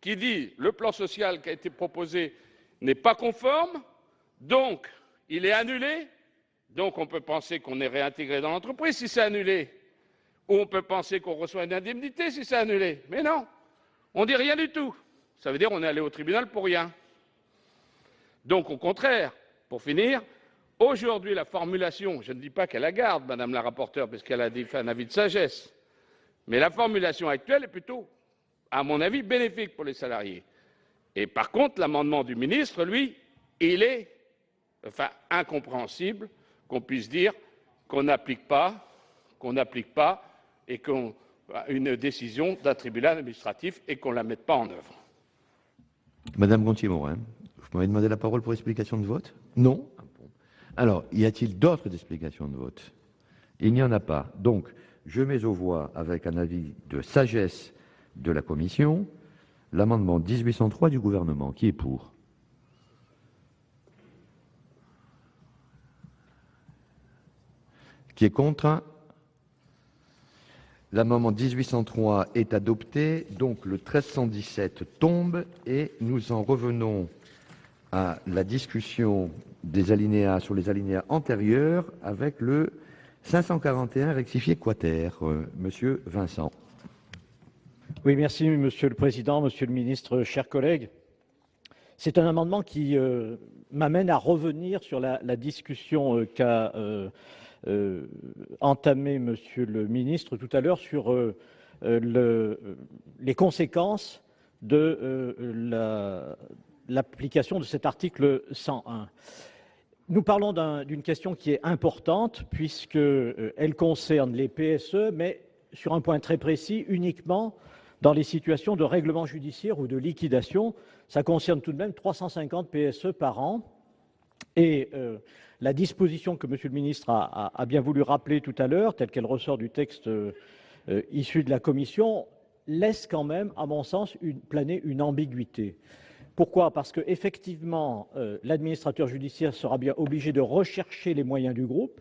qui dit le plan social qui a été proposé n'est pas conforme, donc il est annulé, donc on peut penser qu'on est réintégré dans l'entreprise si c'est annulé, ou on peut penser qu'on reçoit une indemnité si c'est annulé. Mais non, on ne dit rien du tout. Ça veut dire qu'on est allé au tribunal pour rien. Donc au contraire, pour finir, aujourd'hui la formulation, je ne dis pas qu'elle la garde, Madame la rapporteure, parce qu'elle a fait un avis de sagesse, mais la formulation actuelle est plutôt, à mon avis, bénéfique pour les salariés. Et par contre, l'amendement du ministre, lui, il est incompréhensible qu'on puisse dire qu'on n'applique pas et une décision d'un tribunal administratif et qu'on ne la mette pas en œuvre. Madame Gontier-Morin, vous m'avez demandé la parole pour explication de vote? Non. Alors, y a-t-il d'autres explications de vote? Il n'y en a pas. Donc, je mets aux voix, avec un avis de sagesse de la Commission, l'amendement 1803 du gouvernement. Qui est pour? Qui est contre? L'amendement 1803 est adopté, donc le 1317 tombe et nous en revenons à la discussion des alinéas sur les alinéas antérieurs avec le 541 rectifié quater. Monsieur Vincent. Oui, merci Monsieur le Président, Monsieur le Ministre, chers collègues. C'est un amendement qui m'amène à revenir sur la discussion qu'a entamée Monsieur le Ministre tout à l'heure sur les conséquences de l'application de cet article 101. Nous parlons d'une question qui est importante puisqu'elle concerne les PSE, mais sur un point très précis, uniquement dans les situations de règlement judiciaire ou de liquidation. Ça concerne tout de même 350 PSE par an. Et la disposition que Monsieur le ministre a bien voulu rappeler tout à l'heure, telle qu'elle ressort du texte issu de la Commission, laisse quand même, à mon sens, planer une ambiguïté. Pourquoi? Parce qu'effectivement, l'administrateur judiciaire sera bien obligé de rechercher les moyens du groupe,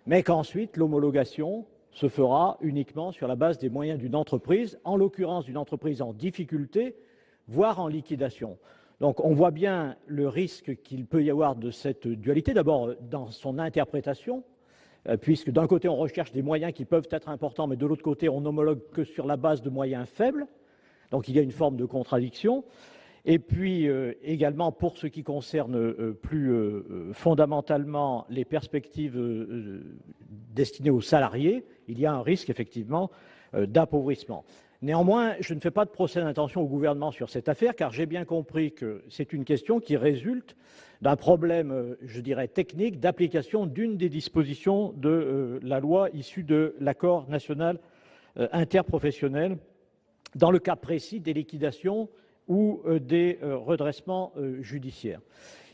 mais qu'ensuite, l'homologation se fera uniquement sur la base des moyens d'une entreprise, en l'occurrence d'une entreprise en difficulté, voire en liquidation. Donc on voit bien le risque qu'il peut y avoir de cette dualité, d'abord dans son interprétation, puisque d'un côté on recherche des moyens qui peuvent être importants, mais de l'autre côté on n'homologue que sur la base de moyens faibles, donc il y a une forme de contradiction. Et puis également pour ce qui concerne plus fondamentalement les perspectives destinées aux salariés, il y a un risque effectivement d'appauvrissement. Néanmoins, je ne fais pas de procès d'intention au gouvernement sur cette affaire, car j'ai bien compris que c'est une question qui résulte d'un problème, je dirais, technique d'application d'une des dispositions de la loi issue de l'accord national interprofessionnel dans le cas précis des liquidations ou des redressements judiciaires.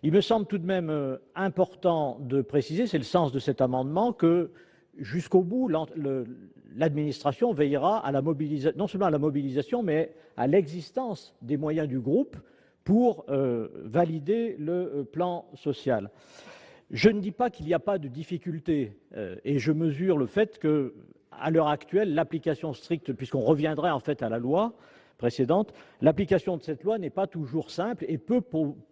Il me semble tout de même important de préciser, c'est le sens de cet amendement, que jusqu'au bout, l'administration veillera à la mobilisation, non seulement à la mobilisation, mais à l'existence des moyens du groupe pour valider le plan social. Je ne dis pas qu'il n'y a pas de difficulté et je mesure le fait que à l'heure actuelle, l'application stricte, puisqu'on reviendrait en fait à la loi précédente, l'application de cette loi n'est pas toujours simple et peut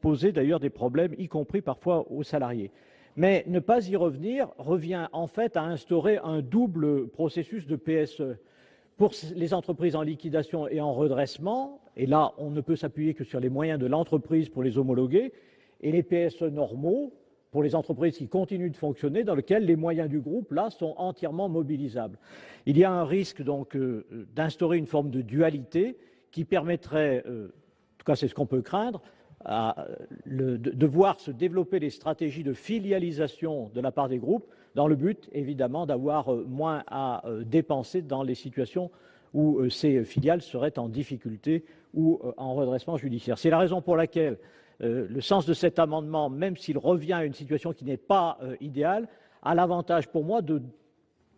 poser d'ailleurs des problèmes, y compris parfois aux salariés. Mais ne pas y revenir revient en fait à instaurer un double processus de PSE. Pour les entreprises en liquidation et en redressement, et là on ne peut s'appuyer que sur les moyens de l'entreprise pour les homologuer, et les PSE normaux pour les entreprises qui continuent de fonctionner, dans lesquelles les moyens du groupe là sont entièrement mobilisables. Il y a un risque donc d'instaurer une forme de dualité qui permettrait, en tout cas c'est ce qu'on peut craindre, de voir se développer des stratégies de filialisation de la part des groupes, dans le but évidemment d'avoir moins à dépenser dans les situations où ces filiales seraient en difficulté ou en redressement judiciaire. C'est la raison pour laquelle le sens de cet amendement, même s'il revient à une situation qui n'est pas idéale, a l'avantage pour moi de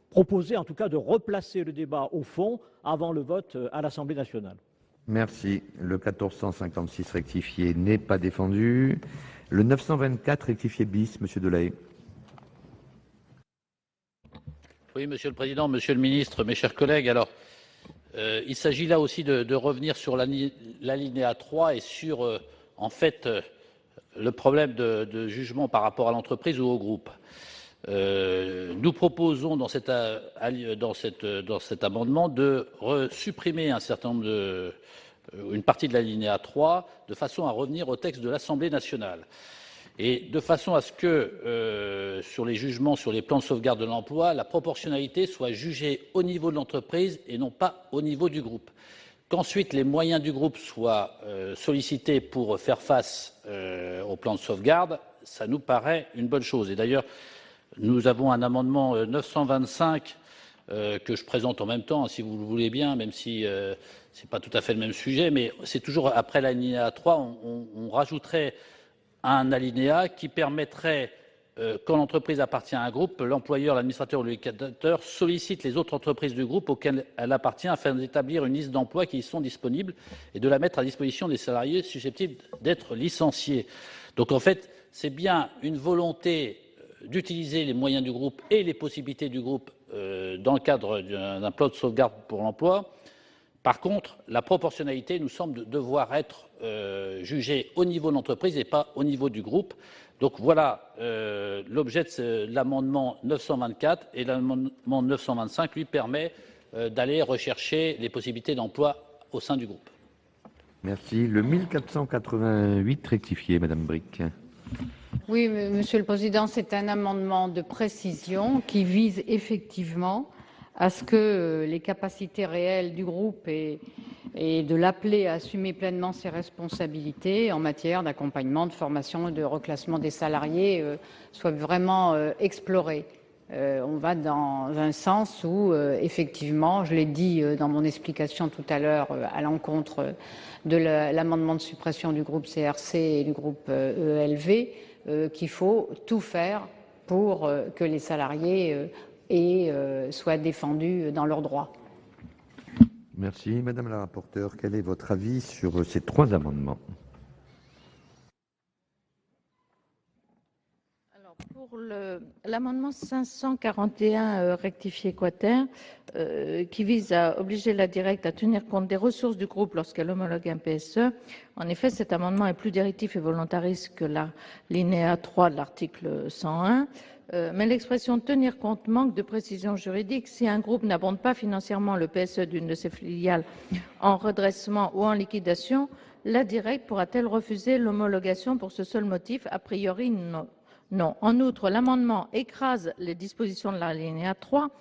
proposer en tout cas de replacer le débat au fond avant le vote à l'Assemblée nationale. Merci. Le 1456 rectifié n'est pas défendu. Le 924 rectifié bis, Monsieur Delahaye. Oui, Monsieur le Président, Monsieur le Ministre, mes chers collègues. Alors, il s'agit là aussi de revenir sur l'alinéa 3 et sur, en fait, le problème de jugement par rapport à l'entreprise ou au groupe. Nous proposons dans cet amendement de supprimer un certain nombre une partie de l'alinéa 3 de façon à revenir au texte de l'Assemblée nationale et de façon à ce que sur les jugements sur les plans de sauvegarde de l'emploi, la proportionnalité soit jugée au niveau de l'entreprise et non pas au niveau du groupe. Qu'ensuite les moyens du groupe soient sollicités pour faire face au plan de sauvegarde, ça nous paraît une bonne chose. Et d'ailleurs, nous avons un amendement 925 que je présente en même temps, si vous le voulez bien, même si ce n'est pas tout à fait le même sujet, mais c'est toujours après l'alinéa 3, on rajouterait un alinéa qui permettrait, quand l'entreprise appartient à un groupe, l'employeur, l'administrateur ou le liquidateur sollicite les autres entreprises du groupe auxquelles elle appartient afin d'établir une liste d'emplois qui y sont disponibles et de la mettre à disposition des salariés susceptibles d'être licenciés. Donc en fait, c'est bien une volonté d'utiliser les moyens du groupe et les possibilités du groupe dans le cadre d'un plan de sauvegarde pour l'emploi. Par contre, la proportionnalité nous semble devoir être jugée au niveau de l'entreprise et pas au niveau du groupe. Donc voilà l'objet de l'amendement 924 et l'amendement 925 lui permet d'aller rechercher les possibilités d'emploi au sein du groupe. Merci. Le 1488 rectifié, Madame Brick. Oui, Monsieur le Président, c'est un amendement de précision qui vise effectivement à ce que les capacités réelles du groupe et de l'appeler à assumer pleinement ses responsabilités en matière d'accompagnement, de formation et de reclassement des salariés soient vraiment explorées. On va dans un sens où, effectivement, je l'ai dit dans mon explication tout à l'heure à l'encontre de l'amendement de suppression du groupe CRC et du groupe ELV, qu'il faut tout faire pour que les salariés soient défendus dans leurs droits. Merci. Madame la rapporteure, quel est votre avis sur ces trois amendements? Alors, pour l'amendement 541 rectifié quater, qui vise à obliger la directe à tenir compte des ressources du groupe lorsqu'elle homologue un PSE, en effet, cet amendement est plus directif et volontariste que l'alinéa 3 de l'article 101. Mais l'expression « tenir compte » manque de précision juridique. Si un groupe n'abonde pas financièrement le PSE d'une de ses filiales en redressement ou en liquidation, la directe pourra-t-elle refuser l'homologation pour ce seul motif? A priori, non. En outre, l'amendement écrase les dispositions de l'alinéa 3,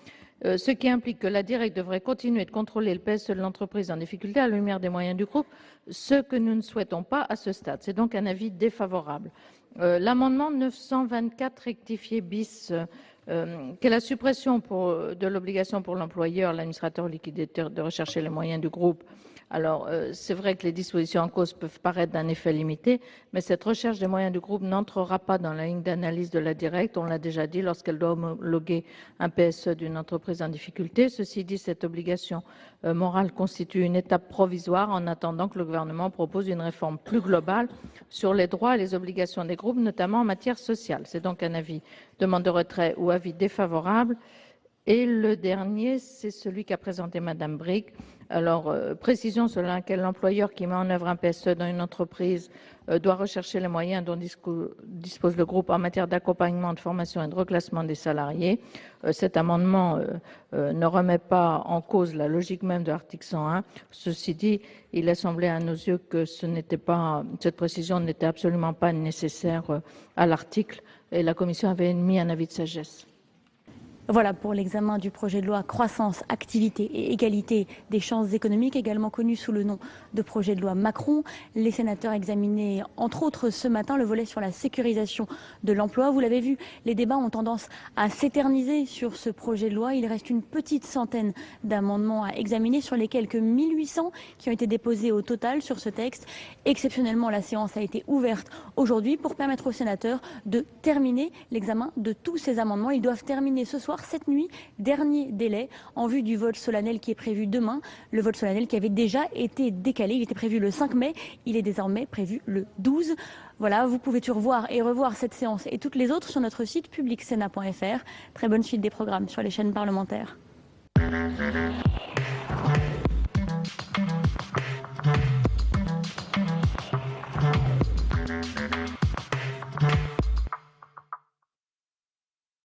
ce qui implique que la directe devrait continuer de contrôler le PSE de l'entreprise en difficulté à la lumière des moyens du groupe, ce que nous ne souhaitons pas à ce stade. C'est donc un avis défavorable. L'amendement 924 rectifié bis, qu'est la suppression de l'obligation pour l'employeur, l'administrateur ou liquidateur de rechercher les moyens du groupe. Alors, c'est vrai que les dispositions en cause peuvent paraître d'un effet limité, mais cette recherche des moyens du groupe n'entrera pas dans la ligne d'analyse de la directe, on l'a déjà dit, lorsqu'elle doit homologuer un PSE d'une entreprise en difficulté. Ceci dit, cette obligation morale constitue une étape provisoire en attendant que le gouvernement propose une réforme plus globale sur les droits et les obligations des groupes, notamment en matière sociale. C'est donc un avis, demande de retrait ou avis défavorable. Et le dernier, c'est celui qu'a présenté Madame Bricq. Alors, précision selon laquelle l'employeur qui met en œuvre un PSE dans une entreprise doit rechercher les moyens dont dispose le groupe en matière d'accompagnement, de formation et de reclassement des salariés. Cet amendement ne remet pas en cause la logique même de l'article 101. Ceci dit, il a semblé à nos yeux que cette précision n'était absolument pas nécessaire à l'article et la Commission avait émis un avis de sagesse. Voilà pour l'examen du projet de loi croissance, activité et égalité des chances économiques, également connu sous le nom de projet de loi Macron. Les sénateurs examinaient entre autres ce matin le volet sur la sécurisation de l'emploi. Vous l'avez vu, les débats ont tendance à s'éterniser sur ce projet de loi. Il reste une petite centaine d'amendements à examiner sur les quelques 1800 qui ont été déposés au total sur ce texte. Exceptionnellement, la séance a été ouverte aujourd'hui pour permettre aux sénateurs de terminer l'examen de tous ces amendements. Ils doivent terminer ce soir, cette nuit, dernier délai en vue du vote solennel qui est prévu demain. Le vote solennel qui avait déjà été décalé, il était prévu le 5 mai, il est désormais prévu le 12. Voilà, vous pouvez toujours voir et revoir cette séance et toutes les autres sur notre site publicsena.fr. Très bonne suite des programmes sur les chaînes parlementaires.